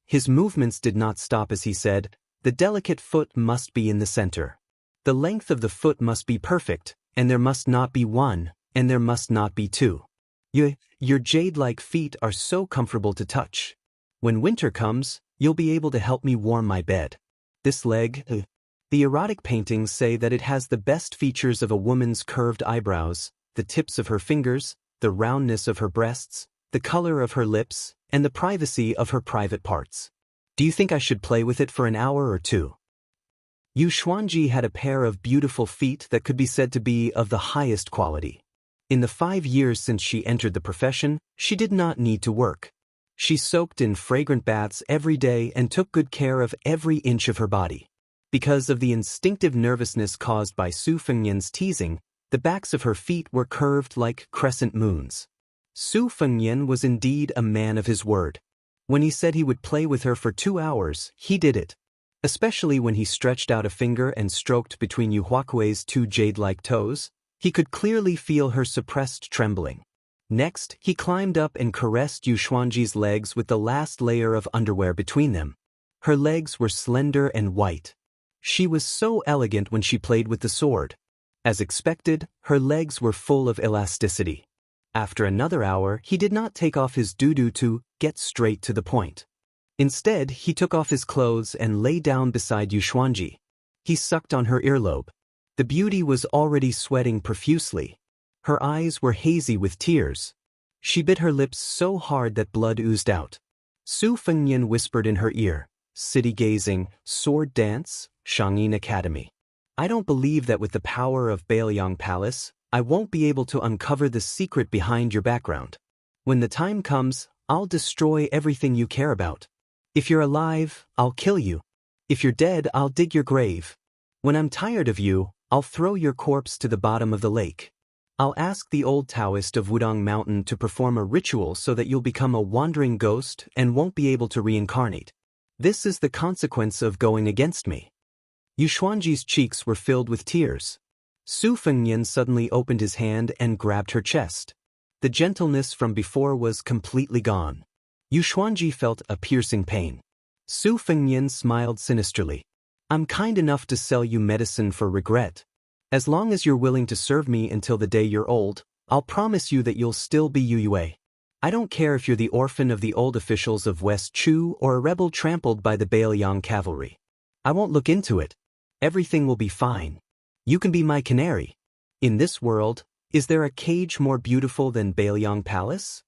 His movements did not stop as he said, "The delicate foot must be in the center. The length of the foot must be perfect, and there must not be one, and there must not be two. Your jade-like feet are so comfortable to touch. When winter comes, you'll be able to help me warm my bed. This leg." The erotic paintings say that it has the best features of a woman's curved eyebrows, the tips of her fingers, the roundness of her breasts, the color of her lips, and the privacy of her private parts. Do you think I should play with it for an hour or two? Yu Xuanji had a pair of beautiful feet that could be said to be of the highest quality. In the 5 years since she entered the profession, she did not need to work. She soaked in fragrant baths every day and took good care of every inch of her body. Because of the instinctive nervousness caused by Su Fengnian's teasing, the backs of her feet were curved like crescent moons. Su Fengnian was indeed a man of his word. When he said he would play with her for 2 hours, he did it. Especially when he stretched out a finger and stroked between Yu Huakui's 2 jade-like toes, he could clearly feel her suppressed trembling. Next, he climbed up and caressed Yu Xuanji's legs with the last layer of underwear between them. Her legs were slender and white. She was so elegant when she played with the sword. As expected, her legs were full of elasticity. After another hour, he did not take off his doo-doo to get straight to the point. Instead, he took off his clothes and lay down beside Yu Xuanji. He sucked on her earlobe. The beauty was already sweating profusely. Her eyes were hazy with tears. She bit her lips so hard that blood oozed out. Su Fengnian whispered in her ear, "City gazing, sword dance, Shangyin Academy. I don't believe that with the power of Bailiang Palace, I won't be able to uncover the secret behind your background. When the time comes, I'll destroy everything you care about. If you're alive, I'll kill you. If you're dead, I'll dig your grave. When I'm tired of you, I'll throw your corpse to the bottom of the lake. I'll ask the old Taoist of Wudong Mountain to perform a ritual so that you'll become a wandering ghost and won't be able to reincarnate. This is the consequence of going against me." Yu Xuanji's cheeks were filled with tears. Su Fengnian suddenly opened his hand and grabbed her chest. The gentleness from before was completely gone. Yu Xuanji felt a piercing pain. Su Fengnian smiled sinisterly. "I'm kind enough to sell you medicine for regret. As long as you're willing to serve me until the day you're old, I'll promise you that you'll still be Yu Yue. I don't care if you're the orphan of the old officials of West Chu or a rebel trampled by the Bailiang cavalry. I won't look into it. Everything will be fine. You can be my canary. In this world, Is there a cage more beautiful than Bailiang Palace?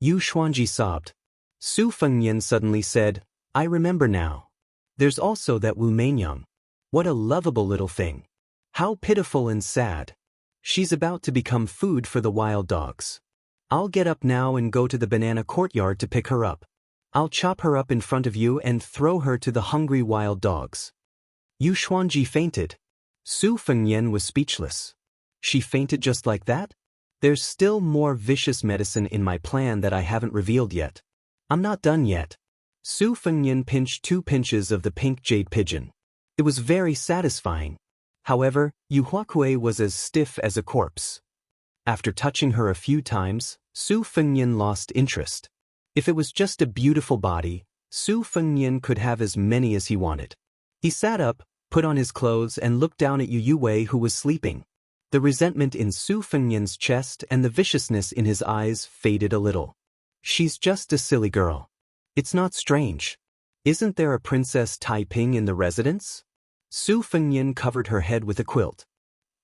Yu Xuanji sobbed. Su Fengnian suddenly said, I remember now. There's also that Wu Mainyang. What a lovable little thing. How pitiful and sad. She's about to become food for the wild dogs. I'll get up now and go to the banana courtyard to pick her up. I'll chop her up in front of you and throw her to the hungry wild dogs. Yu Xuanji fainted. Su Fengnian was speechless. She fainted just like that? There's still more vicious medicine in my plan that I haven't revealed yet. I'm not done yet. Su Fengnian pinched 2 pinches of the pink jade pigeon. It was very satisfying. However, Yu Huakue was as stiff as a corpse. After touching her a few times, Su Fengnian lost interest. If it was just a beautiful body, Su Fengnian could have as many as he wanted. He sat up, put on his clothes and looked down at Yu Yue who was sleeping. The resentment in Su Fengnian's chest and the viciousness in his eyes faded a little. She's just a silly girl. It's not strange. Isn't there a Princess Taiping in the residence? Su Fengnian covered her head with a quilt.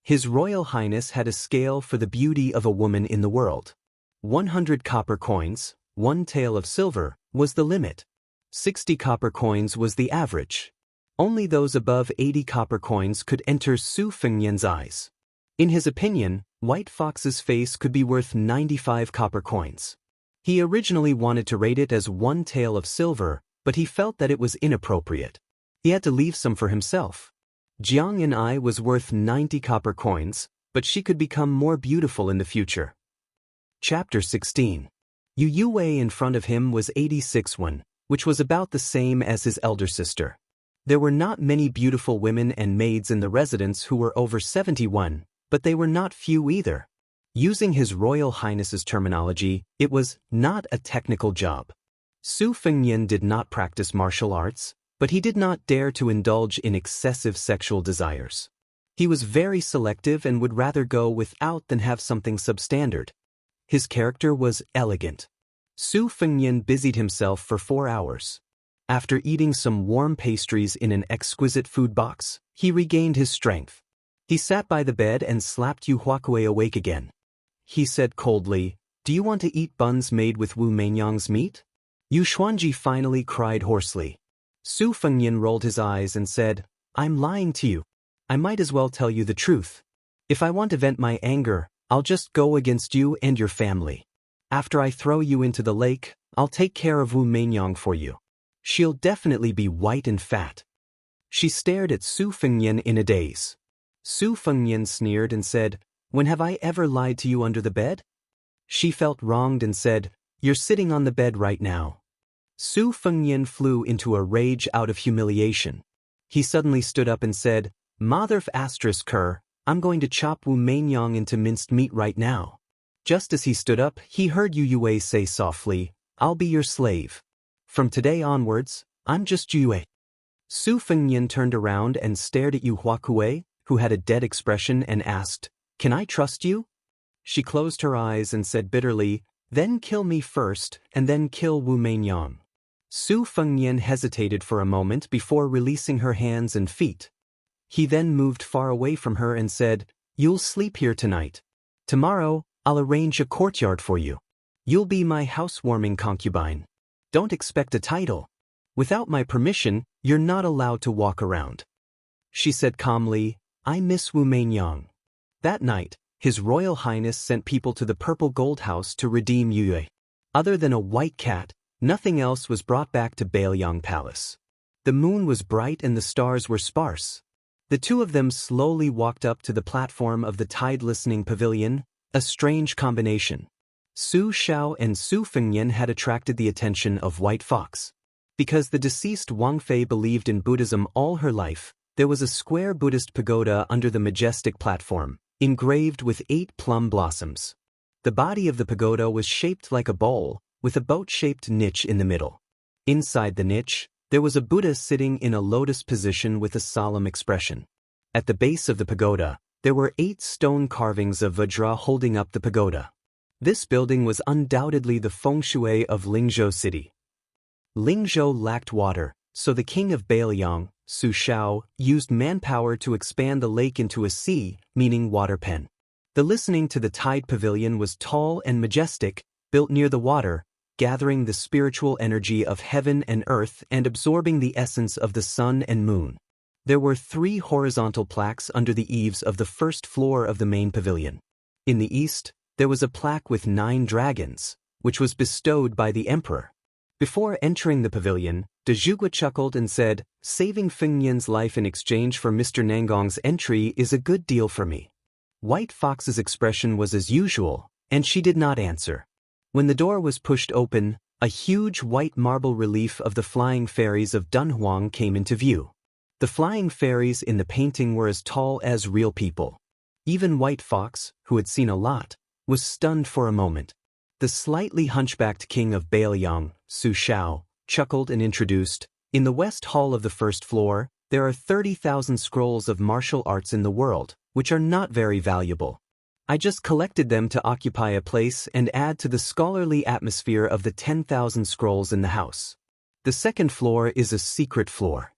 His Royal Highness had a scale for the beauty of a woman in the world. 100 copper coins, 1 tael of silver, was the limit. 60 copper coins was the average. Only those above 80 copper coins could enter Su Fengnian's eyes. In his opinion, White Fox's face could be worth 95 copper coins. He originally wanted to rate it as 1 tael of silver, but he felt that it was inappropriate. He had to leave some for himself. Jiang and I was worth 90 copper coins, but she could become more beautiful in the future. Chapter 16. Yu Yue in front of him was 86 one, which was about the same as his elder sister. There were not many beautiful women and maids in the residence who were over 71, but they were not few either. Using His Royal Highness's terminology, it was not a technical job. Su Fengnian did not practice martial arts, but he did not dare to indulge in excessive sexual desires. He was very selective and would rather go without than have something substandard. His character was elegant. Su Fengnian busied himself for 4 hours. After eating some warm pastries in an exquisite food box, he regained his strength. He sat by the bed and slapped Yu Huakue awake again. He said coldly, Do you want to eat buns made with Wu Mainyang's meat? Yu Xuanji finally cried hoarsely. Su Fengnian rolled his eyes and said, I'm lying to you. I might as well tell you the truth. If I want to vent my anger, I'll just go against you and your family. After I throw you into the lake, I'll take care of Wu Mainyang for you. She'll definitely be white and fat. She stared at Su Fengnian in a daze. Su Fengnian sneered and said, When have I ever lied to you under the bed? She felt wronged and said, You're sitting on the bed right now. Su Fengnian flew into a rage out of humiliation. He suddenly stood up and said, Motherf asterisk her, I'm going to chop Wu Mainyang into minced meat right now. Just as he stood up, he heard Yu Yue say softly, I'll be your slave. From today onwards, I'm just Yue. Su Fengnian turned around and stared at Yu Huakue, who had a dead expression, and asked, Can I trust you? She closed her eyes and said bitterly, Then kill me first, and then kill Wu Mainyang. Su Fengnian hesitated for a moment before releasing her hands and feet. He then moved far away from her and said, You'll sleep here tonight. Tomorrow, I'll arrange a courtyard for you. You'll be my housewarming concubine. Don't expect a title. Without my permission, you're not allowed to walk around. She said calmly, I miss Wu Mainyang. That night, His Royal Highness sent people to the Purple Gold House to redeem Yue. Other than a white cat, nothing else was brought back to Bailiang Palace. The moon was bright and the stars were sparse. The two of them slowly walked up to the platform of the tide-listening pavilion, a strange combination. Su Xiao and Su Fengnian had attracted the attention of White Fox. Because the deceased Wang Fei believed in Buddhism all her life, there was a square Buddhist pagoda under the majestic platform, engraved with 8 plum blossoms. The body of the pagoda was shaped like a bowl, with a boat-shaped niche in the middle. Inside the niche, there was a Buddha sitting in a lotus position with a solemn expression. At the base of the pagoda, there were 8 stone carvings of Vajra holding up the pagoda. This building was undoubtedly the feng shui of Lingzhou city. Lingzhou lacked water, so the king of Bailiang, Su Xiao, used manpower to expand the lake into a sea, meaning water pen. The listening to the Tide Pavilion was tall and majestic, built near the water, gathering the spiritual energy of heaven and earth and absorbing the essence of the sun and moon. There were 3 horizontal plaques under the eaves of the first floor of the main pavilion. In the east, there was a plaque with 9 dragons, which was bestowed by the emperor. Before entering the pavilion, de Zhugua chuckled and said, "Saving Fengnian's life in exchange for Mr. Nangong's entry is a good deal for me." White Fox's expression was as usual, and she did not answer. When the door was pushed open, a huge white marble relief of the flying fairies of Dunhuang came into view. The flying fairies in the painting were as tall as real people. Even White Fox, who had seen a lot, was stunned for a moment. The slightly hunchbacked king of Bailiang, Su Shao, chuckled and introduced, "In the west hall of the first floor, there are 30,000 scrolls of martial arts in the world, which are not very valuable. I just collected them to occupy a place and add to the scholarly atmosphere of the 10,000 scrolls in the house. The second floor is a secret floor.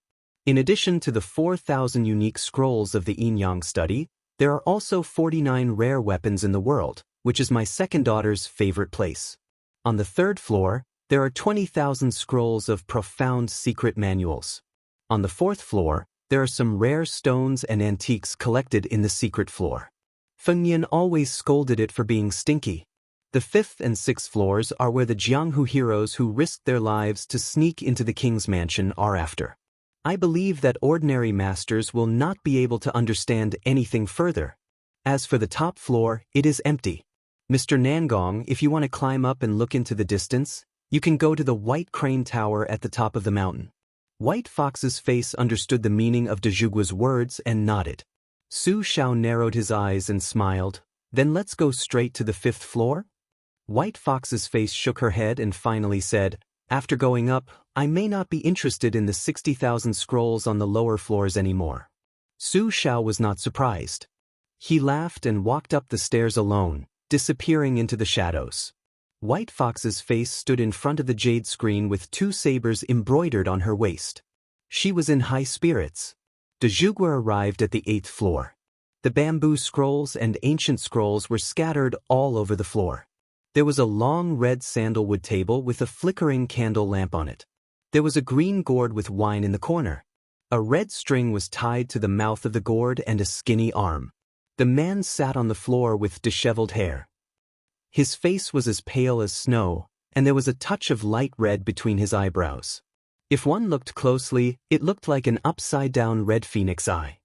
In addition to the 4,000 unique scrolls of the Yin-Yang study, there are also 49 rare weapons in the world, which is my second daughter's favorite place. On the third floor, there are 20,000 scrolls of profound secret manuals. On the fourth floor, there are some rare stones and antiques collected in the secret floor. Fengnian always scolded it for being stinky. The fifth and sixth floors are where the Jianghu heroes who risked their lives to sneak into the king's mansion are after. I believe that ordinary masters will not be able to understand anything further. As for the top floor, it is empty. Mr. Nangong, if you want to climb up and look into the distance, you can go to the White Crane Tower at the top of the mountain." White Fox's face understood the meaning of de Zhugua's words and nodded. Su Shao narrowed his eyes and smiled. "Then let's go straight to the 5th floor?" White Fox's face shook her head and finally said, "After going up, I may not be interested in the 60,000 scrolls on the lower floors anymore." Su Shao was not surprised. He laughed and walked up the stairs alone, disappearing into the shadows. White Fox's face stood in front of the jade screen with 2 sabers embroidered on her waist. She was in high spirits. De Zhugua arrived at the 8th floor. The bamboo scrolls and ancient scrolls were scattered all over the floor. There was a long red sandalwood table with a flickering candle lamp on it. There was a green gourd with wine in the corner. A red string was tied to the mouth of the gourd and a skinny arm. The man sat on the floor with disheveled hair. His face was as pale as snow, and there was a touch of light red between his eyebrows. If one looked closely, it looked like an upside-down red phoenix eye.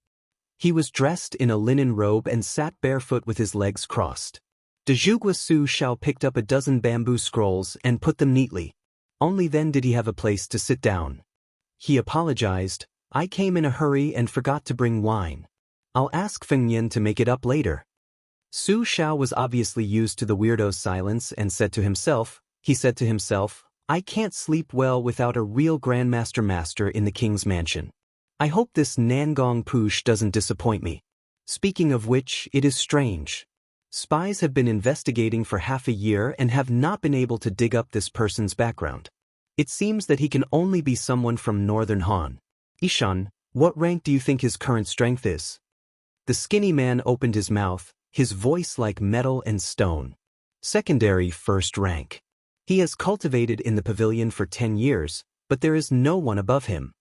He was dressed in a linen robe and sat barefoot with his legs crossed. De Zhugua Su Shao picked up a dozen bamboo scrolls and put them neatly. Only then did he have a place to sit down. He apologized, "I came in a hurry and forgot to bring wine. I'll ask Fengnian to make it up later." Su Shao was obviously used to the weirdo's silence and said to himself, "I can't sleep well without a real Grandmaster Master in the king's mansion. I hope this Nangong Poosh doesn't disappoint me. Speaking of which, it is strange. Spies have been investigating for half a year and have not been able to dig up this person's background. It seems that he can only be someone from Northern Han. Ishan, what rank do you think his current strength is?" The skinny man opened his mouth, his voice like metal and stone. "Secondary 1st rank. He has cultivated in the pavilion for 10 years, but there is no one above him."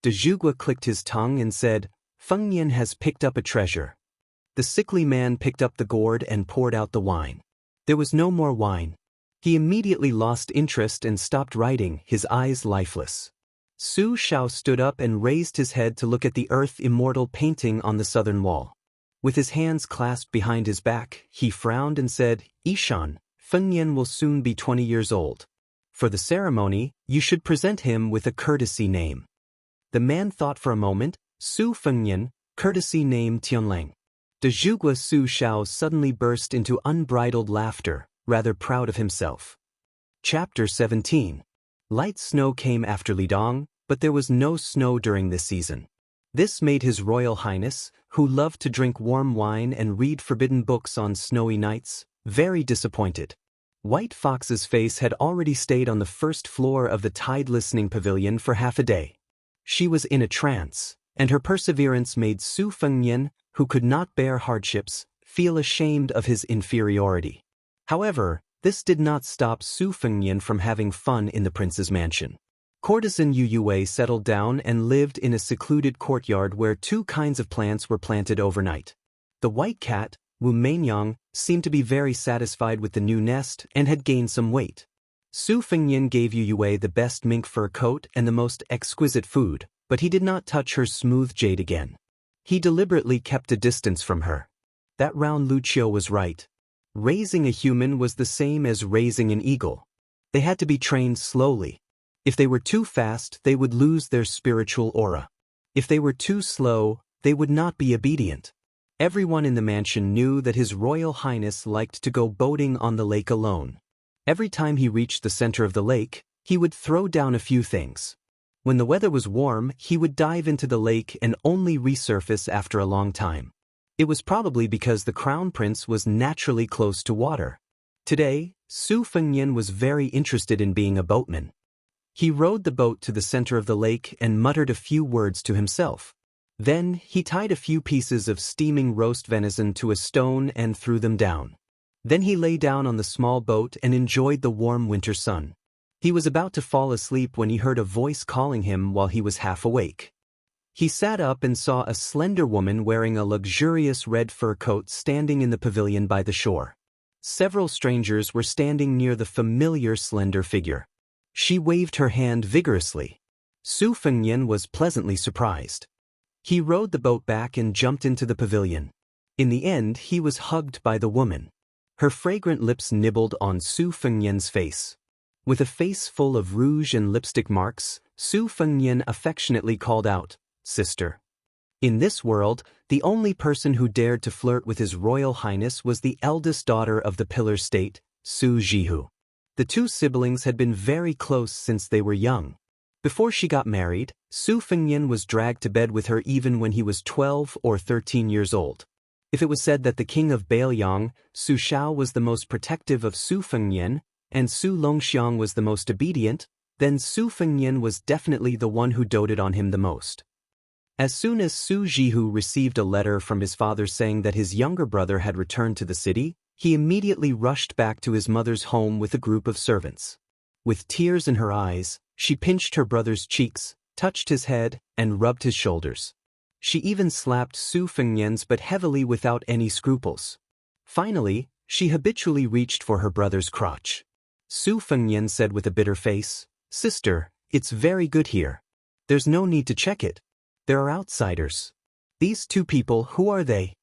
De Zhugua clicked his tongue and said, "Fengnian has picked up a treasure." The sickly man picked up the gourd and poured out the wine. There was no more wine. He immediately lost interest and stopped writing, his eyes lifeless. Su Shao stood up and raised his head to look at the Earth Immortal painting on the southern wall. With his hands clasped behind his back, he frowned and said, "Ishan, Fengnian will soon be 20 years old. For the ceremony, you should present him with a courtesy name." The man thought for a moment. "Su Fengnian, courtesy name Tianlang." De Zhugua Su Shao suddenly burst into unbridled laughter, rather proud of himself. Chapter 17. Light snow came after Lidong, but there was no snow during this season. This made His Royal Highness, who loved to drink warm wine and read forbidden books on snowy nights, very disappointed. White Fox's face had already stayed on the first floor of the Tide Listening Pavilion for half a day. She was in a trance, and her perseverance made Su Fengnian, who could not bear hardships, feel ashamed of his inferiority. However, this did not stop Su Fengnian from having fun in the prince's mansion. Courtesan Yu Yue settled down and lived in a secluded courtyard where two kinds of plants were planted overnight. The white cat, Wu Mainyang, seemed to be very satisfied with the new nest and had gained some weight. Su Fengnian gave Yu Yue the best mink fur coat and the most exquisite food, but he did not touch her smooth jade again. He deliberately kept a distance from her. That round Lucio was right. Raising a human was the same as raising an eagle. They had to be trained slowly. If they were too fast, they would lose their spiritual aura. If they were too slow, they would not be obedient. Everyone in the mansion knew that His Royal Highness liked to go boating on the lake alone. Every time he reached the center of the lake, he would throw down a few things. When the weather was warm, he would dive into the lake and only resurface after a long time. It was probably because the crown prince was naturally close to water. Today, Su Fengnian was very interested in being a boatman. He rowed the boat to the center of the lake and muttered a few words to himself. Then, he tied a few pieces of steaming roast venison to a stone and threw them down. Then he lay down on the small boat and enjoyed the warm winter sun. He was about to fall asleep when he heard a voice calling him while he was half awake. He sat up and saw a slender woman wearing a luxurious red fur coat standing in the pavilion by the shore. Several strangers were standing near the familiar slender figure. She waved her hand vigorously. Su Fengnian was pleasantly surprised. He rowed the boat back and jumped into the pavilion. In the end, he was hugged by the woman. Her fragrant lips nibbled on Su Fengnian's face. With a face full of rouge and lipstick marks, Su Fengnian affectionately called out, "Sister." In this world, the only person who dared to flirt with His Royal Highness was the eldest daughter of the Pillar State, Su Jihu. The two siblings had been very close since they were young. Before she got married, Su Fengnian was dragged to bed with her even when he was 12 or 13 years old. If it was said that the king of Bailiang, Su Shao, was the most protective of Su Fengnian, and Su Longxiang was the most obedient, then Su Fengnian was definitely the one who doted on him the most. As soon as Su Jihu received a letter from his father saying that his younger brother had returned to the city, he immediately rushed back to his mother's home with a group of servants. With tears in her eyes, she pinched her brother's cheeks, touched his head, and rubbed his shoulders. She even slapped Su Fengnian's but heavily without any scruples. Finally, she habitually reached for her brother's crotch. Su Fengnian said with a bitter face, "Sister, it's very good here. There's no need to check it. There are outsiders. These two people, who are they?"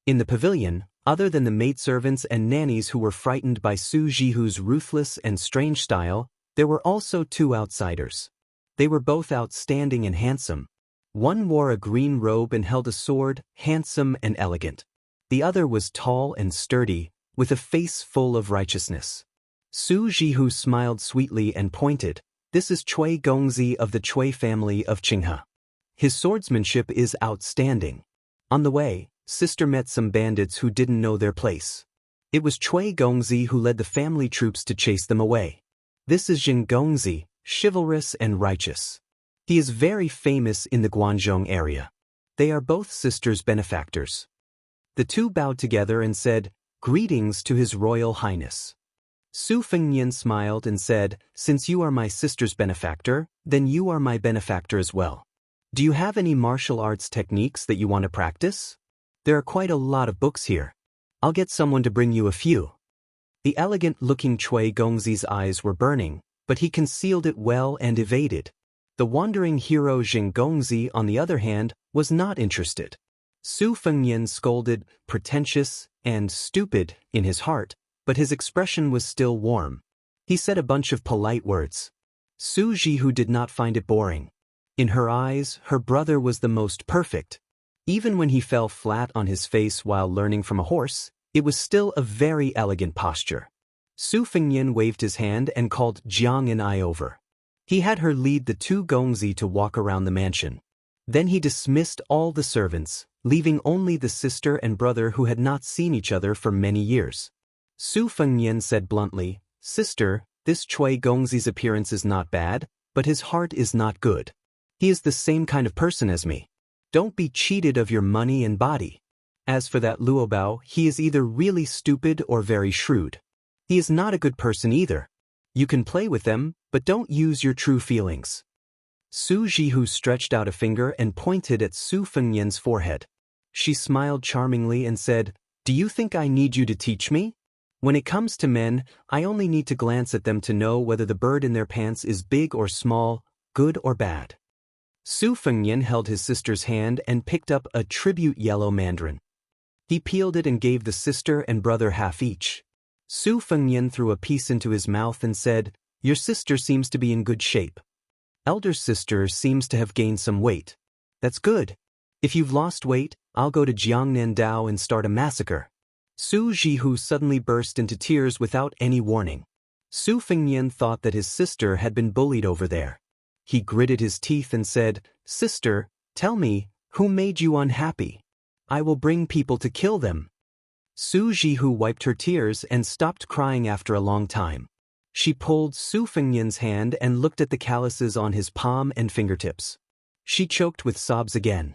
In the pavilion, other than the maidservants and nannies who were frightened by Su Jihu's ruthless and strange style, there were also two outsiders. They were both outstanding and handsome. One wore a green robe and held a sword, handsome and elegant. The other was tall and sturdy, with a face full of righteousness. Su Jihu smiled sweetly and pointed, "This is Cui Gongzi of the Cui family of Qinghe. His swordsmanship is outstanding." On the way, Sister met some bandits who didn't know their place. It was Cui Gongzi who led the family troops to chase them away. This is Jin Gongzi, chivalrous and righteous. He is very famous in the Guanzhong area. They are both sisters' benefactors. The two bowed together and said, "Greetings to His Royal Highness." Su Fengnian smiled and said, "Since you are my sister's benefactor, then you are my benefactor as well. Do you have any martial arts techniques that you want to practice? There are quite a lot of books here. I'll get someone to bring you a few." The elegant-looking Cui Gongzi's eyes were burning, but he concealed it well and evaded. The wandering hero Jin Gongzi, on the other hand, was not interested. Su Fengnian scolded, pretentious, and stupid in his heart, but his expression was still warm. He said a bunch of polite words. Su Jihu did not find it boring. In her eyes, her brother was the most perfect. Even when he fell flat on his face while learning from a horse, it was still a very elegant posture. Su Fengnian waved his hand and called Jiang and I over. He had her lead the two Gongzi to walk around the mansion. Then he dismissed all the servants, leaving only the sister and brother who had not seen each other for many years. Su Fengnian said bluntly, "Sister, this Cui Gongzi's appearance is not bad, but his heart is not good. He is the same kind of person as me. Don't be cheated of your money and body." As for that Luobao, he is either really stupid or very shrewd. He is not a good person either. You can play with them, but don't use your true feelings. Su Jihu stretched out a finger and pointed at Su Fengyan's forehead. She smiled charmingly and said, "Do you think I need you to teach me? When it comes to men, I only need to glance at them to know whether the bird in their pants is big or small, good or bad." Su Fengyan held his sister's hand and picked up a tribute yellow mandarin. He peeled it and gave the sister and brother half each. Su Fengyan threw a piece into his mouth and said, "Your sister seems to be in good shape. Elder sister seems to have gained some weight. That's good. If you've lost weight, I'll go to Jiangnandao and start a massacre." Su Jihu suddenly burst into tears without any warning. Su Fengyan thought that his sister had been bullied over there. He gritted his teeth and said, "Sister, tell me, who made you unhappy? I will bring people to kill them." Su Jihu wiped her tears and stopped crying after a long time. She pulled Su Fengyan's hand and looked at the calluses on his palm and fingertips. She choked with sobs again.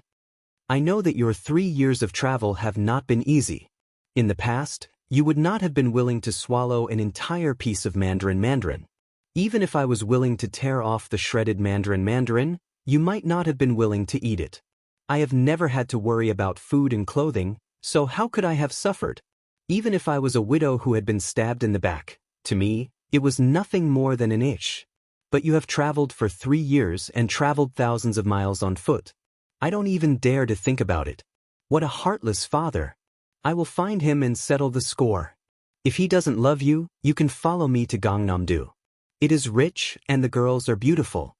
"I know that your 3 years of travel have not been easy. In the past, you would not have been willing to swallow an entire piece of mandarin. Even if I was willing to tear off the shredded mandarin, you might not have been willing to eat it. I have never had to worry about food and clothing, so how could I have suffered? Even if I was a widow who had been stabbed in the back, to me, it was nothing more than an itch. But you have traveled for 3 years and traveled thousands of miles on foot. I don't even dare to think about it. What a heartless father. I will find him and settle the score. If he doesn't love you, you can follow me to Gangnam-do. It is rich and the girls are beautiful."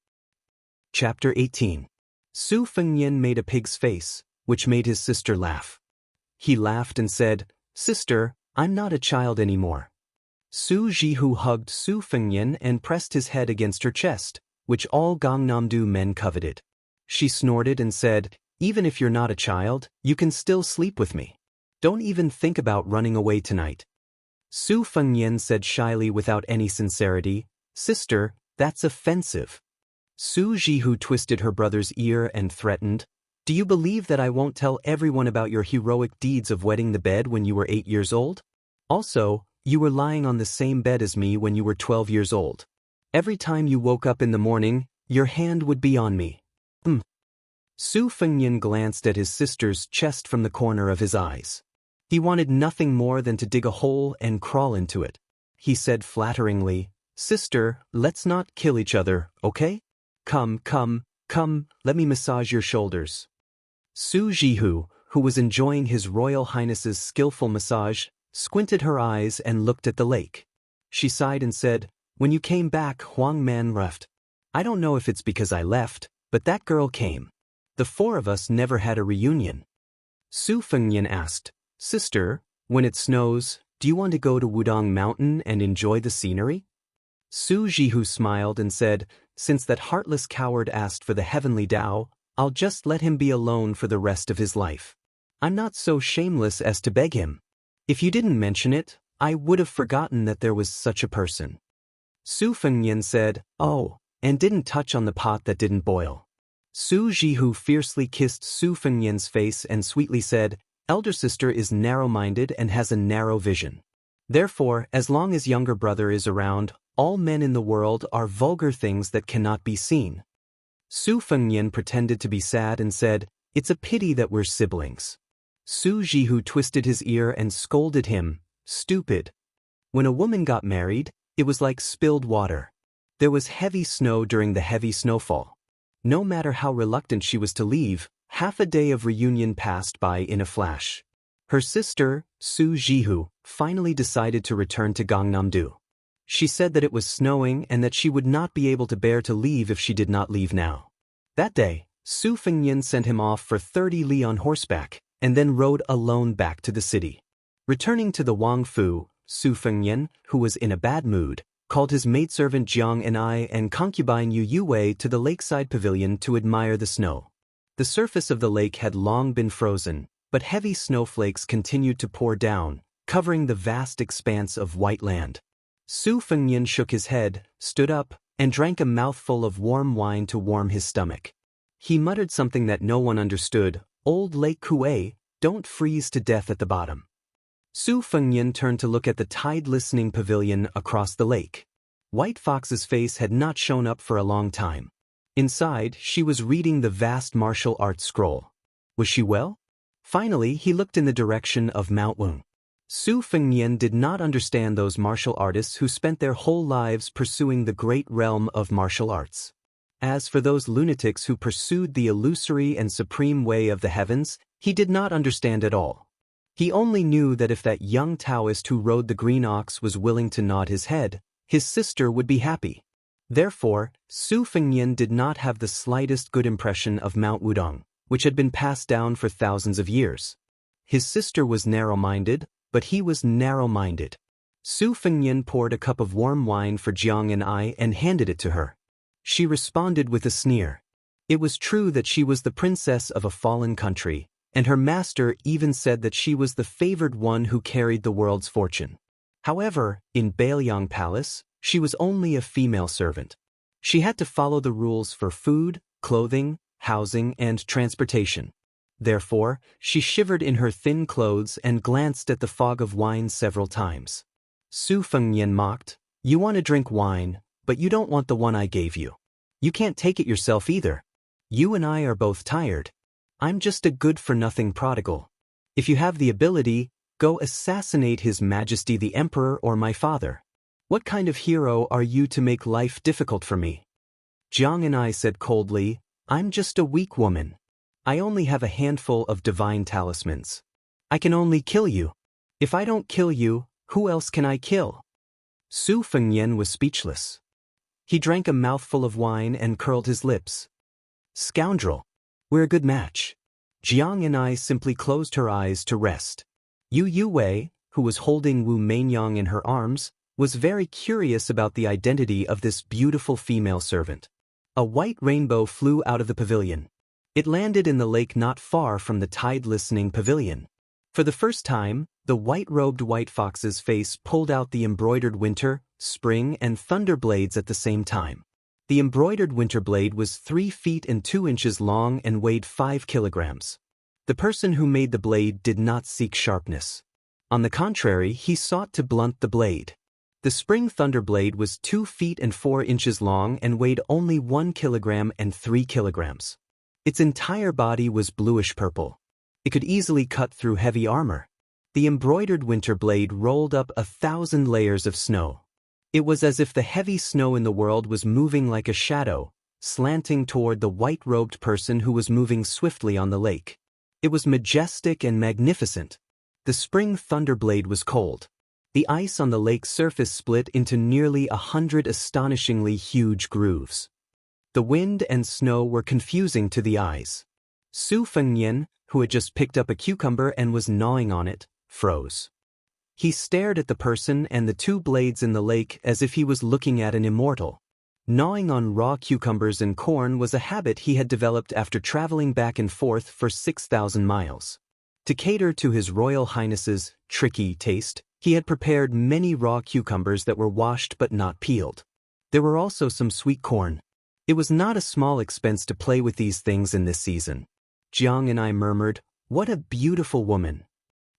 Chapter 18. Su Fengyan made a pig's face, which made his sister laugh. He laughed and said, "Sister, I'm not a child anymore." Su Jihu hugged Su Fengyan and pressed his head against her chest, which all Gangnam-do men coveted. She snorted and said, "Even if you're not a child, you can still sleep with me. Don't even think about running away tonight." Su Fengyan said shyly without any sincerity, "Sister, that's offensive." Su Jihu twisted her brother's ear and threatened, "Do you believe that I won't tell everyone about your heroic deeds of wetting the bed when you were 8 years old? Also, you were lying on the same bed as me when you were 12 years old. Every time you woke up in the morning, your hand would be on me." Su Fengyan glanced at his sister's chest from the corner of his eyes. He wanted nothing more than to dig a hole and crawl into it. He said flatteringly, "Sister, let's not kill each other, okay? Come, let me massage your shoulders." Su Jihu, who was enjoying His Royal Highness's skillful massage, squinted her eyes and looked at the lake. She sighed and said, "When you came back, Huang Man left. I don't know if it's because I left, but that girl came. The 4 of us never had a reunion." Su Fengyan asked, "Sister, when it snows, do you want to go to Wudong Mountain and enjoy the scenery?" Su Jihu smiled and said, "Since that heartless coward asked for the heavenly Tao, I'll just let him be alone for the rest of his life. I'm not so shameless as to beg him. If you didn't mention it, I would have forgotten that there was such a person." Su Fengyan said, "Oh," and didn't touch on the pot that didn't boil. Su Jihu fiercely kissed Su Fengyan's face and sweetly said, "Elder sister is narrow-minded and has a narrow vision. Therefore, as long as younger brother is around, all men in the world are vulgar things that cannot be seen." Su Fengyan pretended to be sad and said, "It's a pity that we're siblings." Su Jihu twisted his ear and scolded him, "Stupid. When a woman got married, it was like spilled water. There was heavy snow during the heavy snowfall. No matter how reluctant she was to leave, half a day of reunion passed by in a flash." Her sister, Su Jihu, finally decided to return to Gangnam-do. She said that it was snowing and that she would not be able to bear to leave if she did not leave now. That day, Su Fengyan sent him off for 30 li on horseback, and then rode alone back to the city. Returning to the Wang Fu, Su Fengyan, who was in a bad mood, called his maidservant Jiang and I and concubine Yu Yuwei to the lakeside pavilion to admire the snow. The surface of the lake had long been frozen, but heavy snowflakes continued to pour down, covering the vast expanse of white land. Su Fengyan shook his head, stood up, and drank a mouthful of warm wine to warm his stomach. He muttered something that no one understood. "Old Lake Kuei, don't freeze to death at the bottom. Su Fengnian turned to look at the tide-listening pavilion across the lake. White Fox's face had not shown up for a long time. Inside, she was reading the vast martial arts scroll. Was she well? Finally, he looked in the direction of Mount Wung. Su Fengnian did not understand those martial artists who spent their whole lives pursuing the great realm of martial arts. As for those lunatics who pursued the illusory and supreme way of the heavens, he did not understand at all. He only knew that if that young Taoist who rode the green ox was willing to nod his head, his sister would be happy. Therefore, Su Fengnian did not have the slightest good impression of Mount Wudong, which had been passed down for thousands of years. His sister was narrow-minded, but he was narrow-minded. Su Fengnian poured a cup of warm wine for Jiang and I and handed it to her. She responded with a sneer. It was true that she was the princess of a fallen country, and her master even said that she was the favored one who carried the world's fortune. However, in Bailiang Palace, she was only a female servant. She had to follow the rules for food, clothing, housing, and transportation. Therefore, she shivered in her thin clothes and glanced at the fog of wine several times. Su Fengnian mocked, "You want to drink wine, but you don't want the one I gave you. You can't take it yourself either. You and I are both tired. I'm just a good-for-nothing prodigal. If you have the ability, go assassinate His Majesty the Emperor or my father. What kind of hero are you to make life difficult for me?" Jiang and I said coldly, "I'm just a weak woman. I only have a handful of divine talismans. I can only kill you. If I don't kill you, who else can I kill?" Su Fengnian was speechless. He drank a mouthful of wine and curled his lips. "Scoundrel. We're a good match." Jiang and I simply closed her eyes to rest. Yu Yuwei, who was holding Wu Mainyang in her arms, was very curious about the identity of this beautiful female servant. A white rainbow flew out of the pavilion. It landed in the lake not far from the tide-listening pavilion. For the first time, the white-robed White Fox's face pulled out the embroidered winter, spring, and thunder blades at the same time. The embroidered winter blade was 3 feet and 2 inches long and weighed 5 kilograms. The person who made the blade did not seek sharpness. On the contrary, he sought to blunt the blade. The spring thunder blade was 2 feet and 4 inches long and weighed only 1 kilogram and 3 kilograms. Its entire body was bluish-purple. It could easily cut through heavy armor. The embroidered winter blade rolled up 1,000 layers of snow. It was as if the heavy snow in the world was moving like a shadow, slanting toward the white-robed person who was moving swiftly on the lake. It was majestic and magnificent. The spring thunder blade was cold. The ice on the lake's surface split into nearly 100 astonishingly huge grooves. The wind and snow were confusing to the eyes. Su Fengnian, who had just picked up a cucumber and was gnawing on it, froze. He stared at the person and the 2 blades in the lake as if he was looking at an immortal. Gnawing on raw cucumbers and corn was a habit he had developed after traveling back and forth for 6,000 miles. To cater to His Royal Highness's tricky taste, he had prepared many raw cucumbers that were washed but not peeled. There were also some sweet corn. It was not a small expense to play with these things in this season. Jiang and I murmured, "What a beautiful woman."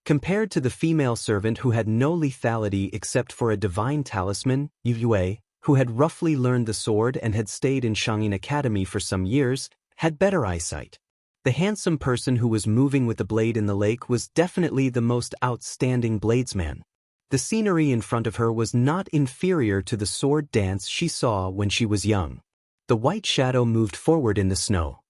Compared to the female servant who had no lethality except for a divine talisman, Yu Yue, who had roughly learned the sword and had stayed in Shangyin Academy for some years, had better eyesight. The handsome person who was moving with the blade in the lake was definitely the most outstanding bladesman. The scenery in front of her was not inferior to the sword dance she saw when she was young. The white shadow moved forward in the snow.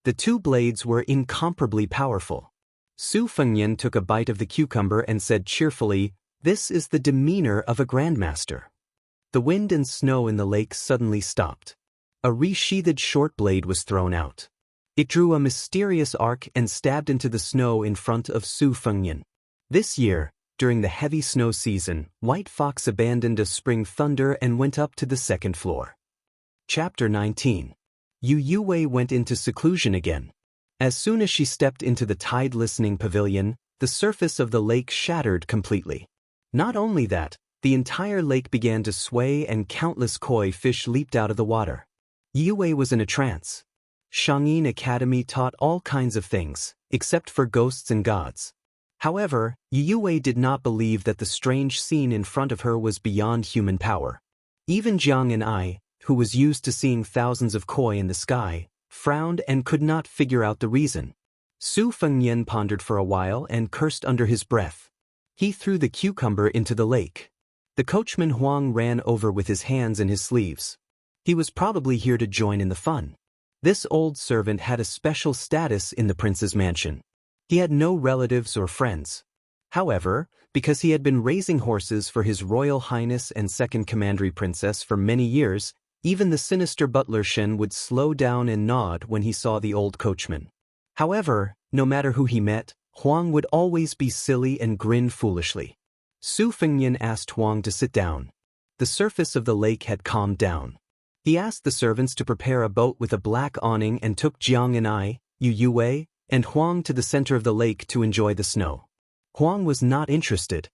The 2 blades were incomparably powerful. Su Fengnian took a bite of the cucumber and said cheerfully, "This is the demeanor of a grandmaster." The wind and snow in the lake suddenly stopped. A resheathed short blade was thrown out. It drew a mysterious arc and stabbed into the snow in front of Su Fengnian. This year, during the heavy snow season, White Fox abandoned a spring thunder and went up to the 2nd floor. Chapter 19. Yu Yuwei went into seclusion again. As soon as she stepped into the tide-listening pavilion, the surface of the lake shattered completely. Not only that, the entire lake began to sway and countless koi fish leaped out of the water. Yu Yuwei was in a trance. Xianxia Academy taught all kinds of things, except for ghosts and gods. However, Yue did not believe that the strange scene in front of her was beyond human power. Even Jiang and I, who was used to seeing thousands of koi in the sky, frowned and could not figure out the reason. Su Fengyan pondered for a while and cursed under his breath. He threw the cucumber into the lake. The coachman Huang ran over with his hands in his sleeves. He was probably here to join in the fun. This old servant had a special status in the prince's mansion. He had no relatives or friends. However, because he had been raising horses for His Royal Highness and Second Commandery Princess for many years, even the sinister butler Shen would slow down and nod when he saw the old coachman. However, no matter who he met, Huang would always be silly and grin foolishly. Su Fengyan asked Huang to sit down. The surface of the lake had calmed down. He asked the servants to prepare a boat with a black awning and took Jiang and I, Yue, and Huang to the center of the lake to enjoy the snow. Huang was not interested.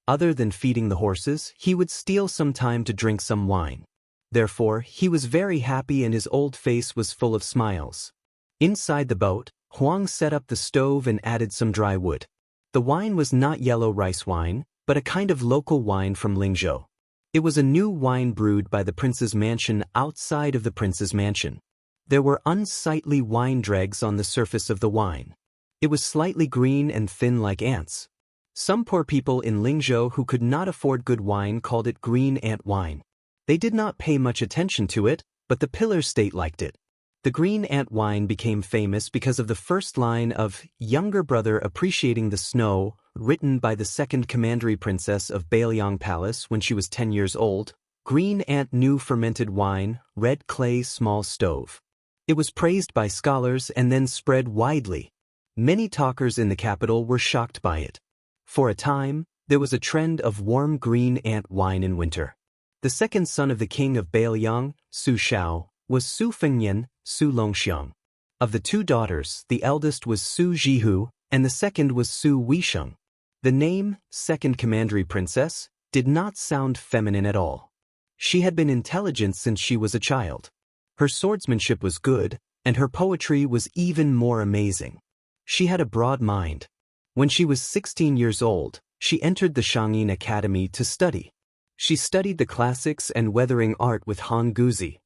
Other than feeding the horses, he would steal some time to drink some wine. Therefore, he was very happy and his old face was full of smiles. Inside the boat, Huang set up the stove and added some dry wood. The wine was not yellow rice wine, but a kind of local wine from Lingzhou. It was a new wine brewed by the prince's mansion outside of the prince's mansion. There were unsightly wine dregs on the surface of the wine. It was slightly green and thin like ants. Some poor people in Lingzhou who could not afford good wine called it green ant wine. They did not pay much attention to it, but the pillar state liked it. The green ant wine became famous because of the first line of Younger Brother Appreciating the Snow, written by the second commandery princess of Bailiang Palace when she was 10 years old. Green ant new fermented wine, red clay small stove. It was praised by scholars and then spread widely. Many talkers in the capital were shocked by it. For a time, there was a trend of warm green ant wine in winter. The second son of the king of Bailiang, Su Shao, was Su Fengyan, Su Longxiang. Of the two daughters, the eldest was Su Jihu, and the second was Su Weisheng. The name, Second Commandery Princess, did not sound feminine at all. She had been intelligent since she was a child. Her swordsmanship was good, and her poetry was even more amazing. She had a broad mind. When she was 16 years old, she entered the Xianxia Academy to study. She studied the classics and weathering art with Han Guzi.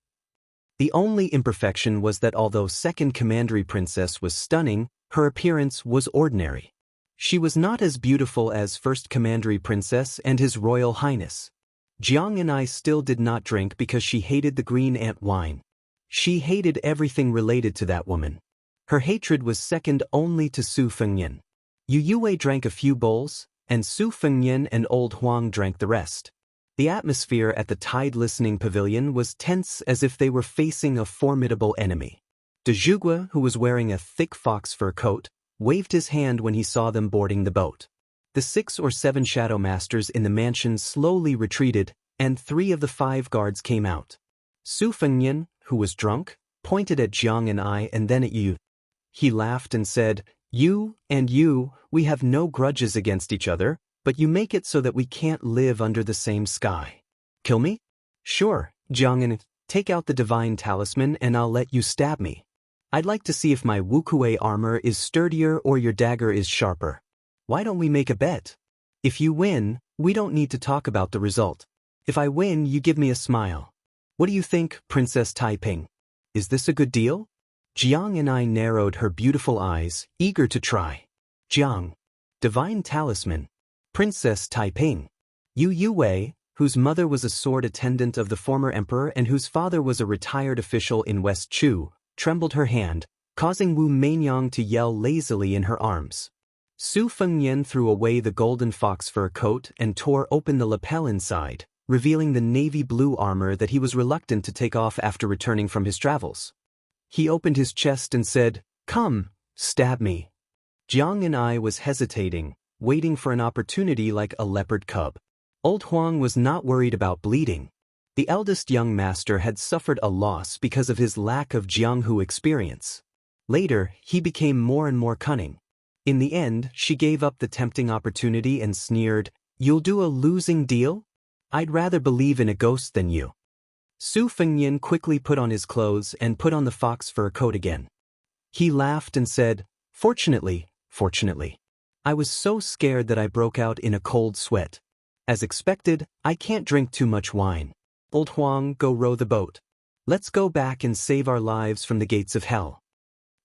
The only imperfection was that although Second Commandery Princess was stunning, her appearance was ordinary. She was not as beautiful as First Commandery Princess and His Royal Highness. Jiang and I still did not drink because she hated the green ant wine. She hated everything related to that woman. Her hatred was second only to Su Fengyan. Yue drank a few bowls, and Su Fengyan and old Huang drank the rest. The atmosphere at the Tide Listening Pavilion was tense as if they were facing a formidable enemy. De Zhugua, who was wearing a thick fox fur coat, waved his hand when he saw them boarding the boat. The 6 or 7 shadow masters in the mansion slowly retreated, and 3 of the 5 guards came out. Su Fengyan, who was drunk, pointed at Jiang and I and then at you. He laughed and said, "You and you, we have no grudges against each other, but you make it so that we can't live under the same sky. Kill me? Sure, Jiang, take out the divine talisman and I'll let you stab me. I'd like to see if my Wuxia armor is sturdier or your dagger is sharper. Why don't we make a bet? If you win, we don't need to talk about the result. If I win, you give me a smile. What do you think, Princess Taiping? Is this a good deal?" Jiang and I narrowed her beautiful eyes, eager to try. Jiang. Divine talisman. Princess Taiping. Yue, whose mother was a sword attendant of the former emperor and whose father was a retired official in West Chu, trembled her hand, causing Wu Meinyang to yell lazily in her arms. Su Fengyan threw away the golden fox fur coat and tore open the lapel inside, revealing the navy blue armor that he was reluctant to take off after returning from his travels. He opened his chest and said, "Come, stab me." Jiang and I was hesitating, waiting for an opportunity like a leopard cub. Old Huang was not worried about bleeding. The eldest young master had suffered a loss because of his lack of Jianghu experience. Later, he became more and more cunning. In the end, she gave up the tempting opportunity and sneered, "You'll do a losing deal? I'd rather believe in a ghost than you." Su Fengnian quickly put on his clothes and put on the fox fur coat again. He laughed and said, Fortunately. I was so scared that I broke out in a cold sweat. As expected, I can't drink too much wine. Old Huang, go row the boat. Let's go back and save our lives from the gates of hell.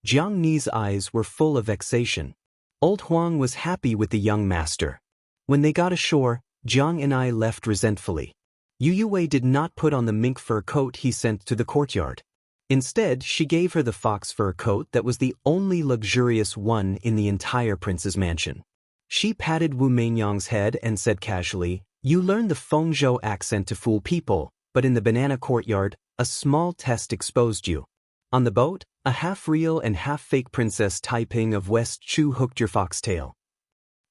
Jiang Ni's eyes were full of vexation. Old Huang was happy with the young master. When they got ashore, Jiang and I left resentfully. Yu Wei did not put on the mink fur coat he sent to the courtyard. Instead, she gave her the fox fur coat that was the only luxurious one in the entire prince's mansion. She patted Wu Meinyang's head and said casually, You learned the Fengzhou accent to fool people, but in the banana courtyard, a small test exposed you. On the boat, a half-real and half-fake Princess Taiping of West Chu hooked your foxtail.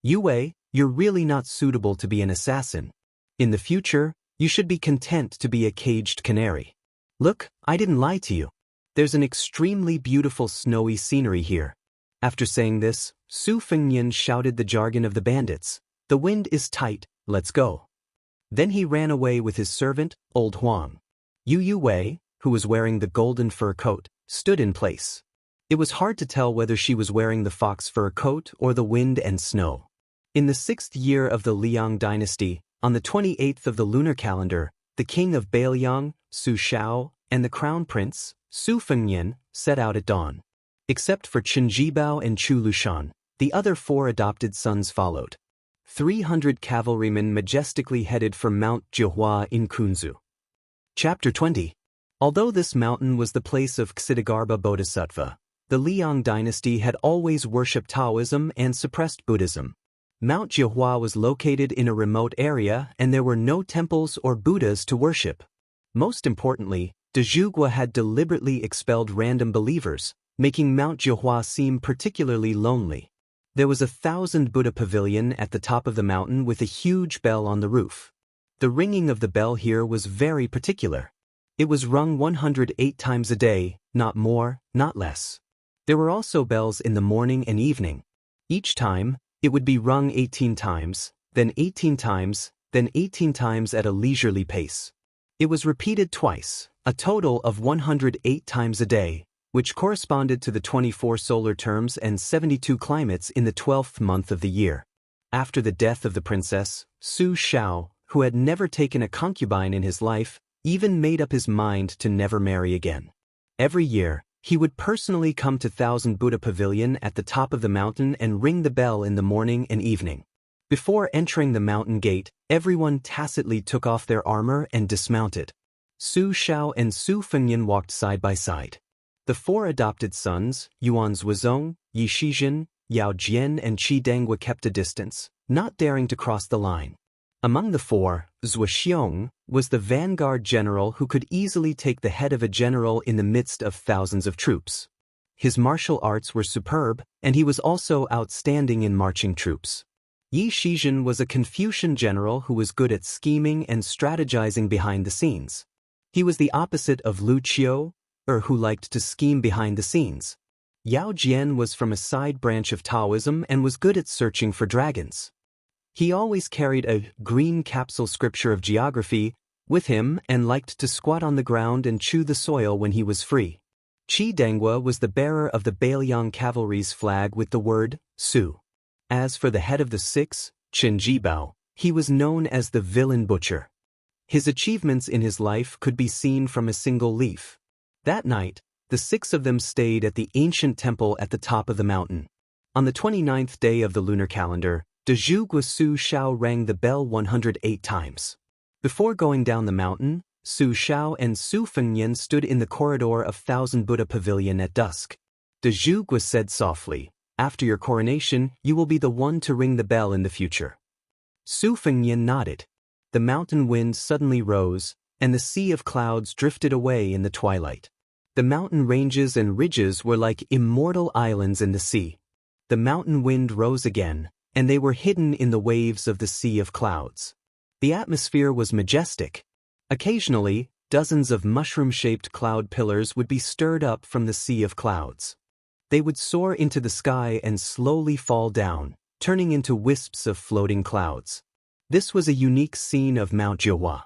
Yu Wei, you're really not suitable to be an assassin. In the future, you should be content to be a caged canary. Look, I didn't lie to you. There's an extremely beautiful snowy scenery here. After saying this, Su Fengnian shouted the jargon of the bandits. The wind is tight, let's go. Then he ran away with his servant, Old Huang. Yu Wei, who was wearing the golden fur coat, stood in place. It was hard to tell whether she was wearing the fox fur coat or the wind and snow. In the 6th year of the Liang dynasty, on the 28th of the lunar calendar, the king of Bailiang, Su Shao, and the crown prince, Su Fengnian, set out at dawn. Except for Chen Jibao and Chu Lushan, the other 4 adopted sons followed. 300 cavalrymen majestically headed for Mount Jihua in Kunzu. Chapter 20. Although this mountain was the place of Ksitigarbha Bodhisattva, the Liang dynasty had always worshipped Taoism and suppressed Buddhism. Mount Jihua was located in a remote area and there were no temples or Buddhas to worship. Most importantly, de Zhugwa had deliberately expelled random believers, making Mount Jihua seem particularly lonely. There was a 1,000 Buddha pavilion at the top of the mountain with a huge bell on the roof. The ringing of the bell here was very particular. It was rung 108 times a day, not more, not less. There were also bells in the morning and evening. Each time, it would be rung 18 times, then 18 times, then 18 times at a leisurely pace. It was repeated twice, a total of 108 times a day, which corresponded to the 24 solar terms and 72 climates in the 12th month of the year. After the death of the princess, Su Shao, who had never taken a concubine in his life, even made up his mind to never marry again. Every year, he would personally come to 1,000 Buddha Pavilion at the top of the mountain and ring the bell in the morning and evening. Before entering the mountain gate, everyone tacitly took off their armor and dismounted. Su Shao and Su Fengnian walked side by side. The 4 adopted sons, Yuan Zuozong, Yi Shizhen, Yao Jian and Qi Dangwa kept a distance, not daring to cross the line. Among the 4, Zuoxiong was the vanguard general who could easily take the head of a general in the midst of thousands of troops. His martial arts were superb, and he was also outstanding in marching troops. Yi Shizhen was a Confucian general who was good at scheming and strategizing behind the scenes. He was the opposite of Lu Qiu, who liked to scheme behind the scenes. Yao Jian was from a side branch of Taoism and was good at searching for dragons. He always carried a green capsule scripture of geography with him and liked to squat on the ground and chew the soil when he was free. Qi Dangwa was the bearer of the Bailiang cavalry's flag with the word Su. As for the head of the 6, Chen Jibao, he was known as the villain butcher. His achievements in his life could be seen from a single leaf. That night, the 6 of them stayed at the ancient temple at the top of the mountain. On the 29th day of the lunar calendar, de Zhugwa Su Shao rang the bell 108 times. Before going down the mountain, Su Shao and Su Fengnian stood in the corridor of 1,000 Buddha Pavilion at dusk. De Zhugwa said softly, After your coronation, you will be the one to ring the bell in the future. Su Fengnian nodded. The mountain wind suddenly rose, and the sea of clouds drifted away in the twilight. The mountain ranges and ridges were like immortal islands in the sea. The mountain wind rose again, and they were hidden in the waves of the sea of clouds. The atmosphere was majestic. Occasionally, dozens of mushroom-shaped cloud pillars would be stirred up from the sea of clouds. They would soar into the sky and slowly fall down, turning into wisps of floating clouds. This was a unique scene of Mount Jihua.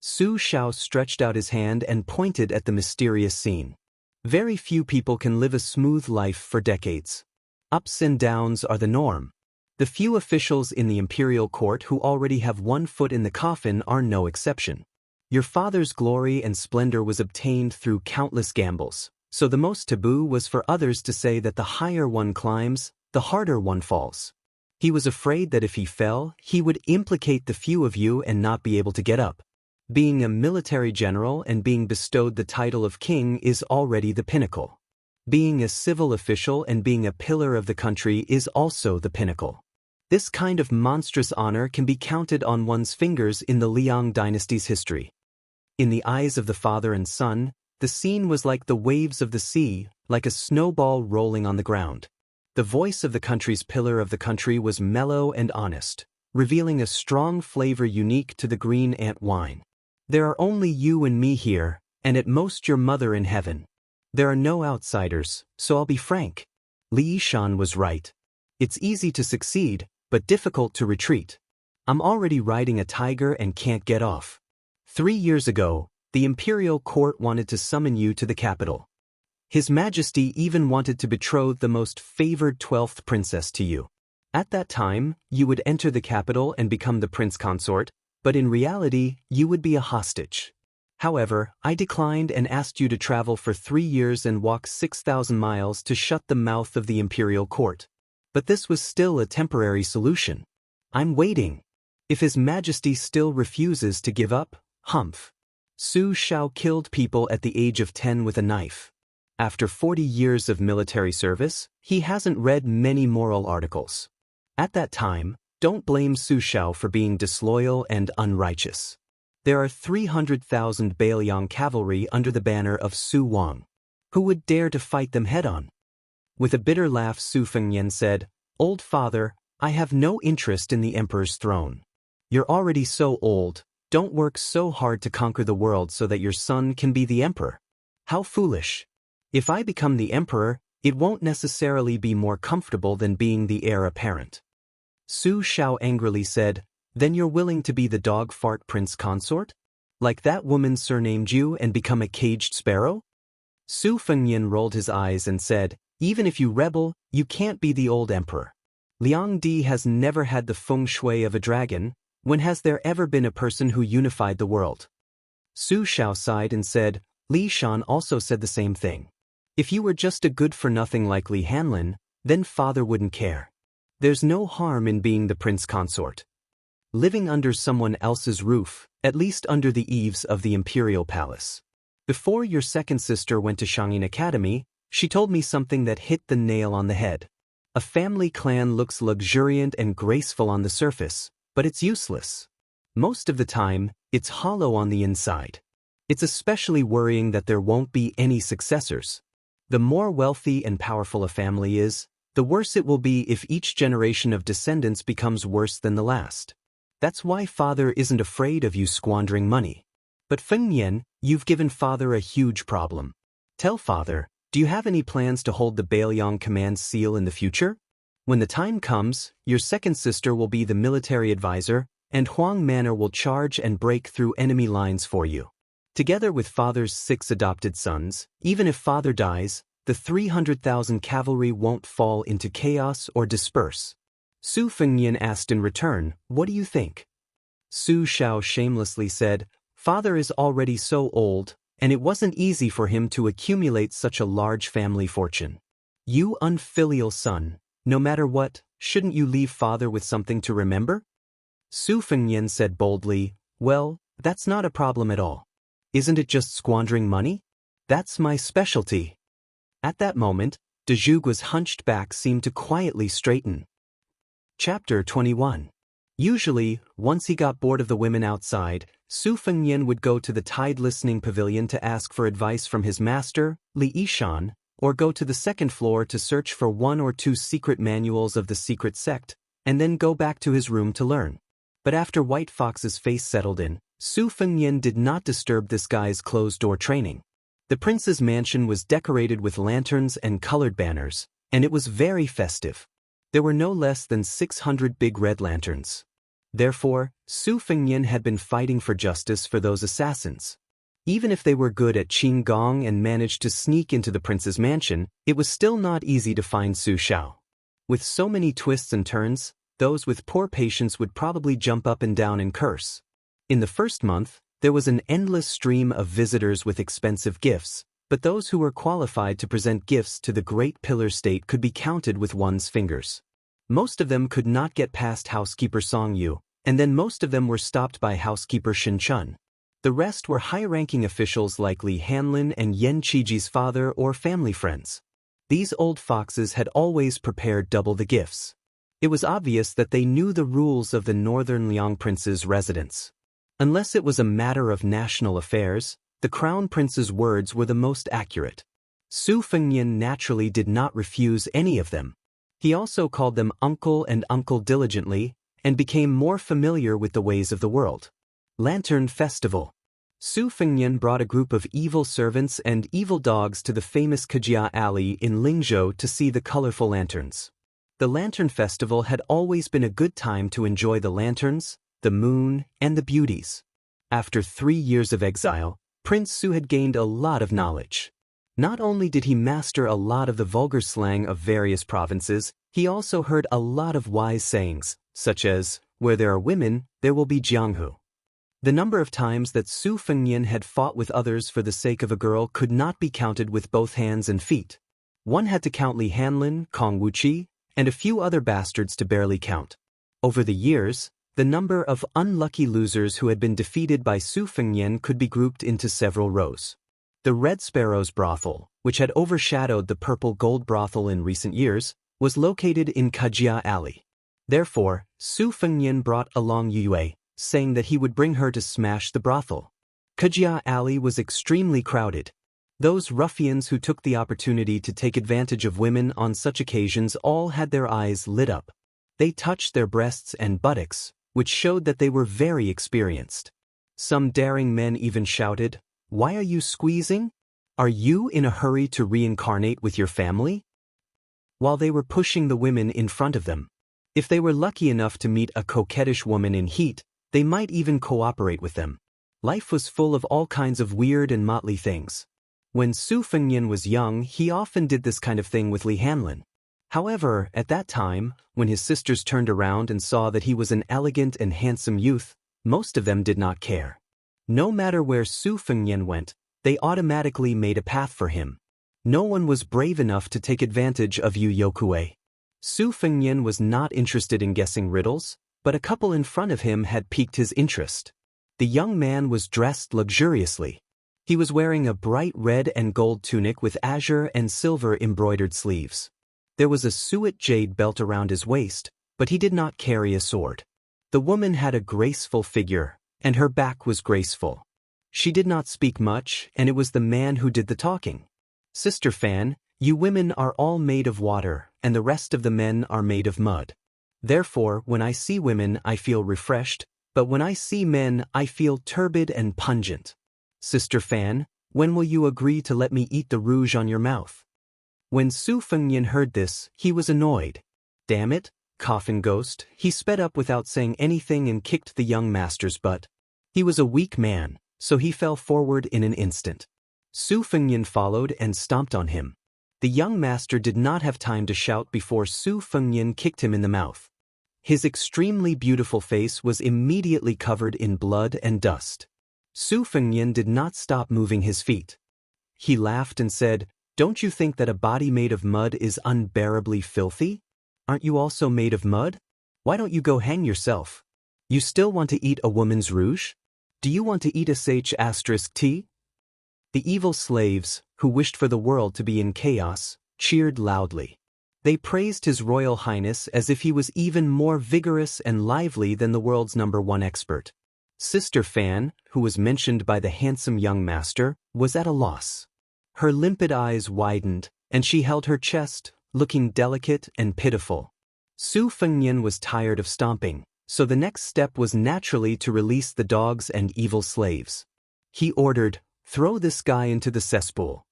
Su Xiao stretched out his hand and pointed at the mysterious scene. Very few people can live a smooth life for decades. Ups and downs are the norm. The few officials in the imperial court who already have one foot in the coffin are no exception. Your father's glory and splendor was obtained through countless gambles, so the most taboo was for others to say that the higher one climbs, the harder one falls. He was afraid that if he fell, he would implicate the few of you and not be able to get up. Being a military general and being bestowed the title of king is already the pinnacle. Being a civil official and being a pillar of the country is also the pinnacle. This kind of monstrous honor can be counted on one's fingers in the Liang dynasty's history. In the eyes of the father and son, the scene was like the waves of the sea, like a snowball rolling on the ground. The voice of the country's pillar of the country was mellow and honest, revealing a strong flavor unique to the green ant wine. There are only you and me here, and at most your mother in heaven. There are no outsiders, so I'll be frank. Li Yishan was right. It's easy to succeed, but difficult to retreat. I'm already riding a tiger and can't get off. 3 years ago, the imperial court wanted to summon you to the capital. His Majesty even wanted to betroth the most favored 12th princess to you. At that time, you would enter the capital and become the prince consort, but in reality, you would be a hostage. However, I declined and asked you to travel for 3 years and walk 6,000 miles to shut the mouth of the imperial court. But this was still a temporary solution. I'm waiting. If His Majesty still refuses to give up, humph. Su Xiao killed people at the age of 10 with a knife. After 40 years of military service, he hasn't read many moral articles. At that time, don't blame Su Xiao for being disloyal and unrighteous. There are 300,000 Bailiang cavalry under the banner of Su Wang. Who would dare to fight them head-on? With a bitter laugh, Su Fengyan said, "Old father, I have no interest in the emperor's throne. You're already so old, don't work so hard to conquer the world so that your son can be the emperor. How foolish. If I become the emperor, it won't necessarily be more comfortable than being the heir apparent." Su Xiao angrily said, "Then you're willing to be the dog fart prince consort? Like that woman surnamed you and become a caged sparrow?" Su Fengyan rolled his eyes and said, "Even if you rebel, you can't be the old emperor. Liang Di has never had the feng shui of a dragon. When has there ever been a person who unified the world?" Su Xiao sighed and said, "Li Shan also said the same thing. If you were just a good-for-nothing like Li Hanlin, then father wouldn't care. There's no harm in being the prince consort. Living under someone else's roof, at least under the eaves of the imperial palace. Before your second sister went to Xianxia Academy, she told me something that hit the nail on the head. A family clan looks luxuriant and graceful on the surface, but it's useless. Most of the time, it's hollow on the inside. It's especially worrying that there won't be any successors. The more wealthy and powerful a family is, the worse it will be if each generation of descendants becomes worse than the last. That's why father isn't afraid of you squandering money. But Feng Yan, you've given father a huge problem. Tell father, do you have any plans to hold the Bailiang command seal in the future? When the time comes, your second sister will be the military advisor, and Huang Manor will charge and break through enemy lines for you. Together with father's 6 adopted sons, even if father dies, the 300,000 cavalry won't fall into chaos or disperse." Su Fengyan asked in return, "What do you think?" Su Xiao shamelessly said, "Father is already so old, and it wasn't easy for him to accumulate such a large family fortune. You unfilial son, no matter what, shouldn't you leave father with something to remember?" Su Fengyan said boldly, "Well, that's not a problem at all. Isn't it just squandering money? That's my specialty." At that moment, De Zhugu's hunched back seemed to quietly straighten. Chapter 21. Usually, once he got bored of the women outside, Su Fengyan would go to the tide listening pavilion to ask for advice from his master, Li Yishan, or go to the second floor to search for 1 or 2 secret manuals of the secret sect, and then go back to his room to learn. But after White Fox's face settled in, Su Fengyan did not disturb this guy's closed-door training. The prince's mansion was decorated with lanterns and colored banners, and it was very festive. There were no less than 600 big red lanterns. Therefore, Su Fengnian had been fighting for justice for those assassins. Even if they were good at Qinggong and managed to sneak into the prince's mansion, it was still not easy to find Su Xiao. With so many twists and turns, those with poor patience would probably jump up and down and curse. In the first month, there was an endless stream of visitors with expensive gifts, but those who were qualified to present gifts to the Great Pillar State could be counted with one's fingers. Most of them could not get past housekeeper Song Yu, and then most of them were stopped by housekeeper Shin Chun. The rest were high-ranking officials like Li Hanlin and Yen Qiji's father or family friends. These old foxes had always prepared double the gifts. It was obvious that they knew the rules of the Northern Liang Prince's residence. Unless it was a matter of national affairs, the Crown Prince's words were the most accurate. Su Fengnian naturally did not refuse any of them. He also called them uncle and uncle diligently, and became more familiar with the ways of the world. Lantern Festival. Su Fengnian brought a group of evil servants and evil dogs to the famous Kajia Alley in Lingzhou to see the colorful lanterns. The Lantern Festival had always been a good time to enjoy the lanterns, the moon, and the beauties. After 3 years of exile, Prince Su had gained a lot of knowledge. Not only did he master a lot of the vulgar slang of various provinces, he also heard a lot of wise sayings, such as, "Where there are women, there will be jianghu." The number of times that Su Fengnian had fought with others for the sake of a girl could not be counted with both hands and feet. One had to count Li Hanlin, Kong Wuxia, and a few other bastards to barely count. Over the years, the number of unlucky losers who had been defeated by Su Fengnian could be grouped into several rows. The Red Sparrow's brothel, which had overshadowed the Purple Gold brothel in recent years, was located in Kajia Alley. Therefore, Su Fengnian brought along Yue, saying that he would bring her to smash the brothel. Kajia Alley was extremely crowded. Those ruffians who took the opportunity to take advantage of women on such occasions all had their eyes lit up. They touched their breasts and buttocks, which showed that they were very experienced. Some daring men even shouted, "Why are you squeezing? Are you in a hurry to reincarnate with your family?" While they were pushing the women in front of them. If they were lucky enough to meet a coquettish woman in heat, they might even cooperate with them. Life was full of all kinds of weird and motley things. When Su Fengnian was young, he often did this kind of thing with Li Hanlin. However, at that time, when his sisters turned around and saw that he was an elegant and handsome youth, most of them did not care. No matter where Su Fengnian went, they automatically made a path for him. No one was brave enough to take advantage of Yu Yokue. Su Fengnian was not interested in guessing riddles, but a couple in front of him had piqued his interest. The young man was dressed luxuriously. He was wearing a bright red and gold tunic with azure and silver embroidered sleeves. There was a suet jade belt around his waist, but he did not carry a sword. The woman had a graceful figure, and her back was graceful. She did not speak much, and it was the man who did the talking. "Sister Fan, you women are all made of water, and the rest of the men are made of mud. Therefore, when I see women, I feel refreshed, but when I see men, I feel turbid and pungent. Sister Fan, when will you agree to let me eat the rouge on your mouth?" When Su Fengnian heard this, he was annoyed. "Damn it, coffin ghost," he sped up without saying anything and kicked the young master's butt. He was a weak man, so he fell forward in an instant. Su Fengnian followed and stomped on him. The young master did not have time to shout before Su Fengnian kicked him in the mouth. His extremely beautiful face was immediately covered in blood and dust. Su Fengnian did not stop moving his feet. He laughed and said, "Don't you think that a body made of mud is unbearably filthy? Aren't you also made of mud? Why don't you go hang yourself? You still want to eat a woman's rouge? Do you want to eat a **T? The evil slaves, who wished for the world to be in chaos, cheered loudly. They praised His Royal Highness as if he was even more vigorous and lively than the world's #1 expert. Sister Fan, who was mentioned by the handsome young master, was at a loss. Her limpid eyes widened, and she held her chest, looking delicate and pitiful. Su Fengnian was tired of stomping, so the next step was naturally to release the dogs and evil slaves. He ordered, "Throw this guy into the cesspool."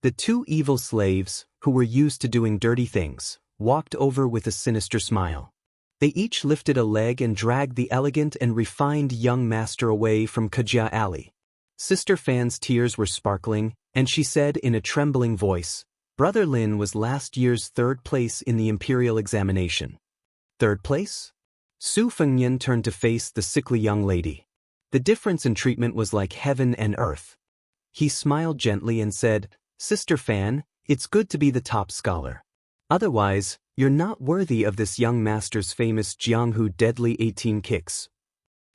The two evil slaves, who were used to doing dirty things, walked over with a sinister smile. They each lifted a leg and dragged the elegant and refined young master away from Kajia Alley. Sister Fan's tears were sparkling, and she said in a trembling voice, "Brother Lin was last year's third place in the imperial examination." Third place? Su Fengnian turned to face the sickly young lady. The difference in treatment was like heaven and earth. He smiled gently and said, "Sister Fan, it's good to be the top scholar. Otherwise, you're not worthy of this young master's famous Jianghu deadly 18 kicks."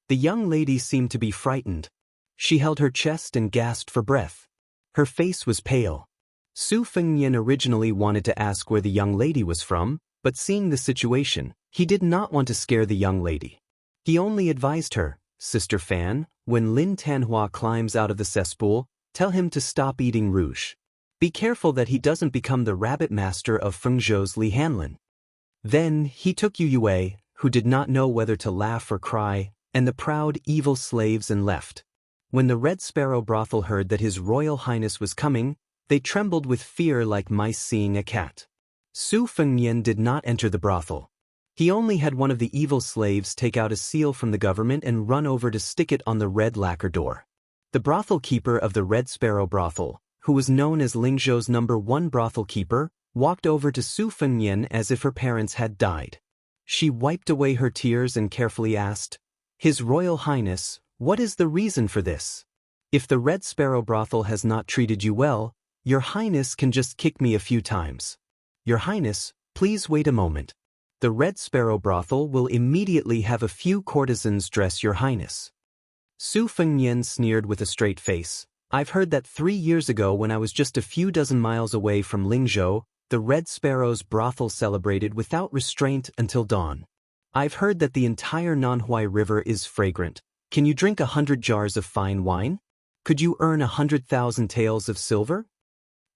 The young lady seemed to be frightened. She held her chest and gasped for breath. Her face was pale. Su Fengnian originally wanted to ask where the young lady was from, but seeing the situation, he did not want to scare the young lady. He only advised her, "Sister Fan, when Lin Tanhua climbs out of the cesspool, tell him to stop eating rouge. Be careful that he doesn't become the rabbit master of Fengzhou's Li Hanlin." Then he took Yu Yue, who did not know whether to laugh or cry, and the proud, evil slaves and left. When the Red Sparrow brothel heard that His Royal Highness was coming, they trembled with fear like mice seeing a cat. Su Fengnian did not enter the brothel. He only had one of the evil slaves take out a seal from the government and run over to stick it on the red lacquer door. The brothel keeper of the Red Sparrow brothel, who was known as Lingzhou's #1 brothel keeper, walked over to Su Fengnian as if her parents had died. She wiped away her tears and carefully asked, "His Royal Highness, what is the reason for this? If the Red Sparrow brothel has not treated you well, Your Highness can just kick me a few times." "Your Highness, please wait a moment. The Red Sparrow brothel will immediately have a few courtesans dress Your Highness." Su Fengnian sneered with a straight face. "I've heard that 3 years ago when I was just a few dozen miles away from Lingzhou, the Red Sparrow's brothel celebrated without restraint until dawn. I've heard that the entire Nanhui River is fragrant. Can you drink 100 jars of fine wine? Could you earn 100,000 taels of silver?"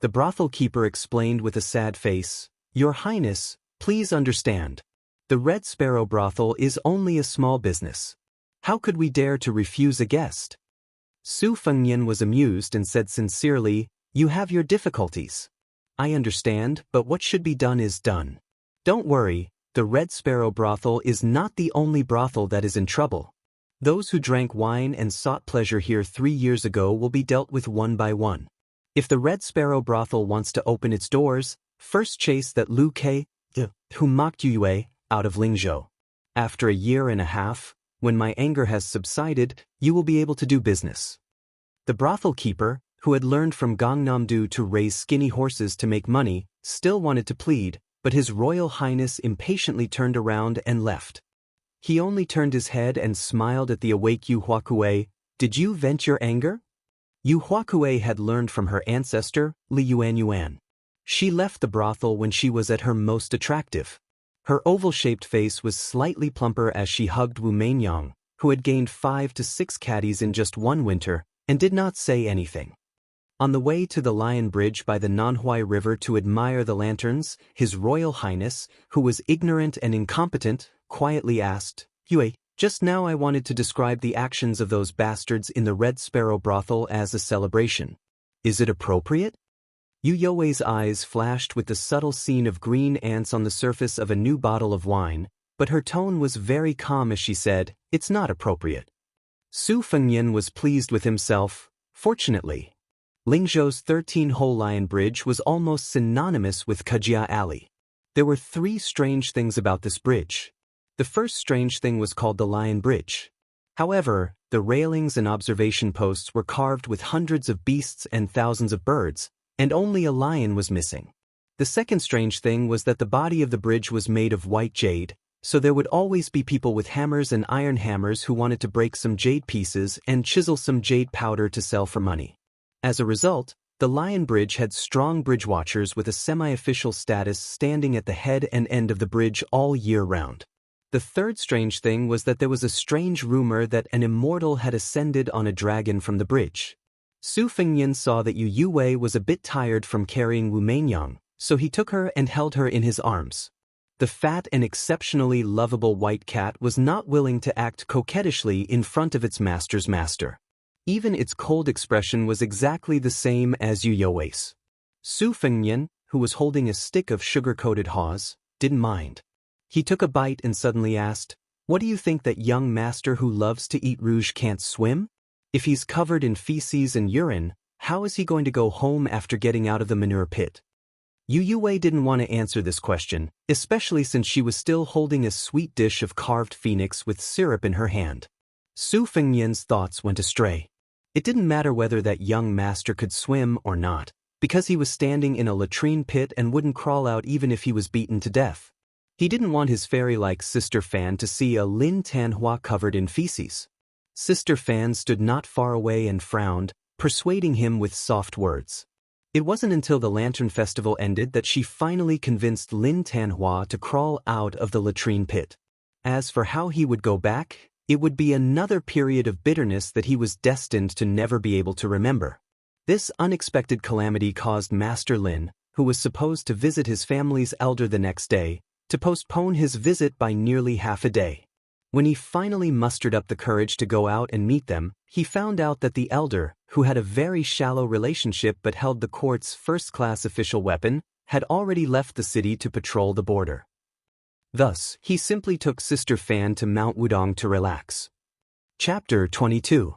The brothel keeper explained with a sad face, "Your Highness, please understand. The Red Sparrow brothel is only a small business. How could we dare to refuse a guest?" Su Fengnian was amused and said sincerely, "You have your difficulties. I understand, but what should be done is done. Don't worry, the Red Sparrow brothel is not the only brothel that is in trouble. Those who drank wine and sought pleasure here 3 years ago will be dealt with one by one. If the Red Sparrow brothel wants to open its doors, first chase that Lu Ke, who mocked Yu Yue, out of Lingzhou. After a year and a half, when my anger has subsided, you will be able to do business." The brothel keeper, who had learned from Gangnam-do to raise skinny horses to make money, still wanted to plead, but His Royal Highness impatiently turned around and left. He only turned his head and smiled at the awake Yu Huakue. "Did you vent your anger?" Yu Huakue had learned from her ancestor, Li Yuan. She left the brothel when she was at her most attractive. Her oval-shaped face was slightly plumper as she hugged Wu Mainyang, who had gained 5 to 6 caddies in just one winter, and did not say anything. On the way to the Lion Bridge by the Nanhui River to admire the lanterns, His Royal Highness, who was ignorant and incompetent, quietly asked, "Yue, just now I wanted to describe the actions of those bastards in the Red Sparrow brothel as a celebration. Is it appropriate?" Yu You's eyes flashed with the subtle scene of green ants on the surface of a new bottle of wine, but her tone was very calm as she said, "It's not appropriate." Su Fengnian was pleased with himself. Fortunately, Lingzhou's 13-hole Lion Bridge was almost synonymous with Kajia Alley. There were 3 strange things about this bridge. The first strange thing was called the Lion Bridge. However, the railings and observation posts were carved with hundreds of beasts and thousands of birds, and only a lion was missing. The second strange thing was that the body of the bridge was made of white jade, so there would always be people with hammers and iron hammers who wanted to break some jade pieces and chisel some jade powder to sell for money. As a result, the Lion Bridge had strong bridge watchers with a semi-official status standing at the head and end of the bridge all year round. The third strange thing was that there was a strange rumor that an immortal had ascended on a dragon from the bridge. Su Fengnian saw that Yu Yue was a bit tired from carrying Wu Mainyang, so he took her and held her in his arms. The fat and exceptionally lovable white cat was not willing to act coquettishly in front of its master's master. Even its cold expression was exactly the same as Yu You's. Su Fengnian, who was holding a stick of sugar-coated haws, didn't mind. He took a bite and suddenly asked, "What do you think that young master who loves to eat rouge can't swim? If he's covered in feces and urine, how is he going to go home after getting out of the manure pit?" Yu Wei didn't want to answer this question, especially since she was still holding a sweet dish of carved phoenix with syrup in her hand. Su Fengnian's thoughts went astray. It didn't matter whether that young master could swim or not, because he was standing in a latrine pit and wouldn't crawl out even if he was beaten to death. He didn't want his fairy-like Sister Fan to see a Lin Tanhua covered in feces. Sister Fan stood not far away and frowned, persuading him with soft words. It wasn't until the Lantern Festival ended that she finally convinced Lin Tanhua to crawl out of the latrine pit. As for how he would go back, it would be another period of bitterness that he was destined to never be able to remember. This unexpected calamity caused Master Lin, who was supposed to visit his family's elder the next day, to postpone his visit by nearly half a day. When he finally mustered up the courage to go out and meet them, he found out that the elder, who had a very shallow relationship but held the court's first-class official weapon, had already left the city to patrol the border. Thus, he simply took Sister Fan to Mount Wudong to relax. Chapter 22.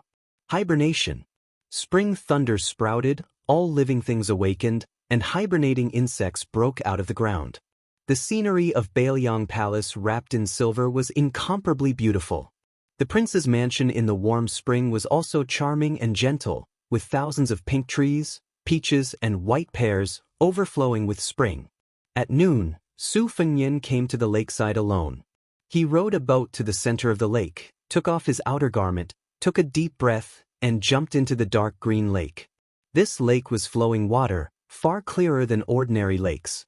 Hibernation. Spring thunder sprouted, all living things awakened, and hibernating insects broke out of the ground. The scenery of Bailiang Palace wrapped in silver was incomparably beautiful. The prince's mansion in the warm spring was also charming and gentle, with thousands of pink trees, peaches, and white pears overflowing with spring. At noon, Su Fengnian came to the lakeside alone. He rowed a boat to the center of the lake, took off his outer garment, took a deep breath, and jumped into the dark green lake. This lake was flowing water, far clearer than ordinary lakes.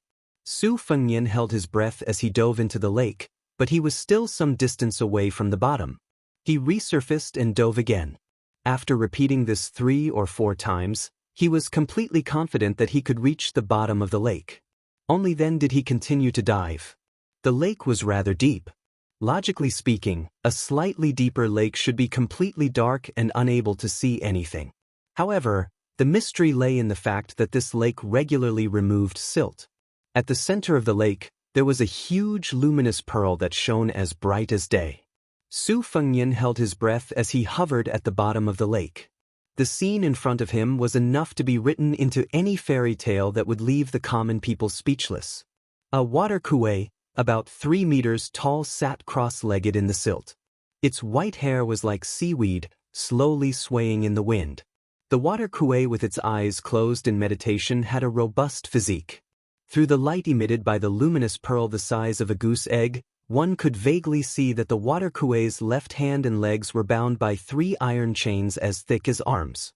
Su Fengnian held his breath as he dove into the lake, but he was still some distance away from the bottom. He resurfaced and dove again. After repeating this 3 or 4 times, he was completely confident that he could reach the bottom of the lake. Only then did he continue to dive. The lake was rather deep. Logically speaking, a slightly deeper lake should be completely dark and unable to see anything. However, the mystery lay in the fact that this lake regularly removed silt. At the center of the lake, there was a huge luminous pearl that shone as bright as day. Su Fengnian held his breath as he hovered at the bottom of the lake. The scene in front of him was enough to be written into any fairy tale that would leave the common people speechless. A water kuei, about 3 meters tall, sat cross-legged in the silt. Its white hair was like seaweed, slowly swaying in the wind. The water kuei, with its eyes closed in meditation, had a robust physique. Through the light emitted by the luminous pearl the size of a goose egg, one could vaguely see that the water kuei's left hand and legs were bound by 3 iron chains as thick as arms.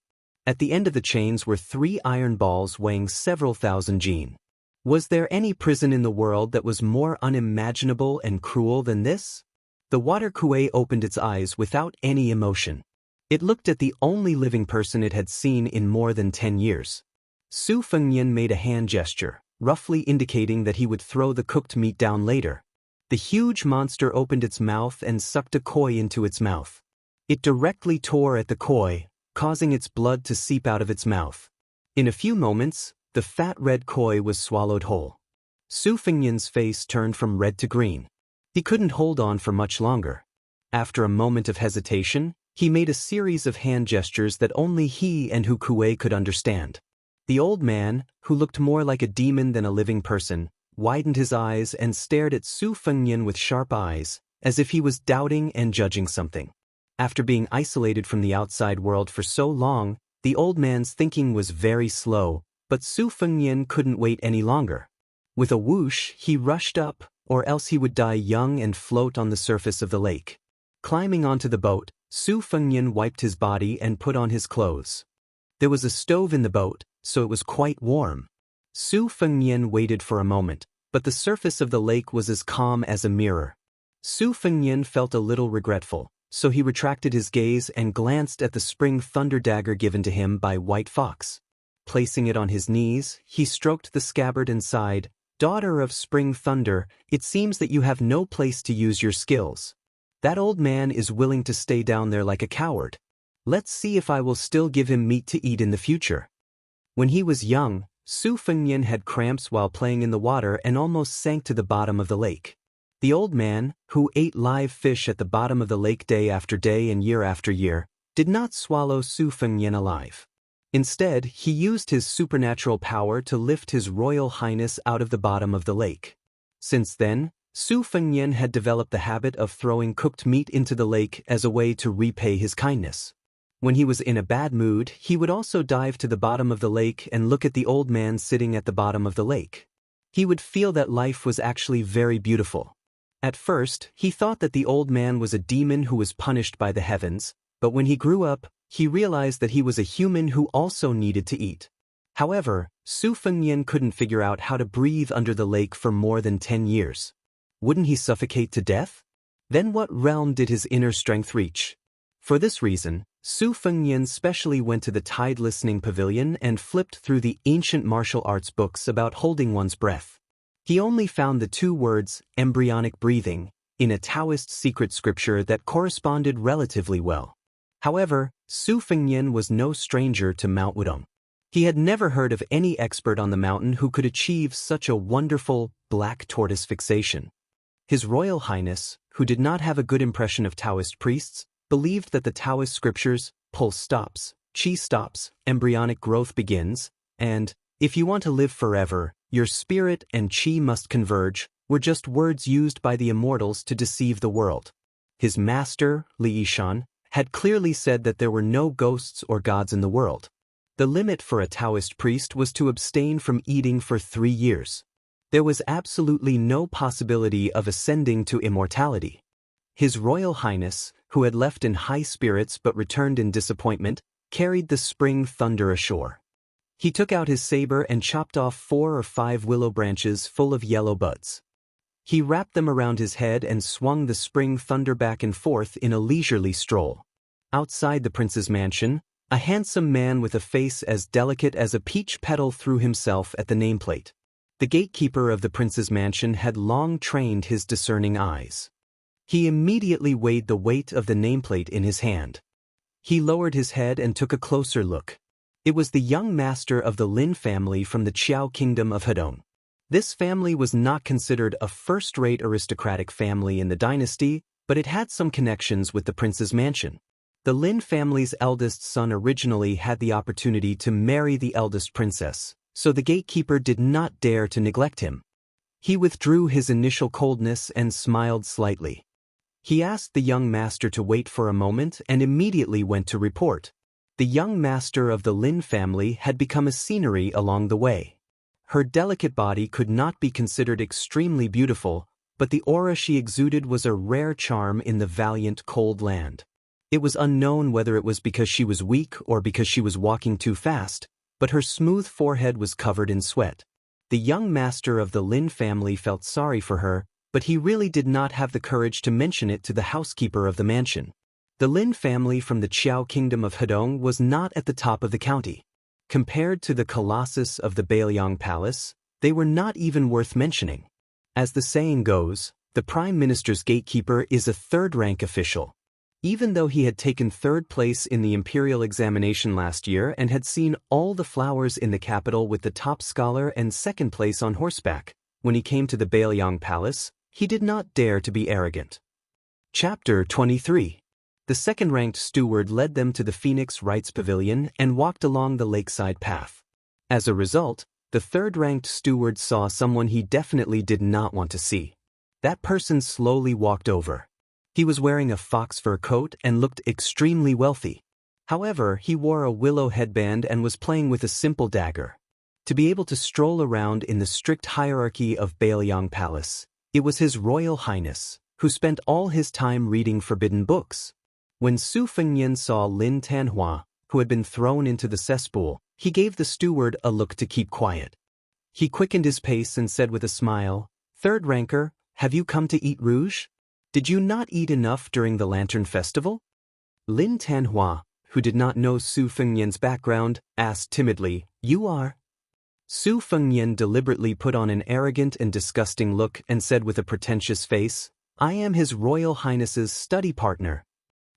At the end of the chains were 3 iron balls weighing several thousand jin. Was there any prison in the world that was more unimaginable and cruel than this? The water kuei opened its eyes without any emotion. It looked at the only living person it had seen in more than 10 years. Su Fengnian made a hand gesture, roughly indicating that he would throw the cooked meat down later. The huge monster opened its mouth and sucked a koi into its mouth. It directly tore at the koi, causing its blood to seep out of its mouth. In a few moments, the fat red koi was swallowed whole. Su Fengnian's face turned from red to green. He couldn't hold on for much longer. After a moment of hesitation, he made a series of hand gestures that only he and Hu Kuei could understand. The old man, who looked more like a demon than a living person, widened his eyes and stared at Su Fengnian with sharp eyes, as if he was doubting and judging something. After being isolated from the outside world for so long, the old man's thinking was very slow, but Su Fengnian couldn't wait any longer. With a whoosh, he rushed up, or else he would die young and float on the surface of the lake. Climbing onto the boat, Su Fengnian wiped his body and put on his clothes. There was a stove in the boat, so it was quite warm. Su Fengnian waited for a moment, but the surface of the lake was as calm as a mirror. Su Fengnian felt a little regretful, so he retracted his gaze and glanced at the spring thunder dagger given to him by White Fox. Placing it on his knees, he stroked the scabbard and sighed, "Daughter of Spring Thunder, it seems that you have no place to use your skills. That old man is willing to stay down there like a coward. Let's see if I will still give him meat to eat in the future." When he was young, Su Fengnian had cramps while playing in the water and almost sank to the bottom of the lake. The old man, who ate live fish at the bottom of the lake day after day and year after year, did not swallow Su Fengnian alive. Instead, he used his supernatural power to lift His Royal Highness out of the bottom of the lake. Since then, Su Fengnian had developed the habit of throwing cooked meat into the lake as a way to repay his kindness. When he was in a bad mood, he would also dive to the bottom of the lake and look at the old man sitting at the bottom of the lake. He would feel that life was actually very beautiful. At first, he thought that the old man was a demon who was punished by the heavens, but when he grew up, he realized that he was a human who also needed to eat. However, Su Fengnian couldn't figure out how to breathe under the lake for more than 10 years. Wouldn't he suffocate to death? Then what realm did his inner strength reach? For this reason, Su Fengnian specially went to the Tide Listening Pavilion and flipped through the ancient martial arts books about holding one's breath. He only found the 2 words, embryonic breathing, in a Taoist secret scripture that corresponded relatively well. However, Su Fengnian was no stranger to Mount Wudong. He had never heard of any expert on the mountain who could achieve such a wonderful, black tortoise fixation. His Royal Highness, who did not have a good impression of Taoist priests, believed that the Taoist scriptures, pulse stops, qi stops, embryonic growth begins, and, if you want to live forever, your spirit and qi must converge, were just words used by the immortals to deceive the world. His master, Li Yishan, had clearly said that there were no ghosts or gods in the world. The limit for a Taoist priest was to abstain from eating for 3 years. There was absolutely no possibility of ascending to immortality. His Royal Highness, who had left in high spirits but returned in disappointment, carried the spring thunder ashore. He took out his saber and chopped off 4 or 5 willow branches full of yellow buds. He wrapped them around his head and swung the spring thunder back and forth in a leisurely stroll. Outside the prince's mansion, a handsome man with a face as delicate as a peach petal threw himself at the nameplate. The gatekeeper of the prince's mansion had long trained his discerning eyes. He immediately weighed the weight of the nameplate in his hand. He lowered his head and took a closer look. It was the young master of the Lin family from the Qiao kingdom of Hedong. This family was not considered a first-rate aristocratic family in the dynasty, but it had some connections with the prince's mansion. The Lin family's eldest son originally had the opportunity to marry the eldest princess, so the gatekeeper did not dare to neglect him. He withdrew his initial coldness and smiled slightly. He asked the young master to wait for a moment and immediately went to report. The young master of the Lin family had become a scenery along the way. Her delicate body could not be considered extremely beautiful, but the aura she exuded was a rare charm in the valiant cold land. It was unknown whether it was because she was weak or because she was walking too fast, but her smooth forehead was covered in sweat. The young master of the Lin family felt sorry for her, but he really did not have the courage to mention it to the housekeeper of the mansion. The Lin family from the Qiao kingdom of Hedong was not at the top of the county. Compared to the colossus of the Bailiang Palace, they were not even worth mentioning. As the saying goes, the prime minister's gatekeeper is a third-rank official. Even though he had taken 3rd place in the imperial examination last year and had seen all the flowers in the capital with the top scholar and 2nd place on horseback, when he came to the Bailiang Palace, he did not dare to be arrogant. Chapter 23. The 2nd-ranked steward led them to the Phoenix Rites Pavilion and walked along the lakeside path. As a result, the 3rd-ranked steward saw someone he definitely did not want to see. That person slowly walked over. He was wearing a fox fur coat and looked extremely wealthy. However, he wore a willow headband and was playing with a simple dagger. To be able to stroll around in the strict hierarchy of Bailiang Palace, it was His Royal Highness, who spent all his time reading forbidden books. When Su Fengnian saw Lin Tanhua, who had been thrown into the cesspool, he gave the steward a look to keep quiet. He quickened his pace and said with a smile, "Third ranker, have you come to eat rouge? Did you not eat enough during the Lantern Festival?" Lin Tanhua, who did not know Su Fengnian's background, asked timidly, "You are?" Su Fengnian deliberately put on an arrogant and disgusting look and said with a pretentious face, "I am His Royal Highness's study partner."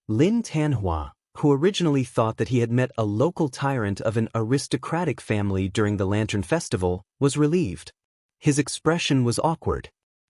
Lin Tanhua, who originally thought that he had met a local tyrant of an aristocratic family during the Lantern Festival, was relieved. His expression was awkward.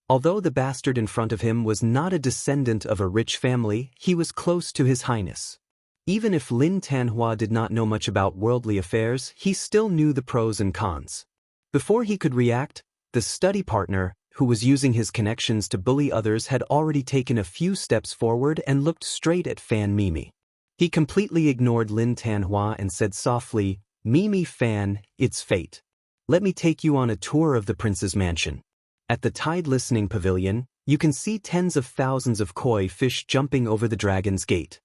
Although the bastard in front of him was not a descendant of a rich family, he was close to his highness. Even if Lin Tanhua did not know much about worldly affairs, he still knew the pros and cons. Before he could react, the study partner, who was using his connections to bully others, had already taken a few steps forward and looked straight at Fan Mimi. He completely ignored Lin Tanhua and said softly, "Mimi Fan, it's fate. Let me take you on a tour of the prince's mansion." At the Tide Listening Pavilion, you can see tens of thousands of koi fish jumping over the dragon's gate.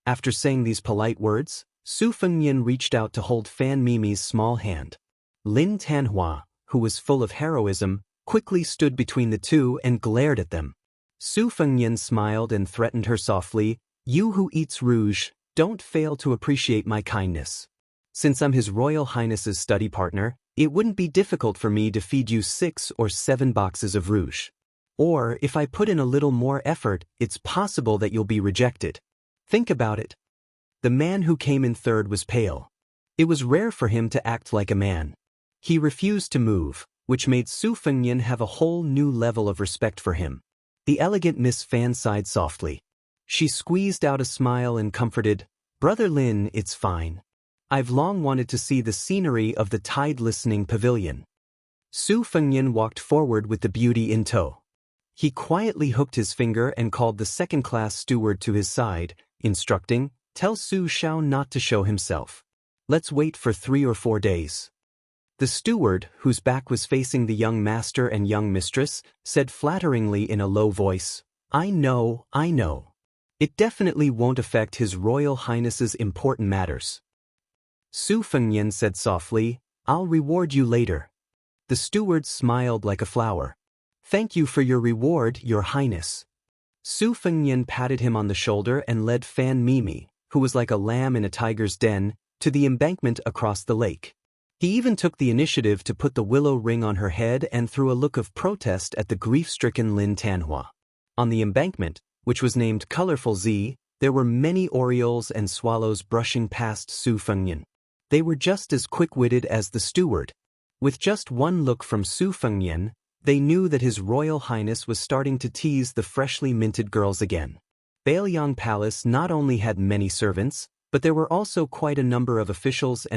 After saying these polite words, Su Fengnian reached out to hold Fan Mimi's small hand. Lin Tanhua, who was full of heroism, quickly stood between the two and glared at them. Su Fengnian smiled and threatened her softly, "You who eats rouge, don't fail to appreciate my kindness. Since I'm His Royal Highness's study partner, it wouldn't be difficult for me to feed you 6 or 7 boxes of rouge. Or, if I put in a little more effort, it's possible that you'll be rejected. Think about it." The man who came in third was pale. It was rare for him to act like a man. He refused to move, which made Su Fengnian have a whole new level of respect for him. The elegant Miss Fan sighed softly. She squeezed out a smile and comforted, "Brother Lin, it's fine. I've long wanted to see the scenery of the Tide Listening Pavilion." Su Fengnian walked forward with the beauty in tow. He quietly hooked his finger and called the second-class steward to his side, instructing, "Tell Su Shao not to show himself. Let's wait for 3 or 4 days." The steward, whose back was facing the young master and young mistress, said flatteringly in a low voice, I know. It definitely won't affect His Royal Highness's important matters." Su Fengnian said softly, "I'll reward you later." The steward smiled like a flower. "Thank you for your reward, Your Highness." Su Fengnian patted him on the shoulder and led Fan Mimi, who was like a lamb in a tiger's den, to the embankment across the lake. He even took the initiative to put the willow ring on her head and threw a look of protest at the grief-stricken Lin Tanhua. On the embankment, which was named Colorful Z, there were many orioles and swallows brushing past Su Fengnian. They were just as quick-witted as the steward. With just one look from Su Fengnian, they knew that His Royal Highness was starting to tease the freshly minted girls again. Bailiang Palace not only had many servants, but there were also quite a number of officials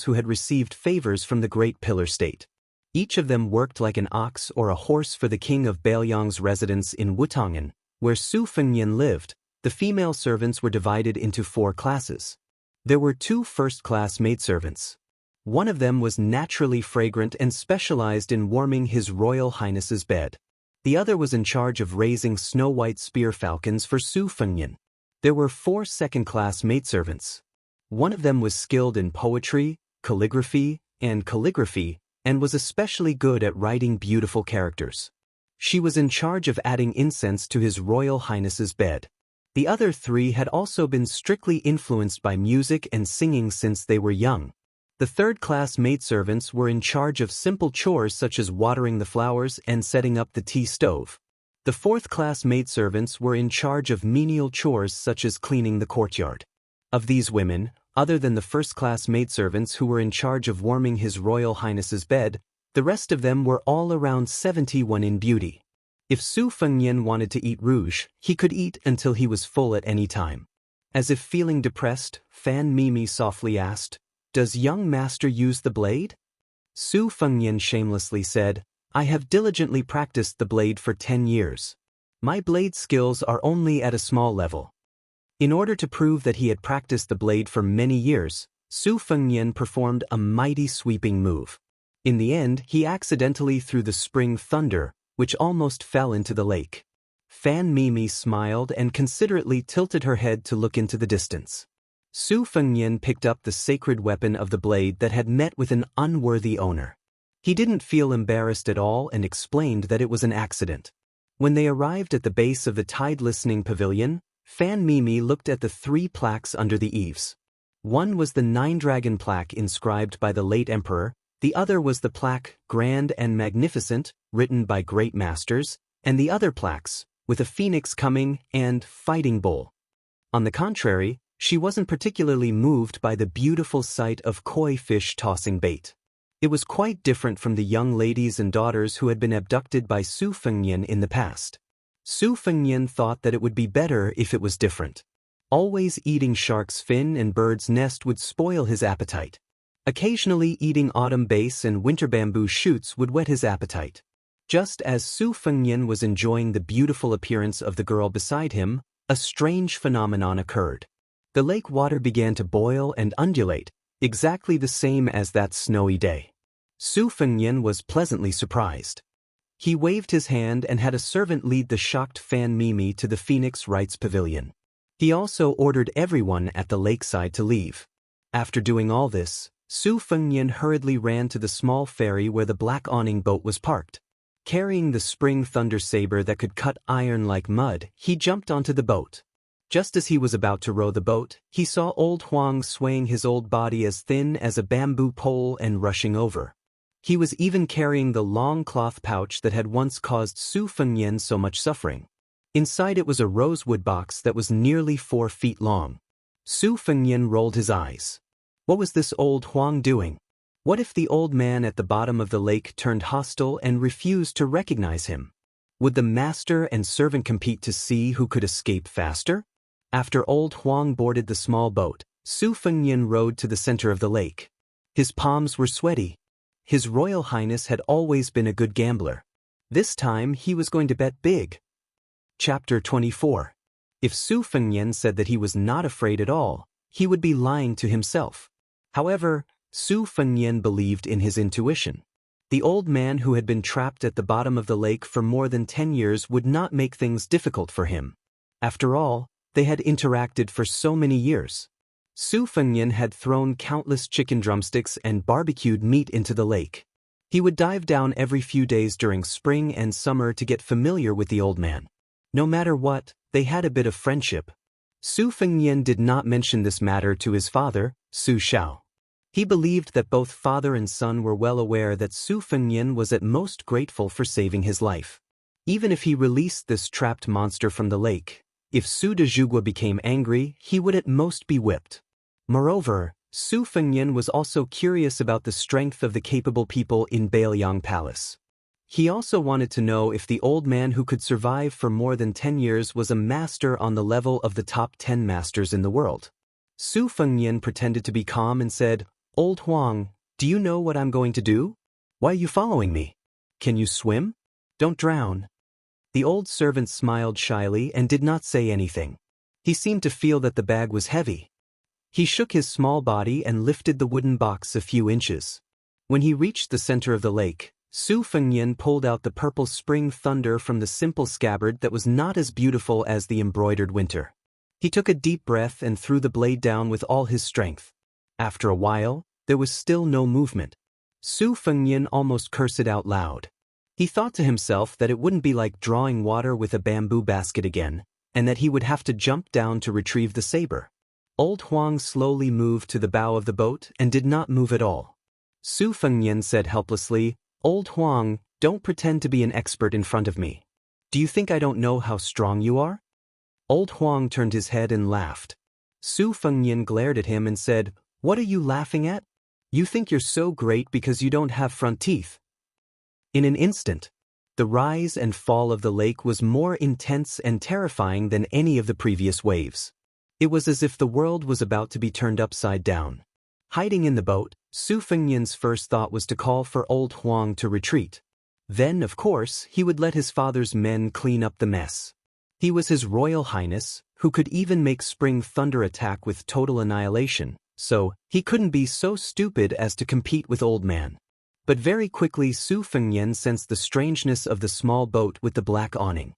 who had received favors from the Great Pillar State. Each of them worked like an ox or a horse for the king of Bailiang's residence in Wutangen, where Su Fengnian lived. The female servants were divided into 4 classes. There were 2 first-class maidservants. One of them was naturally fragrant and specialized in warming His Royal Highness's bed. The other was in charge of raising snow-white spear falcons for Su Fengnian. There were 4 second-class maidservants. One of them was skilled in poetry, calligraphy, and was especially good at writing beautiful characters. She was in charge of adding incense to His Royal Highness's bed. The other 3 had also been strictly influenced by music and singing since they were young. The third-class maidservants were in charge of simple chores such as watering the flowers and setting up the tea stove. The fourth-class maidservants were in charge of menial chores such as cleaning the courtyard. Of these women, other than the first-class maidservants who were in charge of warming His Royal Highness's bed, the rest of them were all around 71 in beauty. If Su Fengnian wanted to eat rouge, he could eat until he was full at any time. As if feeling depressed, Fan Mimi softly asked, "Does young master use the blade?" Su Fengnian shamelessly said, "I have diligently practiced the blade for 10 years. My blade skills are only at a small level." In order to prove that he had practiced the blade for many years, Su Fengnian performed a mighty sweeping move. In the end, he accidentally threw the spring thunder, which almost fell into the lake. Fan Mimi smiled and considerately tilted her head to look into the distance. Su Fengnian picked up the sacred weapon of the blade that had met with an unworthy owner. He didn't feel embarrassed at all and explained that it was an accident. When they arrived at the base of the Tide Listening Pavilion, Fan Mimi looked at the 3 plaques under the eaves. One was the 9-dragon plaque inscribed by the late emperor, the other was the plaque, Grand and Magnificent, written by great masters, and the other plaques, with a phoenix coming and Fighting Bull. On the contrary, she wasn't particularly moved by the beautiful sight of koi fish tossing bait. It was quite different from the young ladies and daughters who had been abducted by Su Fengnian in the past. Su Fengnian thought that it would be better if it was different. Always eating shark's fin and bird's nest would spoil his appetite. Occasionally eating autumn base and winter bamboo shoots would whet his appetite. Just as Su Fengnian was enjoying the beautiful appearance of the girl beside him, a strange phenomenon occurred. The lake water began to boil and undulate, exactly the same as that snowy day. Su Fengnian was pleasantly surprised. He waved his hand and had a servant lead the shocked Fan Mimi to the Phoenix Rites Pavilion. He also ordered everyone at the lakeside to leave. After doing all this, Su Fengnian hurriedly ran to the small ferry where the black awning boat was parked. Carrying the spring thunder saber that could cut iron like mud, he jumped onto the boat. Just as he was about to row the boat, he saw old Huang swaying his old body as thin as a bamboo pole and rushing over. He was even carrying the long cloth pouch that had once caused Su Fengnian so much suffering. Inside it was a rosewood box that was nearly 4 feet long. Su Fengnian rolled his eyes. What was this old Huang doing? What if the old man at the bottom of the lake turned hostile and refused to recognize him? Would the master and servant compete to see who could escape faster? After old Huang boarded the small boat, Su Fengnian rowed to the center of the lake. His palms were sweaty. His Royal Highness had always been a good gambler. This time he was going to bet big. Chapter 24. If Su Fengnian said that he was not afraid at all, he would be lying to himself. However, Su Fengnian believed in his intuition. The old man who had been trapped at the bottom of the lake for more than 10 years would not make things difficult for him. After all, they had interacted for so many years. Su Fengnian had thrown countless chicken drumsticks and barbecued meat into the lake. He would dive down every few days during spring and summer to get familiar with the old man. No matter what, they had a bit of friendship. Su Fengnian did not mention this matter to his father, Su Xiao. He believed that both father and son were well aware that Su Fengnian was at most grateful for saving his life. Even if he released this trapped monster from the lake, if Su de Zhugua became angry, he would at most be whipped. Moreover, Su Fengnian was also curious about the strength of the capable people in Bailiang Palace. He also wanted to know if the old man who could survive for more than 10 years was a master on the level of the top 10 masters in the world. Su Fengnian pretended to be calm and said, "Old Huang, do you know what I'm going to do? Why are you following me? Can you swim? Don't drown." The old servant smiled shyly and did not say anything. He seemed to feel that the bag was heavy. He shook his small body and lifted the wooden box a few inches. When he reached the center of the lake, Su Fengnian pulled out the purple spring thunder from the simple scabbard that was not as beautiful as the embroidered winter. He took a deep breath and threw the blade down with all his strength. After a while, there was still no movement. Su Fengnian almost cursed out loud. He thought to himself that it wouldn't be like drawing water with a bamboo basket again, and that he would have to jump down to retrieve the saber. Old Huang slowly moved to the bow of the boat and did not move at all. Su Fengnian said helplessly, "Old Huang, don't pretend to be an expert in front of me. Do you think I don't know how strong you are?" Old Huang turned his head and laughed. Su Fengnian glared at him and said, "What are you laughing at? You think you're so great because you don't have front teeth." In an instant, the rise and fall of the lake was more intense and terrifying than any of the previous waves. It was as if the world was about to be turned upside down. Hiding in the boat, Su Fengnian's first thought was to call for old Huang to retreat. Then, of course, he would let his father's men clean up the mess. He was His Royal Highness, who could even make spring thunder attack with total annihilation, so he couldn't be so stupid as to compete with old man. But very quickly Su Fengnian sensed the strangeness of the small boat with the black awning.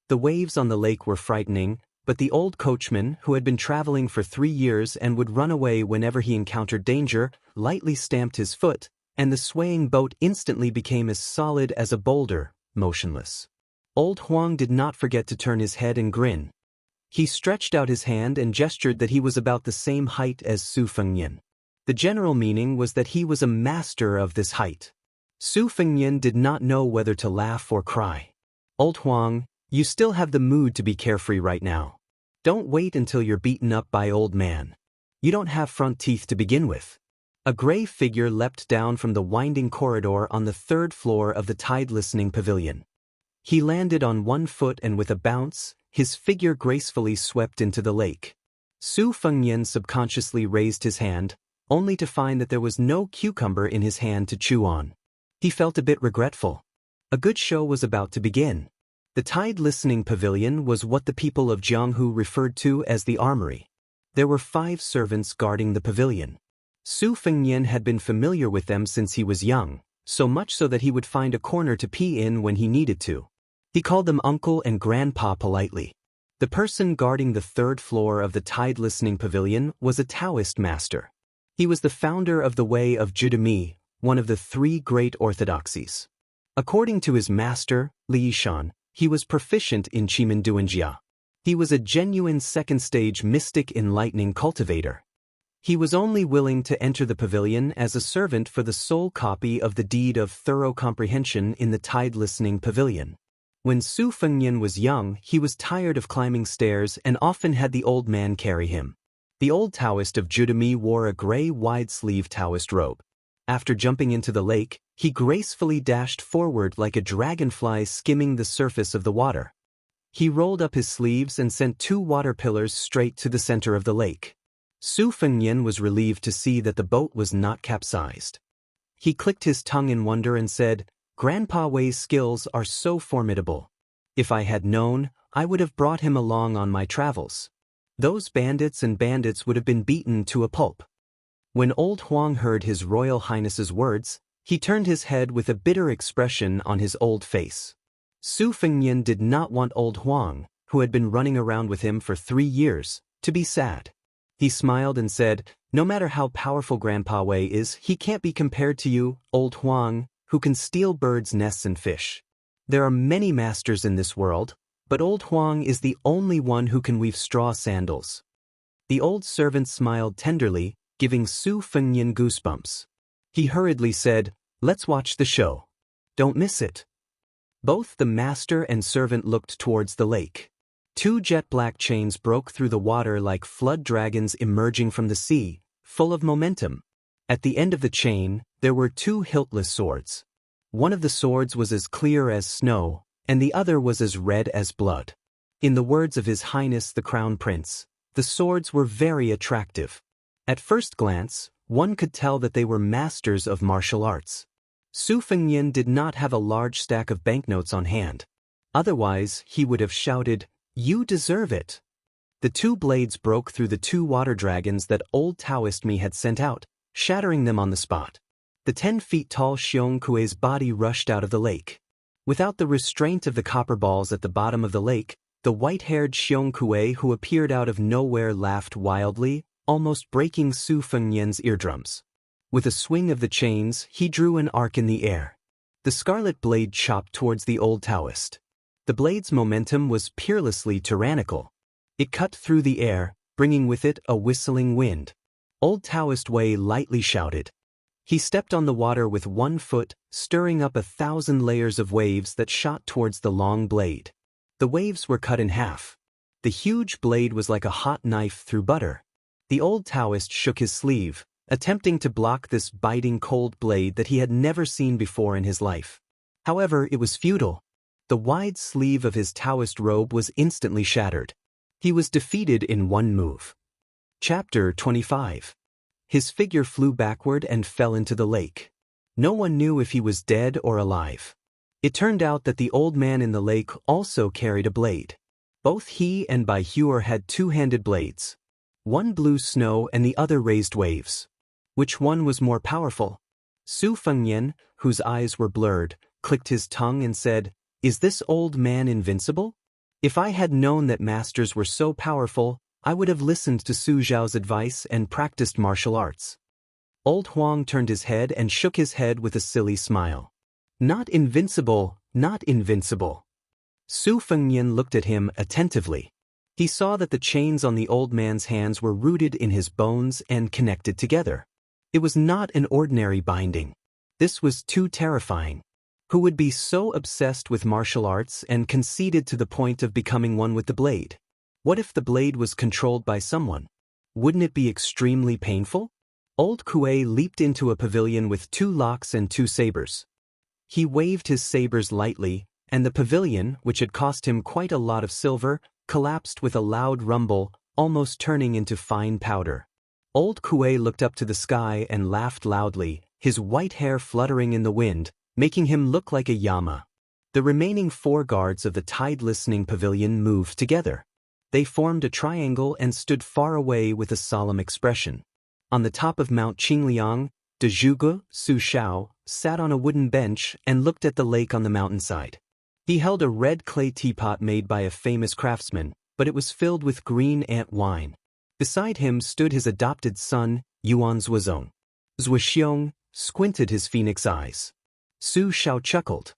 The waves on the lake were frightening, but the old coachman, who had been traveling for 3 years and would run away whenever he encountered danger, lightly stamped his foot, and the swaying boat instantly became as solid as a boulder, motionless. Old Huang did not forget to turn his head and grin. He stretched out his hand and gestured that he was about the same height as Su Fengnian. The general meaning was that he was a master of this height. Su Fengnian did not know whether to laugh or cry. "Old Huang, you still have the mood to be carefree right now. Don't wait until you're beaten up by old man. You don't have front teeth to begin with." A gray figure leapt down from the winding corridor on the third floor of the tide-listening pavilion. He landed on one foot and with a bounce, his figure gracefully swept into the lake. Su Fengnian subconsciously raised his hand, only to find that there was no cucumber in his hand to chew on. He felt a bit regretful. A good show was about to begin. The tide-listening pavilion was what the people of Jianghu referred to as the armory. There were 5 servants guarding the pavilion. Su Fengnian had been familiar with them since he was young, so much so that he would find a corner to pee in when he needed to. He called them uncle and grandpa politely. The person guarding the 3rd floor of the tide-listening pavilion was a Taoist master. He was the founder of the way of Judami, one of the 3 great orthodoxies. According to his master, Li Yishan, he was proficient in Qimenduanjia. He was a genuine second-stage mystic enlightening cultivator. He was only willing to enter the pavilion as a servant for the sole copy of the deed of thorough comprehension in the tide-listening pavilion. When Su Fengnian was young, he was tired of climbing stairs and often had the old man carry him. The old Taoist of Judami wore a gray wide-sleeved Taoist robe. After jumping into the lake, he gracefully dashed forward like a dragonfly skimming the surface of the water. He rolled up his sleeves and sent 2 water pillars straight to the center of the lake. Su Fengnian was relieved to see that the boat was not capsized. He clicked his tongue in wonder and said, "Grandpa Wei's skills are so formidable. If I had known, I would have brought him along on my travels. Those bandits would have been beaten to a pulp." When old Huang heard His Royal Highness's words, he turned his head with a bitter expression on his old face. Su Fengnian did not want old Huang, who had been running around with him for 3 years, to be sad. He smiled and said, "No matter how powerful Grandpa Wei is, he can't be compared to you, old Huang, who can steal birds' nests and fish. There are many masters in this world, but old Huang is the only one who can weave straw sandals." The old servant smiled tenderly, giving Su Fengnian goosebumps. He hurriedly said, "Let's watch the show. Don't miss it." Both the master and servant looked towards the lake. 2 jet-black chains broke through the water like flood dragons emerging from the sea, full of momentum. At the end of the chain, there were 2 hiltless swords. One of the swords was as clear as snow, and the other was as red as blood. In the words of His Highness the Crown Prince, the swords were very attractive. At first glance, one could tell that they were masters of martial arts. Su Fengnian did not have a large stack of banknotes on hand. Otherwise, he would have shouted, "You deserve it." The 2 blades broke through the 2 water dragons that old Taoist Mi had sent out, shattering them on the spot. The 10 feet tall Xiong Kuei's body rushed out of the lake. Without the restraint of the copper balls at the bottom of the lake, the white-haired Xiong Kuei who appeared out of nowhere laughed wildly, almost breaking Su Fengnian's eardrums. With a swing of the chains, he drew an arc in the air. The scarlet blade chopped towards the old Taoist. The blade's momentum was peerlessly tyrannical. It cut through the air, bringing with it a whistling wind. Old Taoist Wei lightly shouted. He stepped on the water with 1 foot, stirring up 1,000 layers of waves that shot towards the long blade. The waves were cut in half. The huge blade was like a hot knife through butter. The old Taoist shook his sleeve, attempting to block this biting cold blade that he had never seen before in his life. However, it was futile. The wide sleeve of his Taoist robe was instantly shattered. He was defeated in 1 move. Chapter 25. His figure flew backward and fell into the lake. No one knew if he was dead or alive. It turned out that the old man in the lake also carried a blade. Both he and Bai Huer had 2-handed blades. One blew snow and the other raised waves. Which one was more powerful? Su Fengnian, whose eyes were blurred, clicked his tongue and said, "Is this old man invincible? If I had known that masters were so powerful, I would have listened to Su Zhao's advice and practiced martial arts." Old Huang turned his head and shook his head with a silly smile. "Not invincible, not invincible." Su Fengnian looked at him attentively. He saw that the chains on the old man's hands were rooted in his bones and connected together. It was not an ordinary binding. This was too terrifying. Who would be so obsessed with martial arts and conceited to the point of becoming one with the blade? What if the blade was controlled by someone? Wouldn't it be extremely painful? Old Kuei leaped into a pavilion with 2 locks and 2 sabers. He waved his sabers lightly, and the pavilion, which had cost him quite a lot of silver, collapsed with a loud rumble, almost turning into fine powder. Old Kuei looked up to the sky and laughed loudly, his white hair fluttering in the wind, making him look like a llama. The remaining 4 guards of the tide-listening pavilion moved together. They formed a triangle and stood far away with a solemn expression. On the top of Mount Qingliang, De Zhuge, Su Shao, sat on a wooden bench and looked at the lake on the mountainside. He held a red clay teapot made by a famous craftsman, but it was filled with green ant wine. Beside him stood his adopted son, Yuan Zhuozong. Zhuoxiong squinted his phoenix eyes. Su Shao chuckled.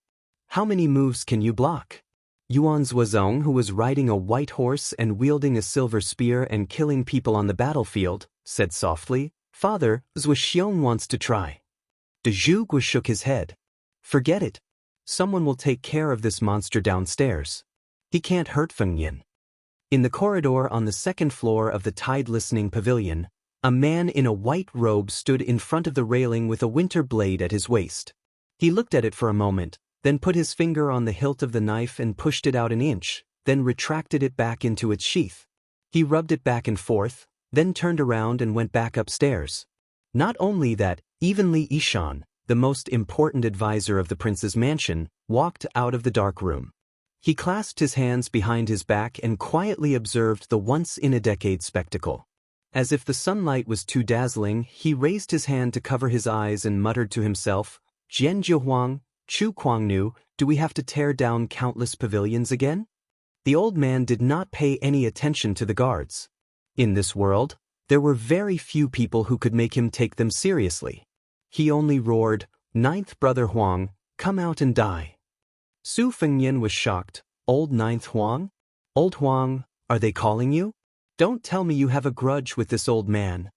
"How many moves can you block?" Yuan Zhuozong, who was riding a white horse and wielding a silver spear and killing people on the battlefield, said softly, "Father, Zhuoxiong wants to try." De Zhuge shook his head. "Forget it. Someone will take care of this monster downstairs. He can't hurt Fengyan." In the corridor on the 2nd floor of the tide-listening pavilion, a man in a white robe stood in front of the railing with a winter blade at his waist. He looked at it for a moment, then put his finger on the hilt of the knife and pushed it out an inch, then retracted it back into its sheath. He rubbed it back and forth, then turned around and went back upstairs. Not only that, even Li Yishan, the most important advisor of the prince's mansion, walked out of the dark room. He clasped his hands behind his back and quietly observed the once-in-a-decade spectacle. As if the sunlight was too dazzling, he raised his hand to cover his eyes and muttered to himself, "Jian Zhihuang, Chu Kuangnu, do we have to tear down countless pavilions again?" The old man did not pay any attention to the guards. In this world, there were very few people who could make him take them seriously. He only roared, "Ninth brother Huang, come out and die." Su Fengyan was shocked. "Old Ninth Huang? Old Huang, are they calling you? Don't tell me you have a grudge with this old man."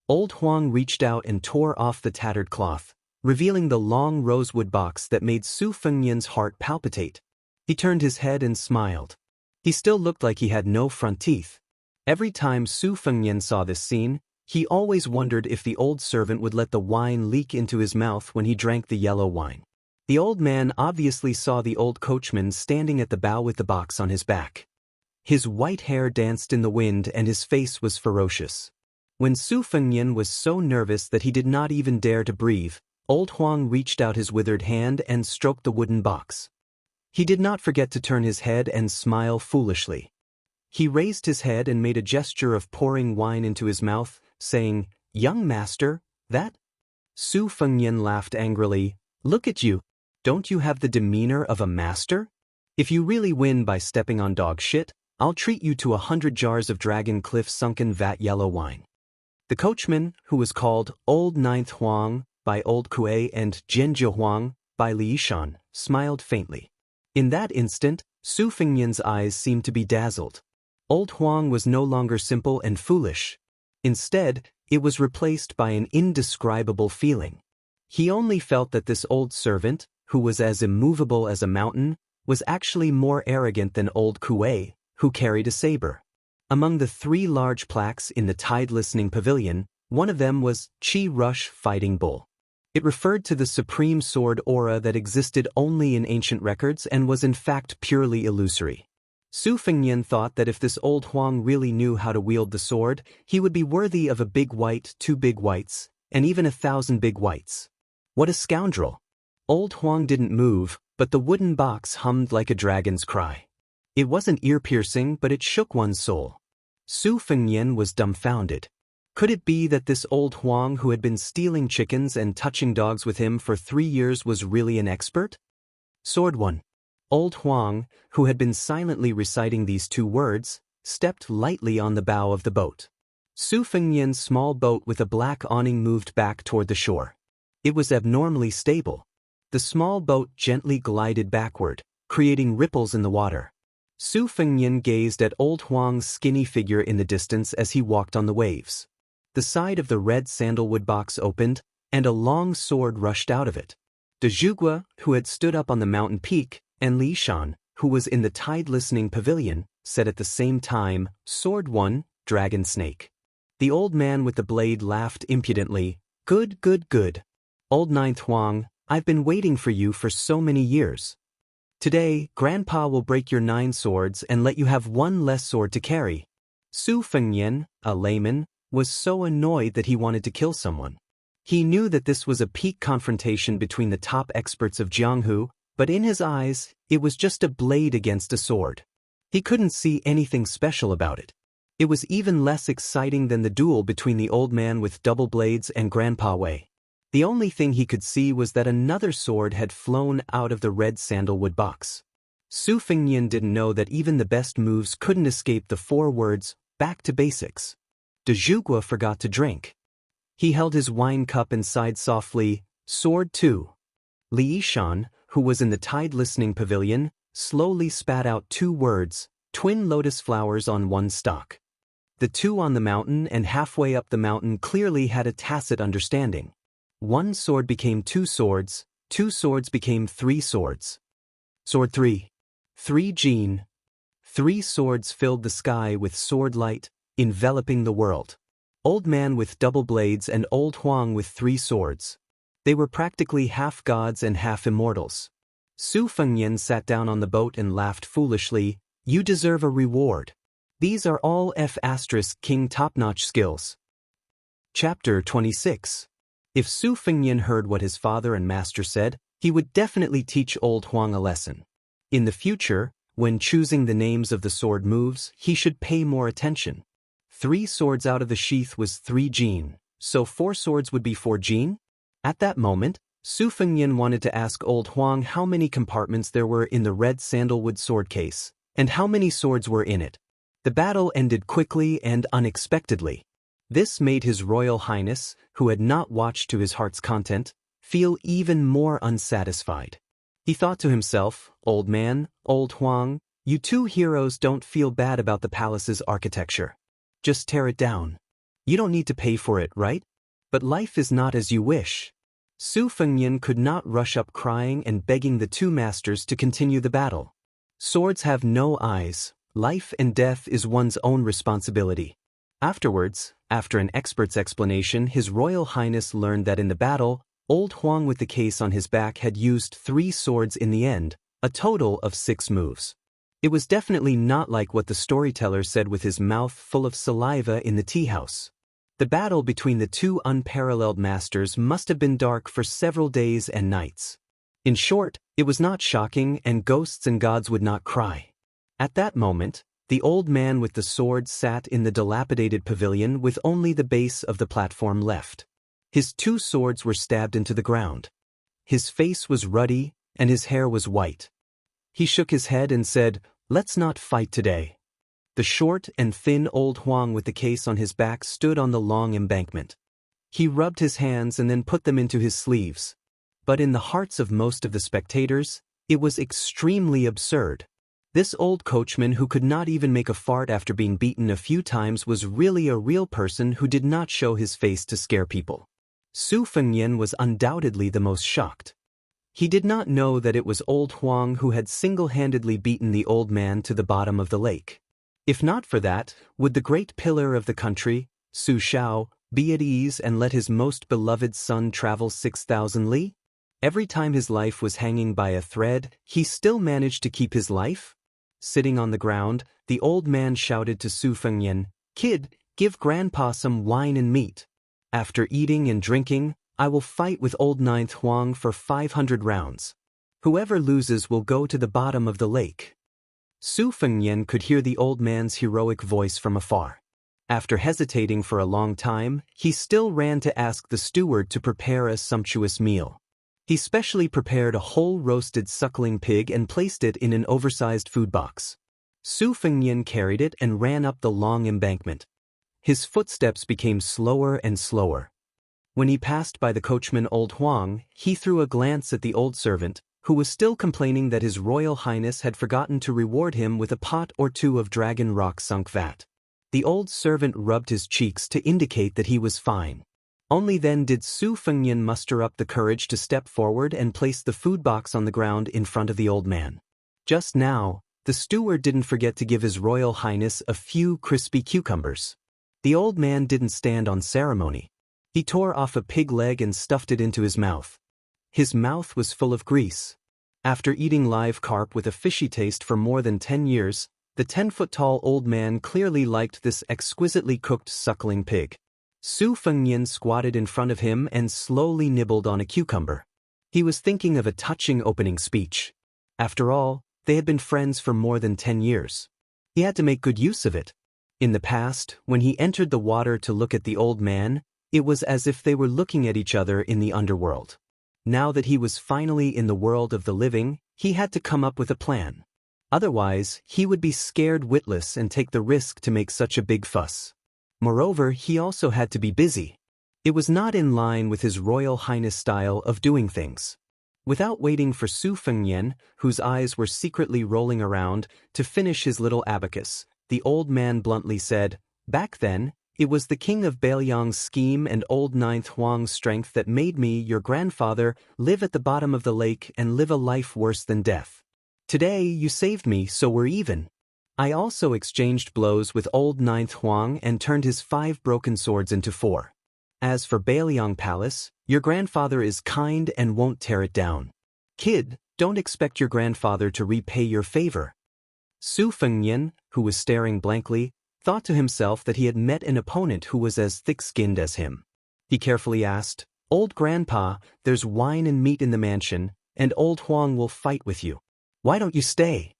Old Huang reached out and tore off the tattered cloth, revealing the long rosewood box that made Su Fengyan's heart palpitate. He turned his head and smiled. He still looked like he had no front teeth. Every time Su Fengyan saw this scene, he always wondered if the old servant would let the wine leak into his mouth when he drank the yellow wine. The old man obviously saw the old coachman standing at the bow with the box on his back. His white hair danced in the wind and his face was ferocious. When Su Fengyan was so nervous that he did not even dare to breathe, old Huang reached out his withered hand and stroked the wooden box. He did not forget to turn his head and smile foolishly. He raised his head and made a gesture of pouring wine into his mouth, saying, "Young master, that?" Su Fengyan laughed angrily. "Look at you. Don't you have the demeanor of a master? If you really win by stepping on dog shit, I'll treat you to 100 jars of Dragon Cliff sunken vat yellow wine." The coachman, who was called Old Ninth Huang by Old Kuei and Jianzhi Huang by Li Yishan, smiled faintly. In that instant, Su Fengyan's eyes seemed to be dazzled. Old Huang was no longer simple and foolish. Instead, it was replaced by an indescribable feeling. He only felt that this old servant, who was as immovable as a mountain, was actually more arrogant than Old Kuei, who carried a saber. Among the 3 large plaques in the tide-listening pavilion, one of them was Qi Rush Fighting Bull. It referred to the supreme sword aura that existed only in ancient records and was in fact purely illusory. Su Fengyan thought that if this old Huang really knew how to wield the sword, he would be worthy of a big white, 2 big whites, and even 1,000 big whites. What a scoundrel! Old Huang didn't move, but the wooden box hummed like a dragon's cry. It wasn't ear-piercing, but it shook one's soul. Su Fengyan was dumbfounded. Could it be that this old Huang who had been stealing chickens and touching dogs with him for 3 years was really an expert? Sword 1. Old Huang, who had been silently reciting these 2 words, stepped lightly on the bow of the boat. Su Fengyan's small boat with a black awning moved back toward the shore. It was abnormally stable. The small boat gently glided backward, creating ripples in the water. Su Fengyan gazed at Old Huang's skinny figure in the distance as he walked on the waves. The side of the red sandalwood box opened, and a long sword rushed out of it. De Zhuge, who had stood up on the mountain peak, and Li Shan, who was in the tide-listening pavilion, said at the same time, "Sword 1, Dragon Snake." The old man with the blade laughed impudently. Good, good, good. Old Ninth Huang, I've been waiting for you for so many years. Today, Grandpa will break your 9 swords and let you have 1 less sword to carry. Su Fengyan, a layman, was so annoyed that he wanted to kill someone. He knew that this was a peak confrontation between the top experts of Jianghu, but in his eyes, it was just a blade against a sword. He couldn't see anything special about it. It was even less exciting than the duel between the old man with double blades and Grandpa Wei. The only thing he could see was that another sword had flown out of the red sandalwood box. Su Fengyan didn't know that even the best moves couldn't escape the 4 words, back to basics. De Zhugua forgot to drink. He held his wine cup and sighed softly, sword 2. Li Yishan, who was in the tide listening pavilion, slowly spat out 2 words, twin lotus flowers on 1 stalk. The 2 on the mountain and halfway up the mountain clearly had a tacit understanding. 1 sword became 2 swords, 2 swords became 3 swords. Sword 3. 3 Jin. 3 swords filled the sky with sword light, enveloping the world. Old man with double blades and old Huang with 3 swords. They were practically half gods and half immortals. Su Fengyan sat down on the boat and laughed foolishly. You deserve a reward. These are all F** King top-notch skills. Chapter 26. If Su Fengyan heard what his father and master said, he would definitely teach old Huang a lesson. In the future, when choosing the names of the sword moves, he should pay more attention. 3 swords out of the sheath was 3 Jin, so 4 swords would be 4 Jin? At that moment, Su Fengyan wanted to ask old Huang how many compartments there were in the red sandalwood sword case, and how many swords were in it. The battle ended quickly and unexpectedly. This made His Royal Highness, who had not watched to his heart's content, feel even more unsatisfied. He thought to himself, old man, old Huang, you 2 heroes don't feel bad about the palace's architecture. Just tear it down. You don't need to pay for it, right? But life is not as you wish. Su Fengyan could not rush up crying and begging the 2 masters to continue the battle. Swords have no eyes. Life and death is one's own responsibility. Afterwards, after an expert's explanation, His Royal Highness learned that in the battle, old Huang with the case on his back had used 3 swords in the end, a total of 6 moves. It was definitely not like what the storyteller said with his mouth full of saliva in the tea house. The battle between the 2 unparalleled masters must have been dark for several days and nights. In short, it was not shocking, and ghosts and gods would not cry. At that moment, the old man with the sword sat in the dilapidated pavilion with only the base of the platform left. His 2 swords were stabbed into the ground. His face was ruddy, and his hair was white. He shook his head and said, "Let's not fight today." The short and thin old Huang with the case on his back stood on the long embankment. He rubbed his hands and then put them into his sleeves. But in the hearts of most of the spectators, it was extremely absurd. This old coachman who could not even make a fart after being beaten a few times was really a real person who did not show his face to scare people. Su Fengyan was undoubtedly the most shocked. He did not know that it was old Huang who had single-handedly beaten the old man to the bottom of the lake. If not for that, would the great pillar of the country, Su Shao, be at ease and let his most beloved son travel 6,000 li? Every time his life was hanging by a thread, he still managed to keep his life? Sitting on the ground, the old man shouted to Su Fengyan, "Kid, give Grandpa some wine and meat. After eating and drinking, I will fight with old Ninth Huang for 500 rounds. Whoever loses will go to the bottom of the lake." Su Fengyan could hear the old man's heroic voice from afar. After hesitating for a long time, he still ran to ask the steward to prepare a sumptuous meal. He specially prepared a whole roasted suckling pig and placed it in an oversized food box. Su Fengyan carried it and ran up the long embankment. His footsteps became slower and slower. When he passed by the coachman old Huang, he threw a glance at the old servant, who was still complaining that His Royal Highness had forgotten to reward him with a pot or 2 of dragon rock sunk vat. The old servant rubbed his cheeks to indicate that he was fine. Only then did Su Fengyan muster up the courage to step forward and place the food box on the ground in front of the old man. Just now, the steward didn't forget to give His Royal Highness a few crispy cucumbers. The old man didn't stand on ceremony. He tore off a pig leg and stuffed it into his mouth. His mouth was full of grease. After eating live carp with a fishy taste for more than 10 years, the 10-foot-tall old man clearly liked this exquisitely cooked suckling pig. Su Fengnian squatted in front of him and slowly nibbled on a cucumber. He was thinking of a touching opening speech. After all, they had been friends for more than 10 years. He had to make good use of it. In the past, when he entered the water to look at the old man, it was as if they were looking at each other in the underworld. Now that he was finally in the world of the living, he had to come up with a plan. Otherwise, he would be scared witless and take the risk to make such a big fuss. Moreover, he also had to be busy. It was not in line with his Royal Highness style of doing things. Without waiting for Su Fengnian, whose eyes were secretly rolling around, to finish his little abacus, the old man bluntly said, "Back then, it was the king of Bailiang's scheme and old Ninth Huang's strength that made me, your grandfather, live at the bottom of the lake and live a life worse than death. Today you saved me, so we're even. I also exchanged blows with old Ninth Huang and turned his 5 broken swords into 4. As for Bailiang Palace, your grandfather is kind and won't tear it down. Kid, don't expect your grandfather to repay your favor." Su Fengnian, who was staring blankly, thought to himself that he had met an opponent who was as thick-skinned as him. He carefully asked, "Old Grandpa, there's wine and meat in the mansion, and old Huang will fight with you. Why don't you stay?"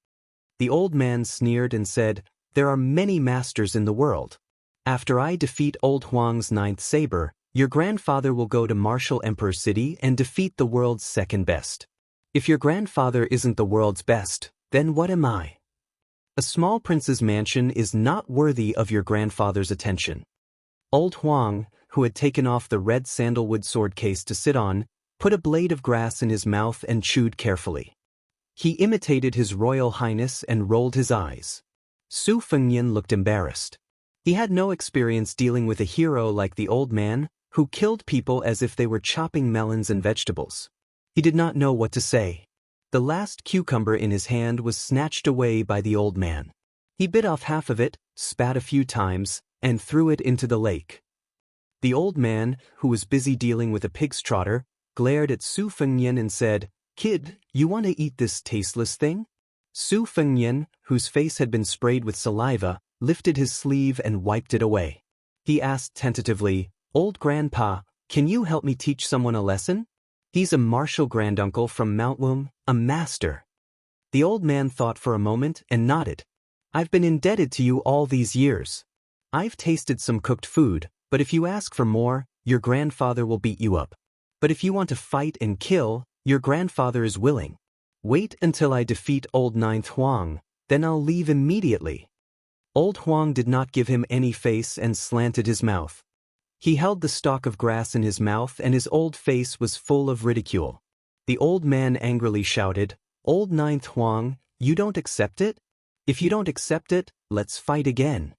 The old man sneered and said, "There are many masters in the world. After I defeat old Huang's 9th saber, your grandfather will go to Martial Emperor City and defeat the world's second best. If your grandfather isn't the world's best, then what am I? A small prince's mansion is not worthy of your grandfather's attention." Old Huang, who had taken off the red sandalwood sword case to sit on, put a blade of grass in his mouth and chewed carefully. He imitated his Royal Highness and rolled his eyes. Su Fengnian looked embarrassed. He had no experience dealing with a hero like the old man, who killed people as if they were chopping melons and vegetables. He did not know what to say. The last cucumber in his hand was snatched away by the old man. He bit off half of it, spat a few times, and threw it into the lake. The old man, who was busy dealing with a pig's trotter, glared at Su Fengnian and said, "Kid, you want to eat this tasteless thing?" Su Fengnian, whose face had been sprayed with saliva, lifted his sleeve and wiped it away. He asked tentatively, "Old Grandpa, can you help me teach someone a lesson? He's a martial granduncle from Mount Wum, a master." The old man thought for a moment and nodded. "I've been indebted to you all these years. I've tasted some cooked food, but if you ask for more, your grandfather will beat you up. But if you want to fight and kill, your grandfather is willing. Wait until I defeat old Ninth Huang, then I'll leave immediately." Old Huang did not give him any face and slanted his mouth. He held the stalk of grass in his mouth and his old face was full of ridicule. The old man angrily shouted, "Old Ninth Huang, you don't accept it? If you don't accept it, let's fight again."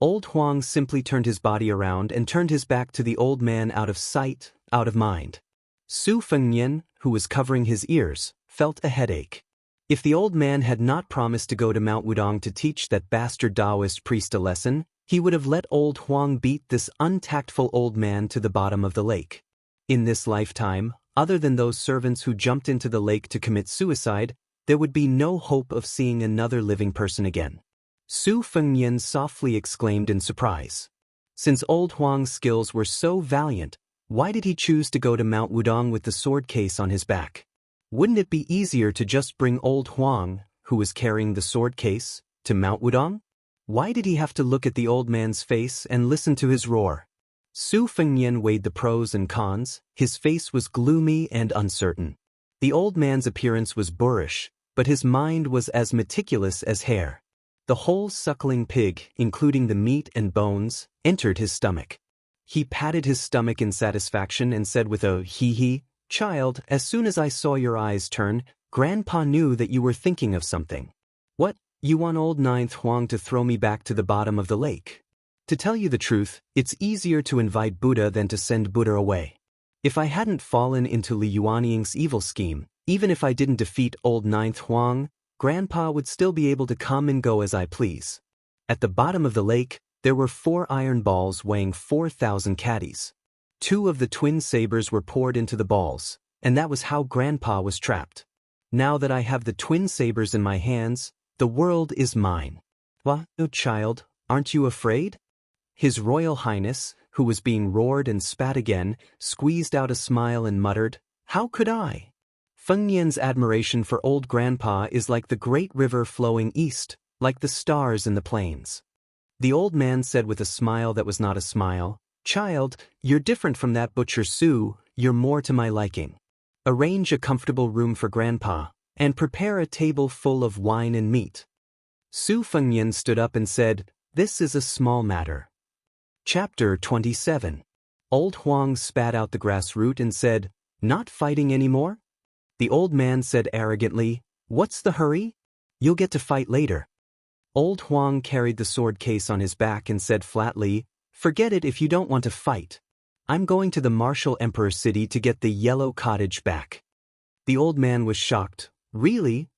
Old Huang simply turned his body around and turned his back to the old man out of sight, out of mind. Su Fengnian, who was covering his ears, felt a headache. If the old man had not promised to go to Mount Wudong to teach that bastard Taoist priest a lesson, he would have let old Huang beat this untactful old man to the bottom of the lake. In this lifetime, other than those servants who jumped into the lake to commit suicide, there would be no hope of seeing another living person again. Su Fengnian softly exclaimed in surprise. Since old Huang's skills were so valiant, why did he choose to go to Mount Wudong with the sword case on his back? Wouldn't it be easier to just bring old Huang, who was carrying the sword case, to Mount Wudong? Why did he have to look at the old man's face and listen to his roar? Su Fengnian weighed the pros and cons. His face was gloomy and uncertain. The old man's appearance was boorish, but his mind was as meticulous as hair. The whole suckling pig, including the meat and bones, entered his stomach. He patted his stomach in satisfaction and said with a hee-hee, "Child, as soon as I saw your eyes turn, Grandpa knew that you were thinking of something. What? You want old Ninth Huang to throw me back to the bottom of the lake? To tell you the truth, it's easier to invite Buddha than to send Buddha away. If I hadn't fallen into Li Yuanying's evil scheme, even if I didn't defeat old Ninth Huang, Grandpa would still be able to come and go as I please. At the bottom of the lake, There were 4 iron balls weighing 4,000 caddies. 2 of the twin sabers were poured into the balls, and that was how Grandpa was trapped. Now that I have the twin sabers in my hands, the world is mine. What, oh child, aren't you afraid? His Royal Highness, who was being roared and spat again, squeezed out a smile and muttered, "How could I?" Feng Yan's admiration for old Grandpa is like the great river flowing east, like the stars in the plains. The old man said with a smile that was not a smile, "Child, you're different from that butcher Su, you're more to my liking. Arrange a comfortable room for Grandpa, and prepare a table full of wine and meat." Su Fengyan stood up and said, "This is a small matter." Chapter 27. Old Huang spat out the grass root and said, "Not fighting anymore?" The old man said arrogantly, "What's the hurry? You'll get to fight later." Old Huang carried the sword case on his back and said flatly, "Forget it if you don't want to fight. I'm going to the Martial Emperor City to get the yellow cottage back." The old man was shocked. "Really?"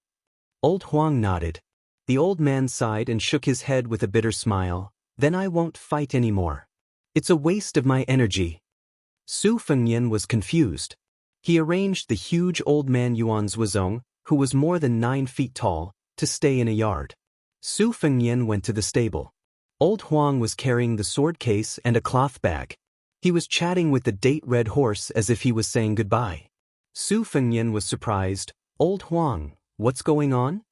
Old Huang nodded. The old man sighed and shook his head with a bitter smile. "Then I won't fight anymore. It's a waste of my energy." Su Fengyan was confused. He arranged the huge old man Yuan Zhuozong, who was more than 9 feet tall, to stay in a yard. Su Fengyan went to the stable. Old Huang was carrying the sword case and a cloth bag. He was chatting with the date-red horse as if he was saying goodbye. Su Fengyan was surprised. "Old Huang, what's going on?"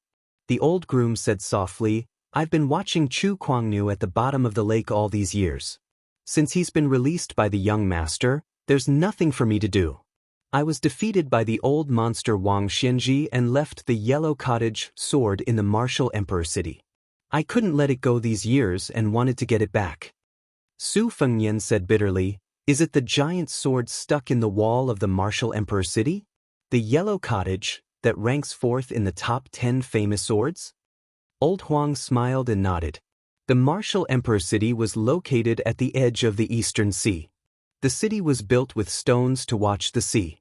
The old groom said softly, "I've been watching Chu Kuangnu at the bottom of the lake all these years. Since he's been released by the young master, there's nothing for me to do. I was defeated by the old monster Wang Xianji and left the yellow cottage sword in the Martial Emperor City. I couldn't let it go these years and wanted to get it back." Su Fengyan said bitterly, "Is it the giant sword stuck in the wall of the Martial Emperor City? The yellow cottage, that ranks 4th in the top 10 famous swords?" Old Huang smiled and nodded. The Martial Emperor City was located at the edge of the Eastern Sea. The city was built with stones to watch the sea.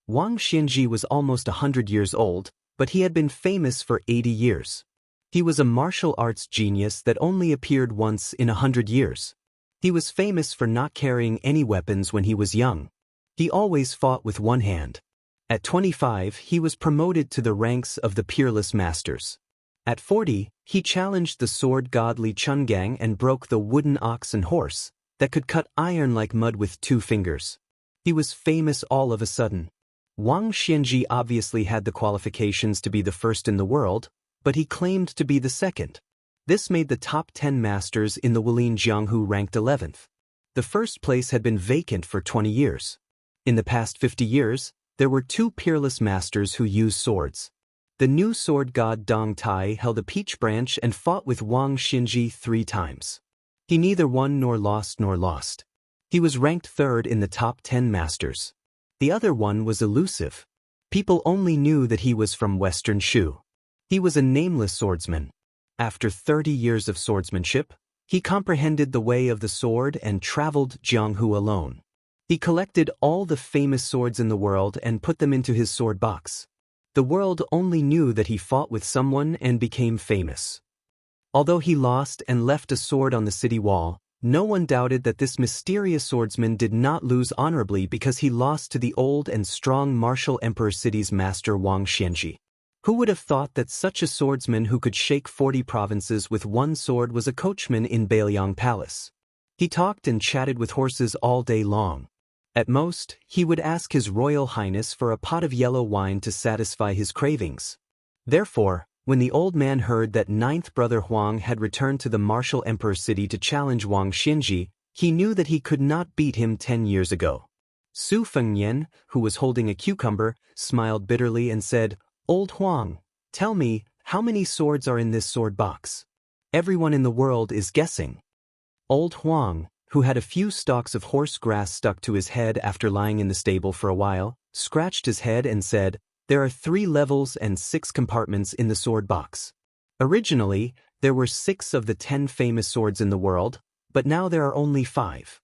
Wang Xianji was almost 100 years old, but he had been famous for 80 years. He was a martial arts genius that only appeared once in 100 years. He was famous for not carrying any weapons when he was young. He always fought with one hand. At 25, he was promoted to the ranks of the Peerless Masters. At 40, he challenged the sword god Li Chungang and broke the wooden ox and horse that could cut iron like mud with 2 fingers. He was famous all of a sudden. Wang Xianji obviously had the qualifications to be the first in the world, but he claimed to be the second. This made the top 10 masters in the Wulin Jianghu ranked 11th. The first place had been vacant for 20 years. In the past 50 years, there were 2 peerless masters who used swords. The new sword god Dong Tai held a peach branch and fought with Wang Xianji 3 times. He neither won nor lost. He was ranked 3rd in the top 10 masters. The other one was elusive. People only knew that he was from Western Shu. He was a nameless swordsman. After 30 years of swordsmanship, he comprehended the way of the sword and traveled Jianghu alone. He collected all the famous swords in the world and put them into his sword box. The world only knew that he fought with someone and became famous. Although he lost and left a sword on the city wall, no one doubted that this mysterious swordsman did not lose honorably because he lost to the old and strong Martial Emperor City's master Wang Xianji. Who would have thought that such a swordsman who could shake 40 provinces with one sword was a coachman in Bailiang Palace? He talked and chatted with horses all day long. At most, he would ask His Royal Highness for a pot of yellow wine to satisfy his cravings. Therefore, when the old man heard that 9th brother Huang had returned to the Martial Emperor City to challenge Wang Xianji, he knew that he could not beat him 10 years ago. Su Fengyan, who was holding a cucumber, smiled bitterly and said, "Old Huang, tell me, how many swords are in this sword box? Everyone in the world is guessing." Old Huang, who had a few stalks of horse grass stuck to his head after lying in the stable for a while, scratched his head and said, "There are 3 levels and 6 compartments in the sword box. Originally, there were 6 of the 10 famous swords in the world, but now there are only 5.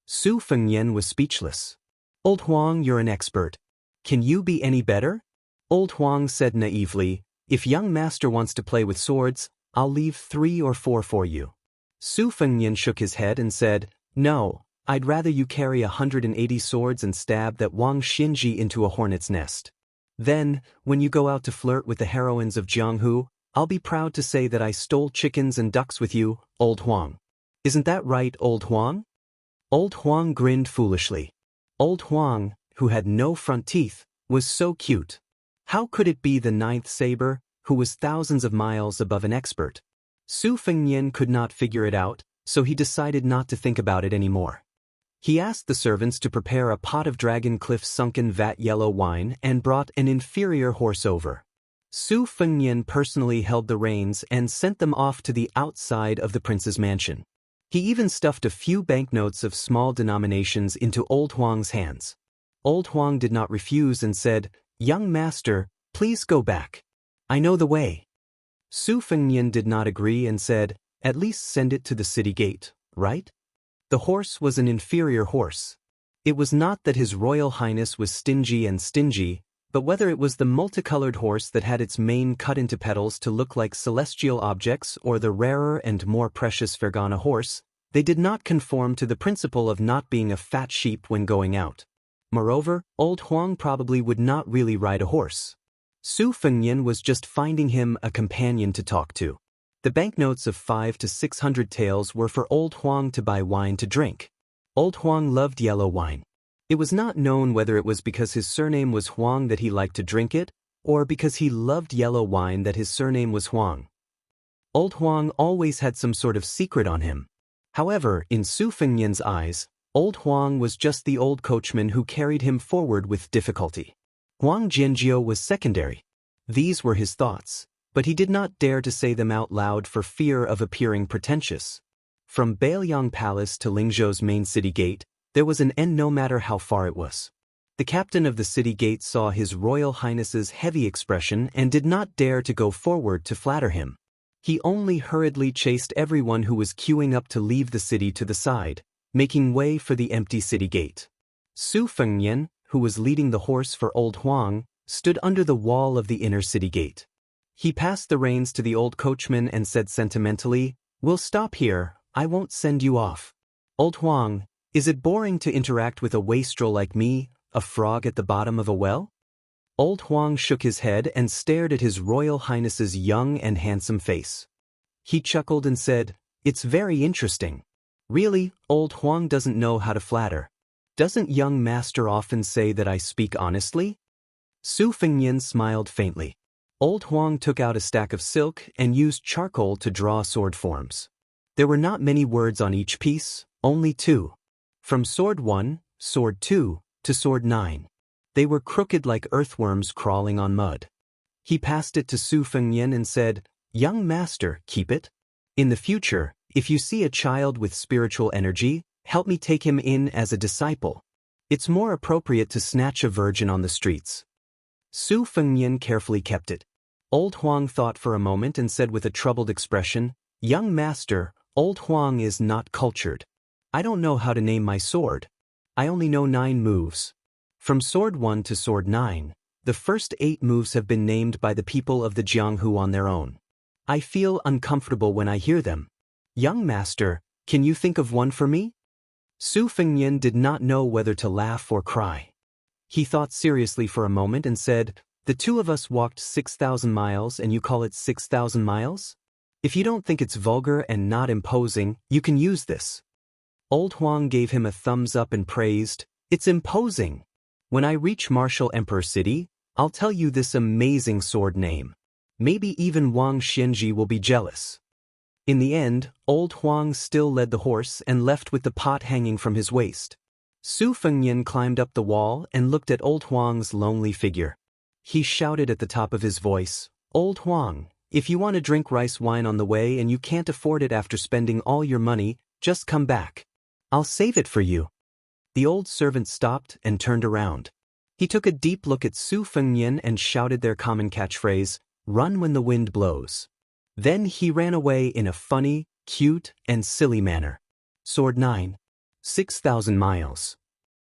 Su Fengyan was speechless. "Old Huang, you're an expert. Can you be any better?" Old Huang said naively, "If young master wants to play with swords, I'll leave 3 or 4 for you." Su Fengnian shook his head and said, "No, I'd rather you carry 180 swords and stab that Wang Xinji into a hornet's nest. Then, when you go out to flirt with the heroines of Jianghu, I'll be proud to say that I stole chickens and ducks with you, old Huang. Isn't that right, old Huang?" Old Huang grinned foolishly. Old Huang, who had no front teeth, was so cute. How could it be the ninth saber, who was thousands of miles above an expert? Su Fengnian could not figure it out, so he decided not to think about it anymore. He asked the servants to prepare a pot of Dragon Cliff's sunken vat yellow wine and brought an inferior horse over. Su Fengnian personally held the reins and sent them off to the outside of the prince's mansion. He even stuffed a few banknotes of small denominations into Old Huang's hands. Old Huang did not refuse and said, "Young master, please go back. I know the way." Su Fengnian did not agree and said, "At least send it to the city gate, right?" The horse was an inferior horse. It was not that His Royal Highness was stingy, but whether it was the multicolored horse that had its mane cut into petals to look like celestial objects or the rarer and more precious Fergana horse, they did not conform to the principle of not being a fat sheep when going out. Moreover, Old Huang probably would not really ride a horse. Su Fengnian was just finding him a companion to talk to. The banknotes of 500 to 600 taels were for Old Huang to buy wine to drink. Old Huang loved yellow wine. It was not known whether it was because his surname was Huang that he liked to drink it, or because he loved yellow wine that his surname was Huang. Old Huang always had some sort of secret on him. However, in Su Fengnian's eyes, Old Huang was just the old coachman who carried him forward with difficulty. Huang Jianjiu was secondary. These were his thoughts, but he did not dare to say them out loud for fear of appearing pretentious. From Bailiang Palace to Lingzhou's main city gate, there was an end no matter how far it was. The captain of the city gate saw His Royal Highness's heavy expression and did not dare to go forward to flatter him. He only hurriedly chased everyone who was queuing up to leave the city to the side, making way for the empty city gate. Su Fengnian, who was leading the horse for Old Huang, stood under the wall of the inner city gate. He passed the reins to the old coachman and said sentimentally, "We'll stop here, I won't send you off. Old Huang, is it boring to interact with a wastrel like me, a frog at the bottom of a well?" Old Huang shook his head and stared at His Royal Highness's young and handsome face. He chuckled and said, "It's very interesting. Really, Old Huang doesn't know how to flatter. Doesn't young master often say that I speak honestly?" Su Fengnian smiled faintly. Old Huang took out a stack of silk and used charcoal to draw sword forms. There were not many words on each piece, only 2. From sword 1, sword 2, to sword 9. They were crooked like earthworms crawling on mud. He passed it to Su Fengnian and said, "Young master, keep it. In the future, if you see a child with spiritual energy, help me take him in as a disciple. It's more appropriate to snatch a virgin on the streets." Su Fengnian carefully kept it. Old Huang thought for a moment and said with a troubled expression, "Young master, Old Huang is not cultured. I don't know how to name my sword. I only know 9 moves. From sword 1 to sword 9, the first 8 moves have been named by the people of the Jianghu on their own. I feel uncomfortable when I hear them. Young master, can you think of one for me?" Su Fengnian did not know whether to laugh or cry. He thought seriously for a moment and said, "The 2 of us walked 6,000 miles and you call it 6,000 miles? If you don't think it's vulgar and not imposing, you can use this." Old Huang gave him a thumbs up and praised, "It's imposing. When I reach Martial Emperor City, I'll tell you this amazing sword name. Maybe even Wang Xinji will be jealous." In the end, Old Huang still led the horse and left with the pot hanging from his waist. Su Fengnian climbed up the wall and looked at Old Huang's lonely figure. He shouted at the top of his voice, "Old Huang, if you want to drink rice wine on the way and you can't afford it after spending all your money, just come back. I'll save it for you." The old servant stopped and turned around. He took a deep look at Su Fengnian and shouted their common catchphrase, "Run when the wind blows." Then he ran away in a funny, cute, and silly manner. Sword 9. 6,000 miles.